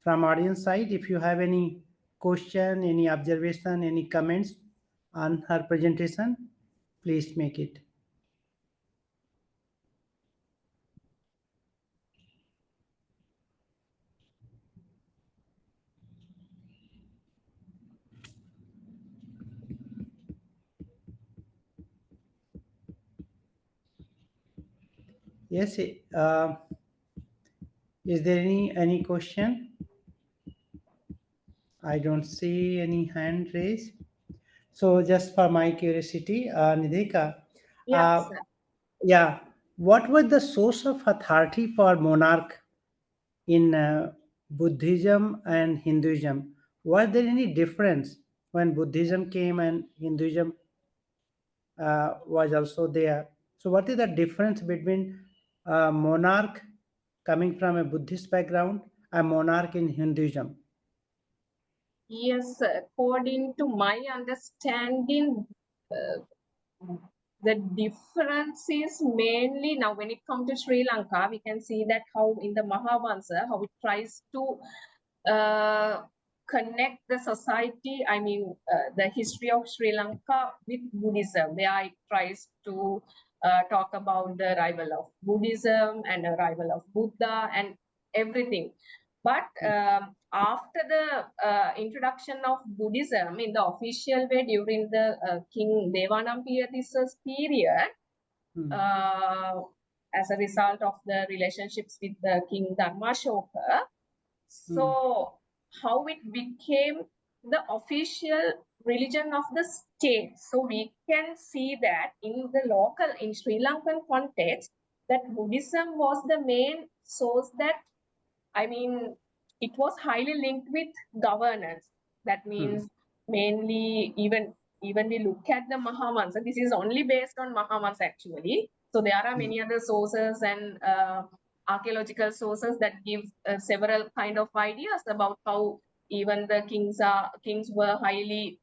From audience side, if you have any question, any observation, any comments on her presentation, please make it. Yes, is there any question? I don't see any hand raised. So just for my curiosity, Nidhika, Yes. yeah, what was the source of authority for monarch in Buddhism and Hinduism? Was there any difference when Buddhism came and Hinduism was also there? So what is the difference between monarch coming from a Buddhist background and monarch in Hinduism? Yes, according to my understanding, the difference is mainly now when it comes to Sri Lanka, we can see that how in the Mahavansa, how it tries to connect the society, I mean, the history of Sri Lanka with Buddhism, where it tries to talk about the arrival of Buddhism and arrival of Buddha and everything. But after the introduction of Buddhism in the official way during the King Devanampiyatissa's period, as a result of the relationships with the King Dharmashoka, so how it became the official religion of the state. So we can see that in the local, in Sri Lankan context, that Buddhism was the main source that, I mean, it was highly linked with governance. That means mainly even we look at the Mahavansa, this is only based on Mahavansa actually. So there are many other sources and archaeological sources that give several kind of ideas about how even the kings were highly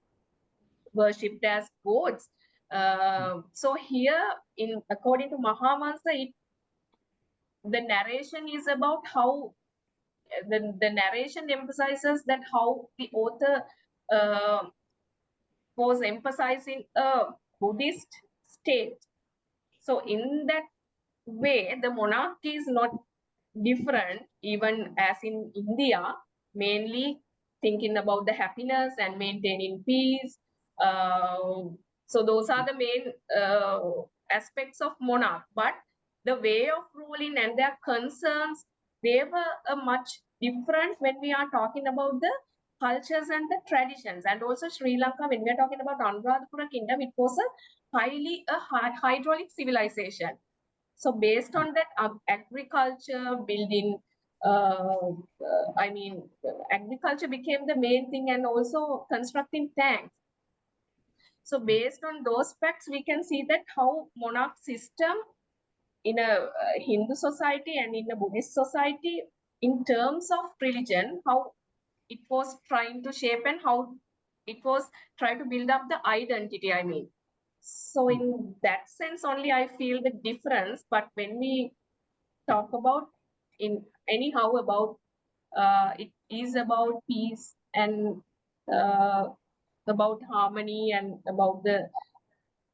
worshipped as gods. So here, according to Mahavansa, the narration is about how the narration emphasizes that how the author was emphasizing a Buddhist state. So in that way, the monarchy is not different, even as in India, mainly thinking about the happiness and maintaining peace. So those are the main aspects of monarch. But the way of ruling and their concerns, they were much different when we are talking about the cultures and the traditions. And also Sri Lanka, when we are talking about Anuradhapura Kingdom, it was a hydraulic civilization. So based on that, agriculture, building, I mean, agriculture became the main thing, and also constructing tanks. So based on those facts, we can see that how monarch system in a Hindu society and in a Buddhist society, in terms of religion, how it was trying to shape and how it was trying to build up the identity, I mean. So in that sense only I feel the difference. But when we talk about anyhow about it is about peace and about harmony and about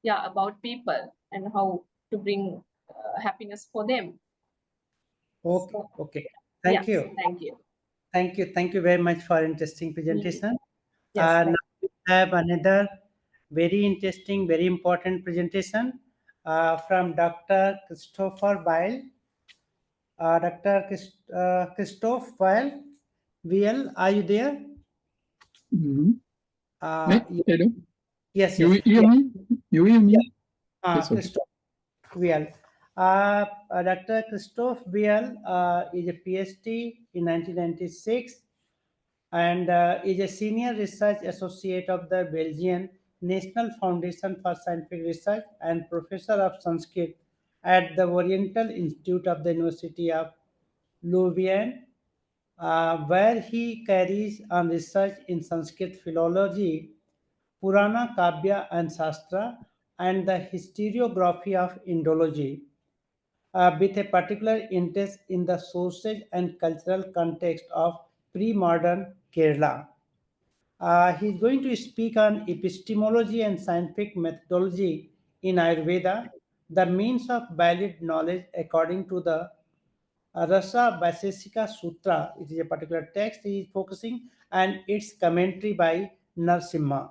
about people and how to bring happiness for them. Okay, So, okay. Thank you. Thank you. Thank you. Thank you very much for interesting presentation. Yes, Now we have another very interesting, very important presentation from Dr. Christopher Weil. Dr. Christoph Weil, VL, are you there? Hello. Yes, You yes. hear me? You hear me? Yes, Christoph Weil. Dr. Christoph Weil is a PhD in 1996 and is a senior research associate of the Belgian National Foundation for Scientific Research and professor of Sanskrit at the Oriental Institute of the University of Louvain, where he carries on research in Sanskrit philology, Purana, Kavya, and Shastra, and the historiography of Indology, with a particular interest in the social and cultural context of pre-modern Kerala. He's going to speak on epistemology and scientific methodology in Ayurveda, the means of valid knowledge according to the Rasa Vaisesika Sutra. It is a particular text he is focusing, and its commentary by Narasimha.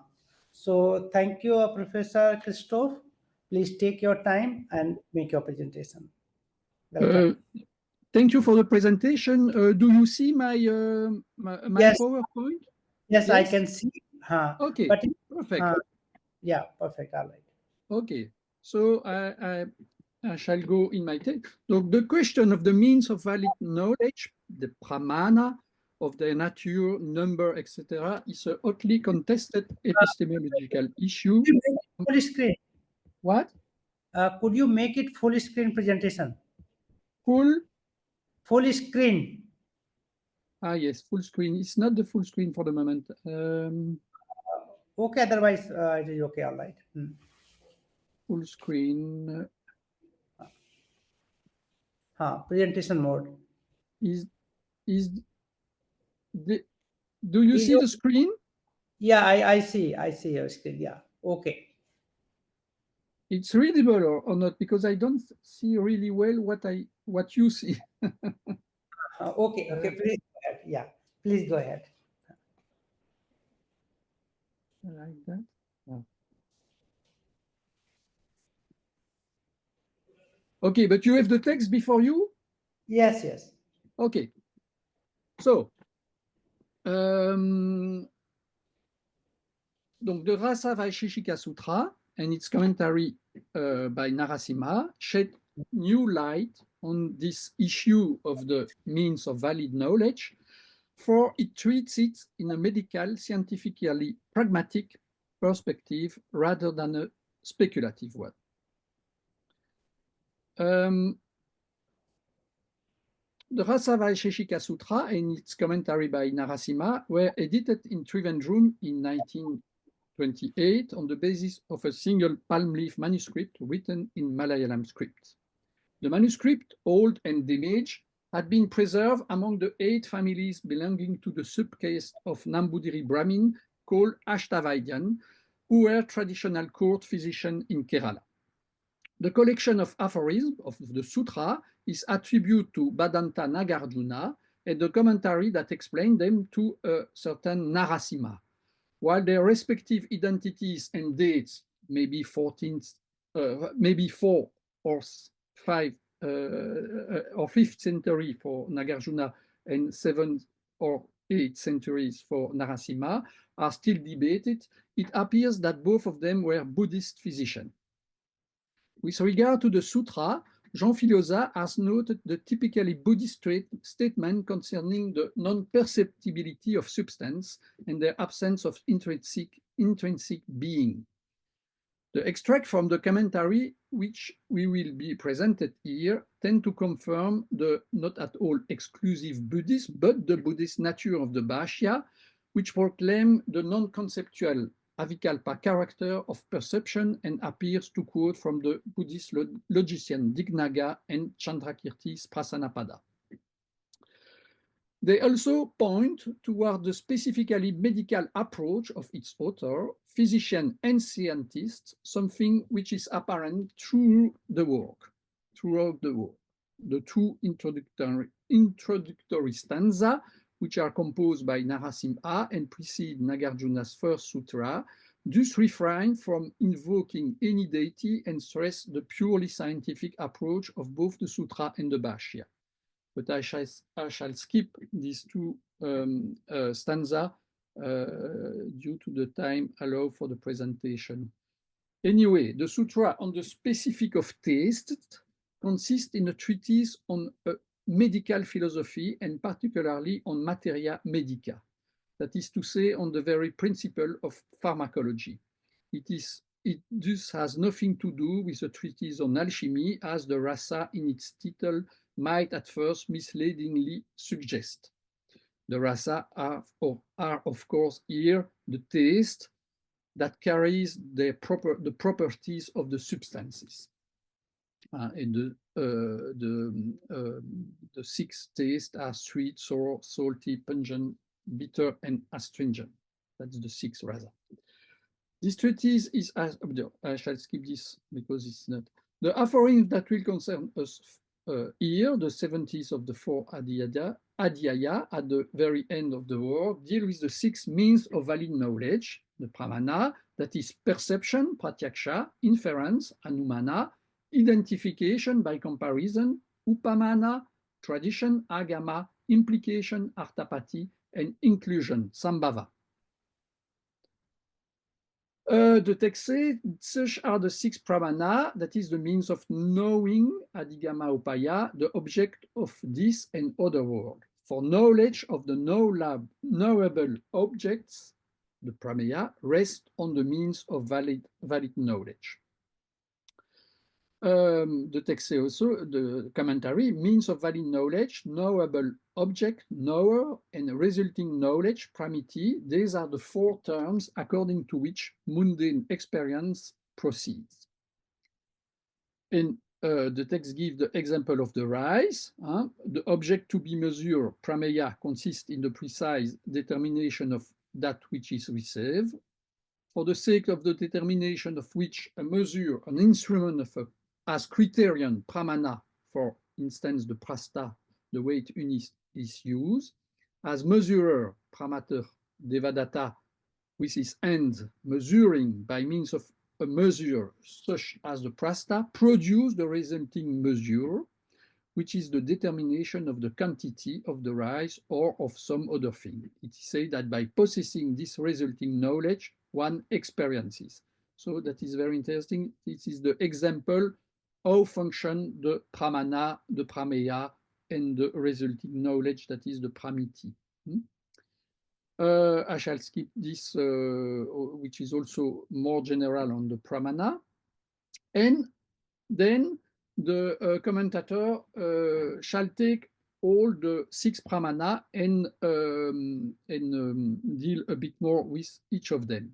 So, thank you, Professor Christoph. Please take your time and make your presentation. Welcome. Thank you for the presentation. Do you see my Yes. PowerPoint? Yes, I can see. Okay, but perfect. Yeah, perfect. All right. Okay, so I shall go in my text. So the question of the means of valid knowledge, the pramana of their nature, number, etc., is a hotly contested epistemological issue. Full screen. What? Could you make it full screen presentation? Full screen. Yes, full screen. It's not the full screen for the moment. Okay, otherwise it is okay. All right. Full screen. Presentation mode. Do you see the screen? Yeah, I see. I see your screen. Yeah. Okay. It's readable or not, because I don't see really well what you see. Okay. Please go ahead. Yeah. Please go ahead. Like that. Oh. Okay, but you have the text before you? Yes. Okay. So, donc the Rasa Vaisheshika Sutra and its commentary by Narasimha shed new light on this issue of the means of valid knowledge, for it treats it in a medical, scientifically pragmatic perspective rather than a speculative one. The Rasa Vaisheshika Sutra and its commentary by Narasimha were edited in Trivandrum in 1928 on the basis of a single palm leaf manuscript written in Malayalam script. The manuscript, old and damaged, had been preserved among the 8 families belonging to the subcaste of Nambudiri Brahmin called Ashtavaidyan, who were traditional court physicians in Kerala. The collection of aphorisms of the sutra is attributed to Bhadanta Nagarjuna, and the commentary that explained them to a certain Narasimha. While their respective identities and dates may be 14th, maybe 4 or 5 or 5th century for Nagarjuna and 7th or 8th centuries for Narasimha, are still debated, it appears that both of them were Buddhist physicians. With regard to the sutra, Jean Filiosa has noted the typically Buddhist statement concerning the non-perceptibility of substance and their absence of intrinsic being. The extract from the commentary, which we will be presented here, tend to confirm the not at all exclusive Buddhist, but the Buddhist nature of the Bhashya, which proclaim the non-conceptual avikalpa character of perception and appears to quote from the Buddhist logician Dignaga and Chandrakirti's Prasanapada. They also point toward the specifically medical approach of its author, physician and scientist, something which is apparent throughout the work. The 2 introductory stanza, which are composed by Narasimha and precede Nagarjuna's first sutra, thus refrain from invoking any deity and stress the purely scientific approach of both the sutra and the Bhashya. But I shall skip these 2 stanzas due to the time allowed for the presentation. Anyway, the sutra on the specific of taste consists in a treatise on medical philosophy and particularly on materia medica, that is to say, on the very principle of pharmacology. It is it thus has nothing to do with a treatise on alchemy, as the rasa in its title might at first misleadingly suggest. The rasa are of course here the taste that carries the properties of the substances. And the six tastes are sweet, sour, salty, pungent, bitter, and astringent. That's the six rasa. This treatise is, I shall skip this because it's not. The aphorism that will concern us here, the 70th of the four adhyaya at the very end of the word, deal with the six means of valid knowledge, the pramana, that is perception, pratyaksha, inference, anumana, identification by comparison, upamana, tradition, agama, implication, artapati, and inclusion, sambhava. The text says, such are the six pramana, that is the means of knowing, adhigama upaya, the object of this and other world. For knowledge of the knowable objects, the prameya, rest on the means of valid knowledge. The text says also, the commentary, means of valid knowledge, knowable object, knower, and resulting knowledge, pramiti. These are the four terms according to which mundane experience proceeds. And the text gives the example of the rice. The object to be measured, prameya, consists in the precise determination of that which is received. For the sake of the determination of which a measure, an instrument of as criterion, pramana, for instance, the prasta, the weight unit, is used. As measurer, pramater, devadatta, with his hands measuring by means of a measure such as the prasta, produce the resulting measure, which is the determination of the quantity of the rice or of some other thing. It is said that by possessing this resulting knowledge, one experiences. So that is very interesting. This is the example how function the pramana, the prameya, and the resulting knowledge, that is the pramiti. I shall skip this, which is also more general on the pramana. And then the commentator shall take all the six pramana and deal a bit more with each of them.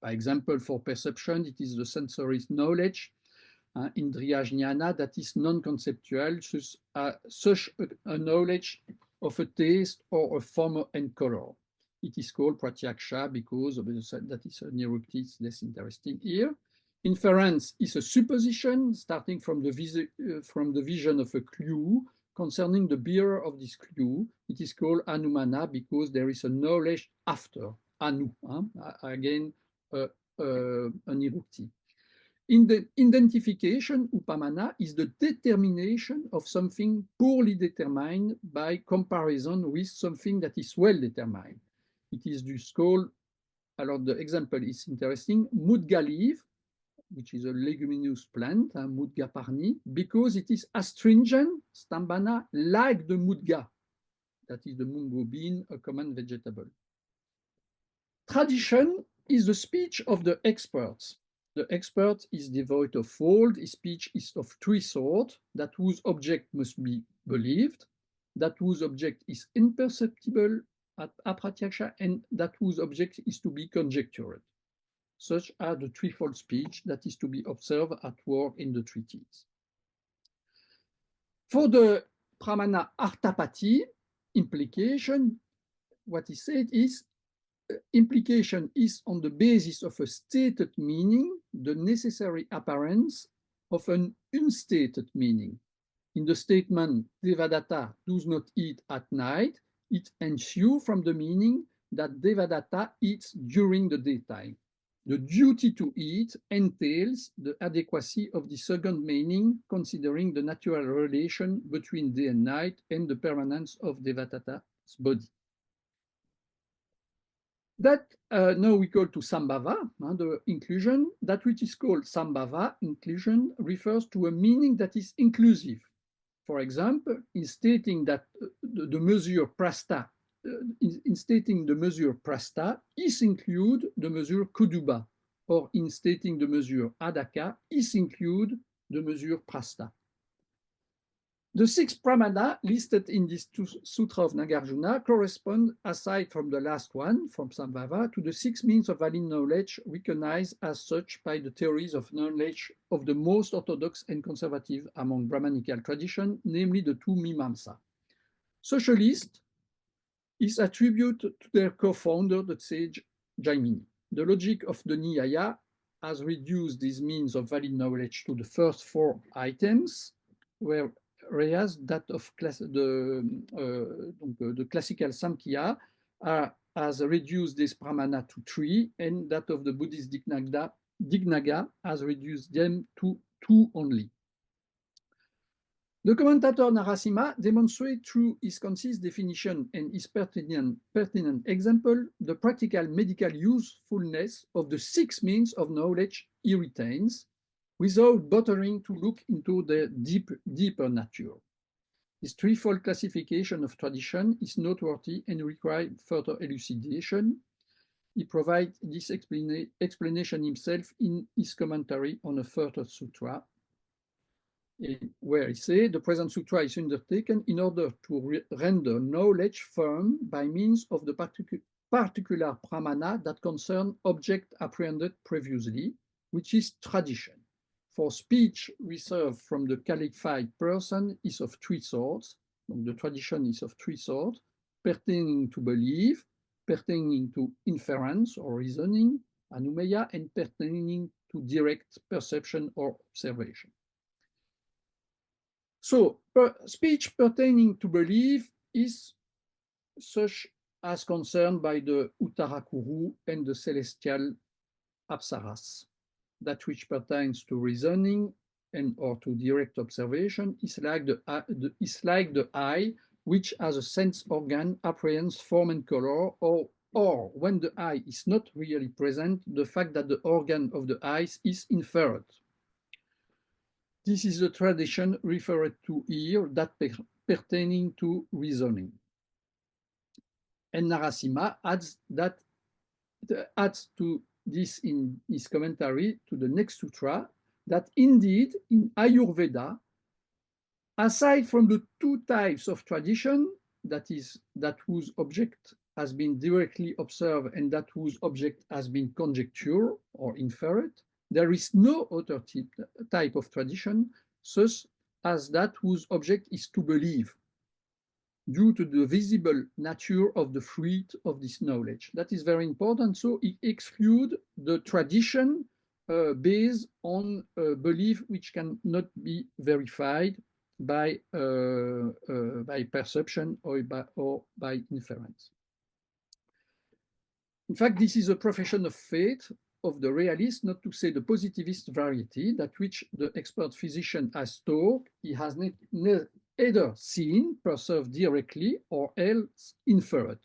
By example, for perception, it is the sensory knowledge, indriya jnana, that is non-conceptual, such a knowledge of a taste or a form and color. It is called pratyaksha because that is an eruptive, it's less interesting here. Inference is a supposition starting from the vision of a clue concerning the bearer of this clue. It is called anumana because there is a knowledge after, anu, again, an eruptive. In the identification, upamana is the determination of something poorly determined by comparison with something that is well determined. It is thus called, the example is interesting, mudga leaf, which is a leguminous plant, mudga parni, because it is astringent, stambana, like the mudga, that is the mungo bean, a common vegetable. Tradition is the speech of the experts. The expert is devoid of fault. His speech is of three sorts: that whose object must be believed, that whose object is imperceptible at apratyaksha, and that whose object is to be conjectured. Such are the threefold speech that is to be observed at work in the treatise. For the pramana artapati, implication, what is said is, implication is on the basis of a stated meaning, the necessary appearance of an unstated meaning. In the statement, Devadatta does not eat at night, it ensues from the meaning that Devadatta eats during the daytime. The duty to eat entails the adequacy of the second meaning, considering the natural relation between day and night and the permanence of Devadatta's body. That now we go to sambhava, the inclusion. That which is called sambhava, inclusion, refers to a meaning that is inclusive. For example, in stating that the measure prasta, in stating the measure prasta, is include the measure kuduba, or in stating the mesure adaka, is include the mesure prasta. The 6 pramana listed in this Sutra of Nagarjuna correspond, aside from the last one, from Sambhava, to the 6 means of valid knowledge recognized as such by the theories of knowledge of the most orthodox and conservative among Brahmanical tradition, namely the 2 Mimamsa. Socialist is attributed to their co-founder, the sage Jaimini. The logic of the Nyaya has reduced these means of valid knowledge to the first 4 items, whereas that of the classical Samkhya has reduced this pramana to 3, and that of the Buddhist Dignaga has reduced them to 2 only. The commentator Narasimha demonstrates through his concise definition and his pertinent example the practical medical usefulness of the 6 means of knowledge he retains, without bothering to look into the deeper nature. This threefold classification of tradition is noteworthy and requires further elucidation. He provides this explanation himself in his commentary on a further sutra, where he says, the present sutra is undertaken in order to render knowledge firm by means of the particular pramana that concern object apprehended previously, which is tradition. For speech reserved from the qualified person is of 3 sorts. The tradition is of 3 sorts: pertaining to belief, pertaining to inference or reasoning, anumeya, and pertaining to direct perception or observation. So, speech pertaining to belief is such as concerned by the Uttarakuru and the celestial Apsaras. That which pertains to reasoning and or to direct observation is like the eye, which as a sense organ apprehends form and color, or when the eye is not really present, the fact that the organ of the eyes is inferred. This is the tradition referred to here, that pertaining to reasoning. And Narasimha adds to this in his commentary to the next sutra, that indeed in Ayurveda, aside from the 2 types of tradition, that is, that whose object has been directly observed and that whose object has been conjectured or inferred, there is no other type of tradition, such as that whose object is to believe, due to the visible nature of the fruit of this knowledge. That is very important. So it excludes the tradition based on belief which cannot be verified by perception or by inference. In fact, this is a profession of faith of the realist, not to say the positivist variety, that which the expert physician has taught he has either seen, perceived directly, or else inferred.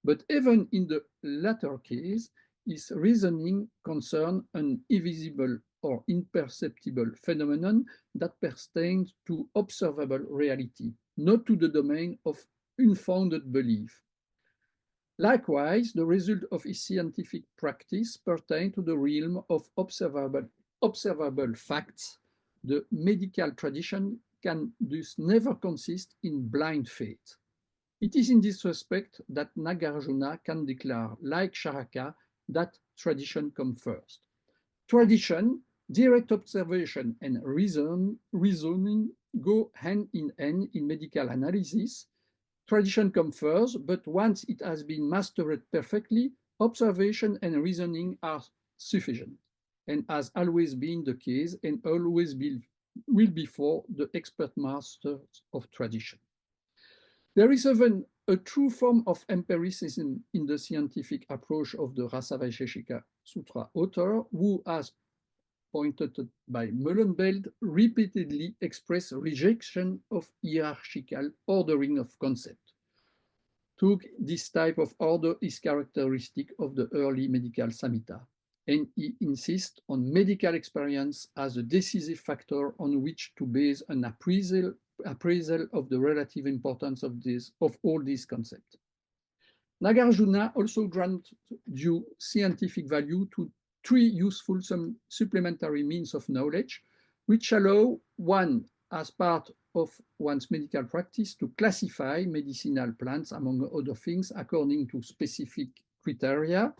But even in the latter case, his reasoning concerns an invisible or imperceptible phenomenon that pertains to observable reality, not to the domain of unfounded belief. Likewise, the result of his scientific practice pertains to the realm of observable facts. The medical tradition can thus never consist in blind faith. It is in this respect that Nagarjuna can declare, like Charaka, that tradition comes first. Tradition, direct observation, and reasoning go hand in hand in medical analysis. Tradition comes first, but once it has been mastered perfectly, observation and reasoning are sufficient, and has always been the case and always will be for the expert masters of tradition. There is even a true form of empiricism in the scientific approach of the Ṛṣis Sutra author, who, as pointed by Mullenbeld, repeatedly expressed rejection of hierarchical ordering of concept. This type of order is characteristic of the early medical Samhita, and he insists on medical experience as a decisive factor on which to base an appraisal of the relative importance of all these concepts. Nagarjuna also grants due scientific value to three useful supplementary means of knowledge, which allow one, as part of one's medical practice, to classify medicinal plants, among other things, according to specific criteria,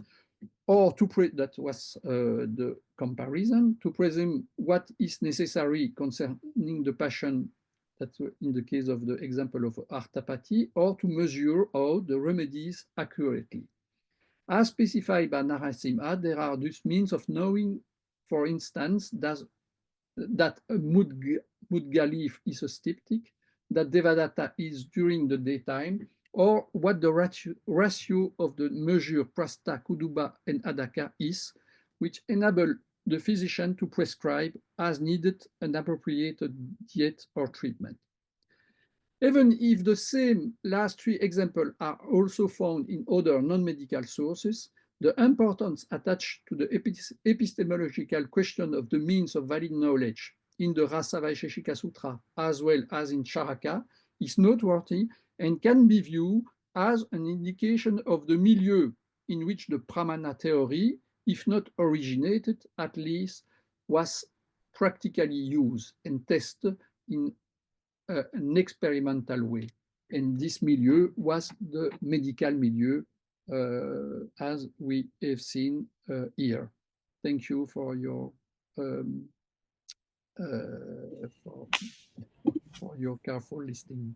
or to that was the comparison, to presume what is necessary concerning the patient, that in the case of the example of arthropathy, or to measure all the remedies accurately. As specified by Narasimha, there are these means of knowing, for instance, that a mudga leaf is a styptic, that Devadatta is during the daytime, or what the ratio of the measure Prasta, Kuduba, and Adaka is, which enable the physician to prescribe as needed an appropriate diet or treatment. Even if the same last three examples are also found in other non-medical sources, the importance attached to the epistemological question of the means of valid knowledge in the Rasa Vaisheshika Sutra, as well as in Charaka, is noteworthy and can be viewed as an indication of the milieu in which the Pramana theory, if not originated, at least was practically used and tested in an experimental way. And this milieu was the medical milieu, as we have seen here. Thank you for your careful listening.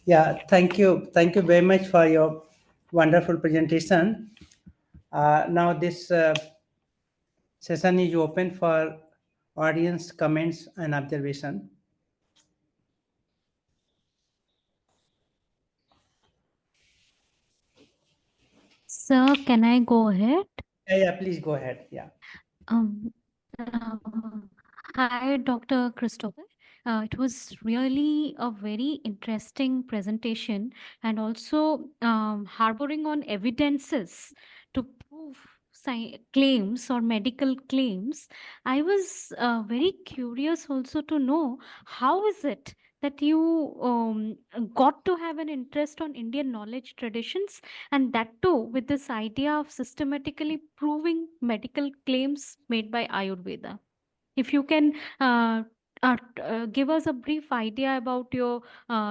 Yeah, thank you. Thank you very much for your wonderful presentation. Now this session is open for audience comments and observation. Sir, can I go ahead? Yeah, please go ahead. Yeah. Hi, Dr. Christopher. It was really a very interesting presentation, and also harboring on evidences to prove claims or medical claims. I was very curious also to know how is it that you got to have an interest on Indian knowledge traditions, and that too with this idea of systematically proving medical claims made by Ayurveda. If you can give us a brief idea about your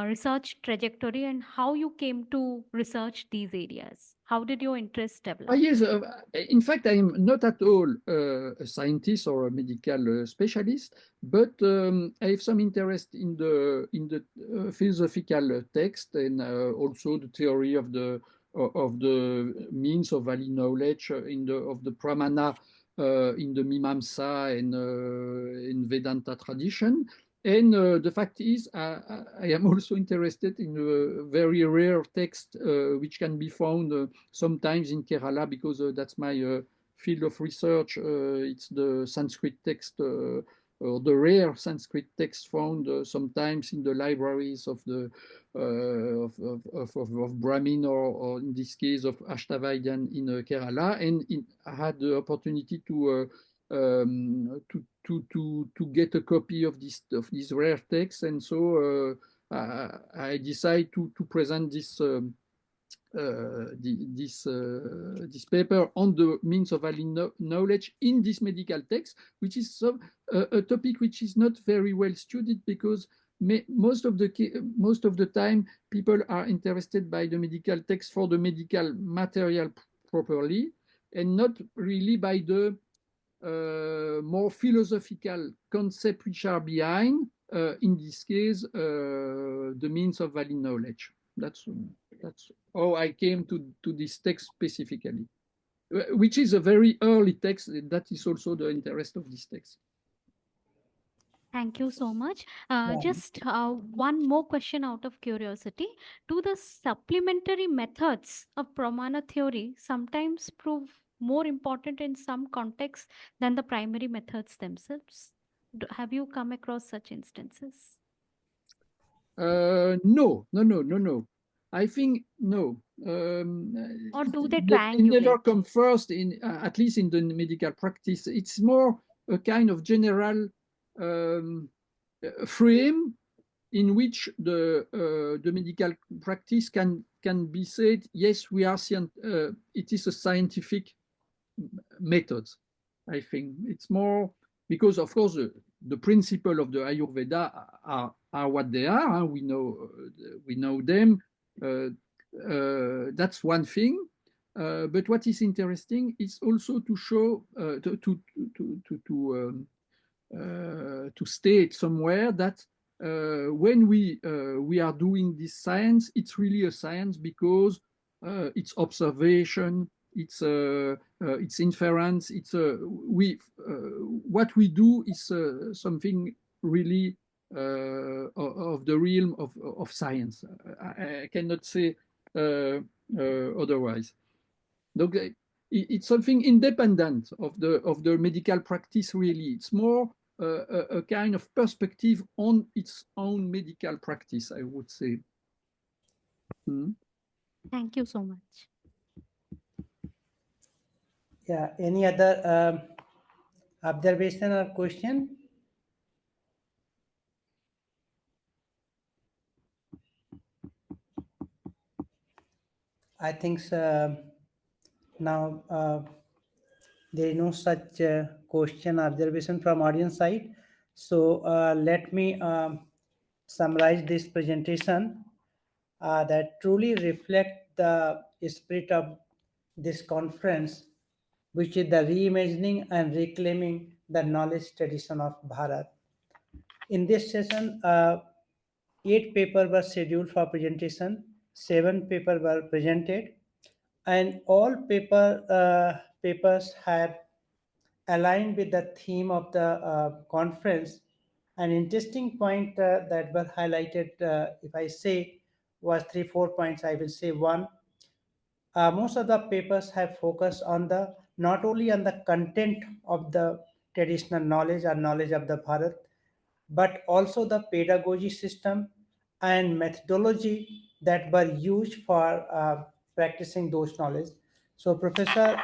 research trajectory and how you came to research these areas. How did your interest develop? Yes, in fact, I am not at all a scientist or a medical specialist, but I have some interest in the philosophical text and also the theory of the means of valid knowledge of the pramana in the Mimamsa and in Vedanta tradition. And the fact is, I am also interested in a very rare text which can be found sometimes in Kerala, because that's my field of research. It's the Sanskrit text, or the rare Sanskrit text found sometimes in the libraries of the of Brahmin, or in this case of Ashtavaidan in Kerala. And I had the opportunity to get a copy of this rare text, and so I decided to present this this paper on the means of valid knowledge in this medical text, which is a topic which is not very well studied, because most of the time people are interested by the medical text for the medical material properly, and not really by the more philosophical concepts which are behind, in this case, the means of valid knowledge. That's how I came to this text specifically, which is a very early text. That is also the interest of this text. Thank you so much. Just one more question out of curiosity. Do the supplementary methods of Pramana theory sometimes prove more important in some contexts than the primary methods themselves? Have you come across such instances? No. I think no. Or do they They never triangulate? come first, at least in the medical practice. It's more a kind of general frame in which the medical practice can can be said, yes, it is a scientific method. I think it's more because, of course, the principle of the Ayurveda are what they are. We know them. That's one thing. But what is interesting is also to show to state somewhere that when we are doing this science, it's really a science because it's observation, it's inference. What we do is something really of the realm of science. I cannot say otherwise. Okay. It's something independent of the medical practice. Really, it's more a kind of perspective on its own medical practice, I would say. Thank you so much. Yeah. Any other observation or question? I think now there is no such question observation from audience side. So let me summarize this presentation that truly reflect the spirit of this conference, which is the reimagining and reclaiming the knowledge tradition of Bharat. In this session, 8 papers were scheduled for presentation, 7 papers were presented, and all papers have aligned with the theme of the conference. An interesting point that were highlighted, if I say, was 3-4 points. I will say one. Most of the papers have focused on not only on the content of the traditional knowledge or knowledge of the Bharat, but also the pedagogy system and methodology that were used for practicing those knowledge. So Professor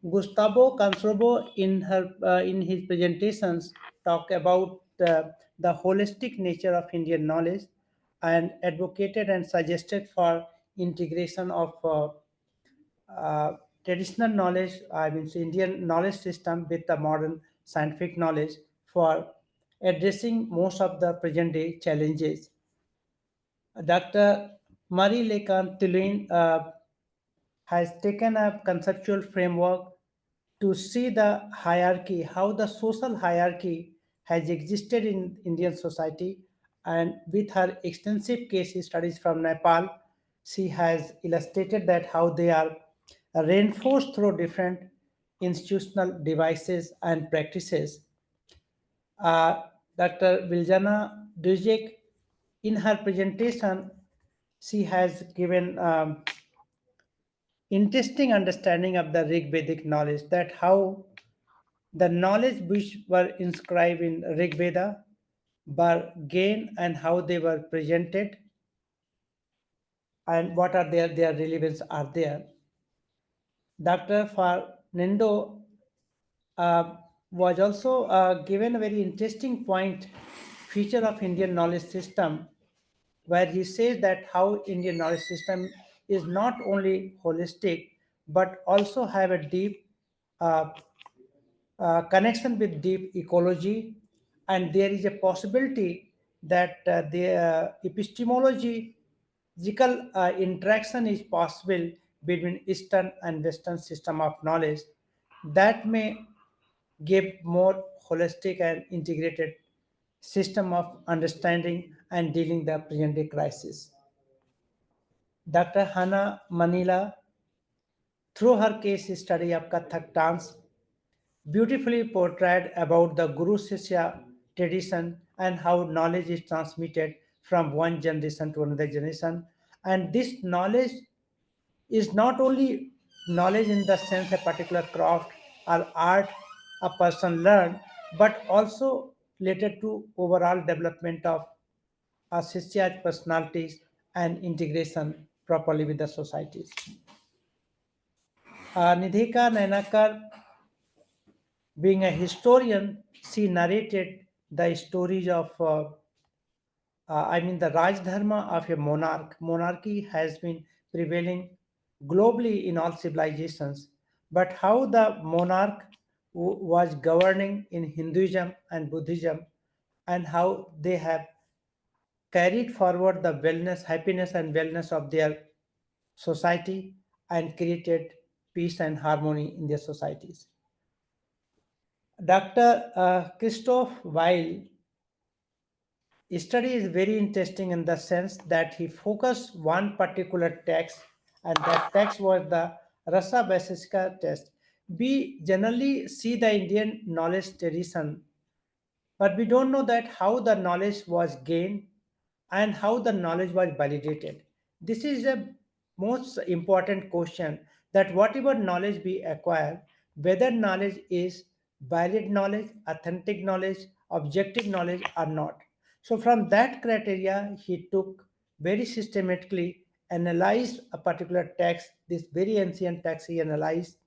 Gustavo Canzobre in his presentations talk about the holistic nature of Indian knowledge and advocated and suggested for integration of traditional knowledge, I mean Indian knowledge system with the modern scientific knowledge for addressing most of the present day challenges. Dr. Marie Lecomte-Tilouine has taken a conceptual framework to see the hierarchy, how the social hierarchy has existed in Indian society, and with her extensive case studies from Nepal, she has illustrated that how they are reinforced through different institutional devices and practices. Dr. Biljana Dušić, in her presentation, she has given interesting understanding of the Ṛgvedic knowledge, that how the knowledge which were inscribed in Ṛgveda were gained and how they were presented and what are their relevance are there. Dr. Fernando was also given a very interesting point, feature of Indian knowledge system, where he says that how Indian knowledge system is not only holistic, but also have a deep connection with deep ecology, and there is a possibility that the epistemological interaction is possible between Eastern and Western system of knowledge that may give more holistic and integrated system of understanding and dealing the present day crisis. Dr. Hannah Manila, through her case study of Kathak dance, beautifully portrayed about the Guru Shishya tradition and how knowledge is transmitted from one generation to another generation. And this knowledge is not only knowledge in the sense a particular craft or art a person learned, but also related to overall development of a Shishya's personalities and integration properly with the societies. Nidhika Nainakar, being a historian, she narrated the stories of the Raj Dharma of a monarch. Monarchy has been prevailing globally in all civilizations. But how the monarch was governing in Hinduism and Buddhism, and how they have carried forward the wellness, happiness, and wellness of their society and created peace and harmony in their societies. Dr. Christoph Weil study is very interesting in the sense that he focused one particular text, and that text was the Rasa Vasisika text. We generally see the Indian knowledge tradition, but we don't know that how the knowledge was gained and how the knowledge was validated. This is the most important question, that whatever knowledge we acquire, whether knowledge is valid knowledge, authentic knowledge, objective knowledge or not. So from that criteria, he took very systematically analyzed a particular text, this very ancient text he analyzed,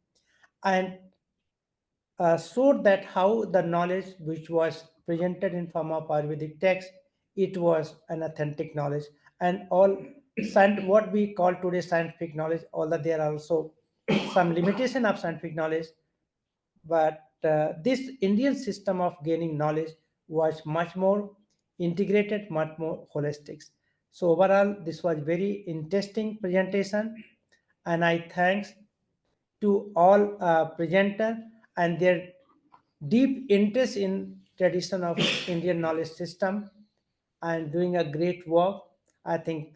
and showed that how the knowledge which was presented in form of Ayurvedic text, it was an authentic knowledge. And all what we call today scientific knowledge, although there are also some limitation of scientific knowledge, but this Indian system of gaining knowledge was much more integrated, much more holistic. So overall, this was very interesting presentation, and I thanks to all presenter and their deep interest in tradition of Indian knowledge system and doing a great work. I think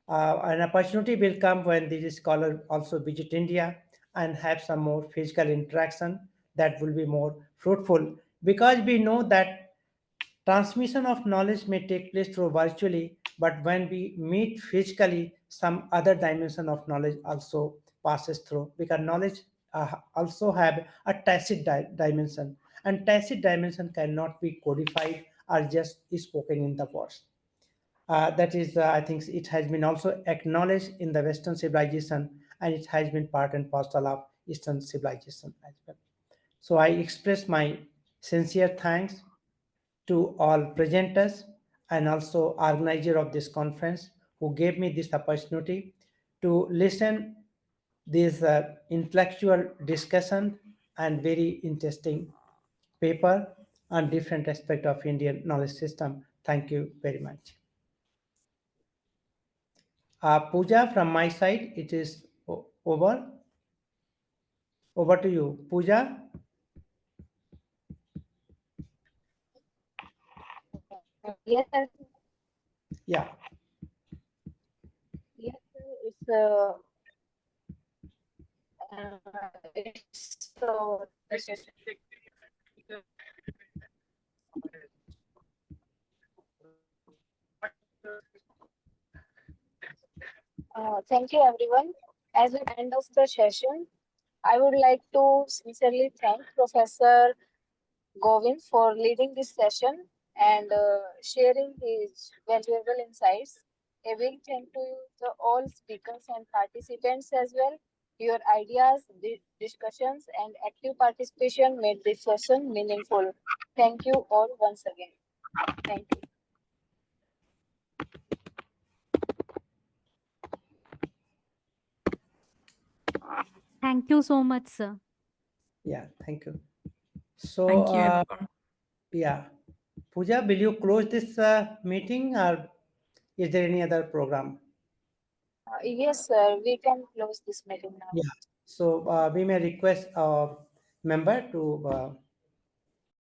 an opportunity will come when these scholars also visit India and have some more physical interaction that will be more fruitful, because we know that transmission of knowledge may take place through virtually, but when we meet physically, some other dimension of knowledge also passes through, because knowledge also have a tacit dimension, and tacit dimension cannot be codified or just spoken in the words. That is, I think it has been also acknowledged in the Western civilization, and it has been part and parcel of Eastern civilization as well. So I express my sincere thanks to all presenters and also organizer of this conference who gave me this opportunity to listen this intellectual discussion and very interesting paper on different aspect of Indian knowledge system. Thank you very much. Puja, from my side, it is over. Over to you, Puja. Yes, sir. Yeah. Yes, sir. It's thank you, everyone. As we end of the session, I would like to sincerely thank Professor Govind for leading this session and sharing his valuable insights. A big thank to the all speakers and participants as well. Your ideas, discussions, and active participation made this session meaningful. Thank you all once again. Thank you. Thank you so much, sir. Yeah, thank you. So, Thank you, everyone. Yeah, Puja, will you close this meeting, or is there any other program? Yes, sir. We can close this meeting now. Yeah. So we may request our member to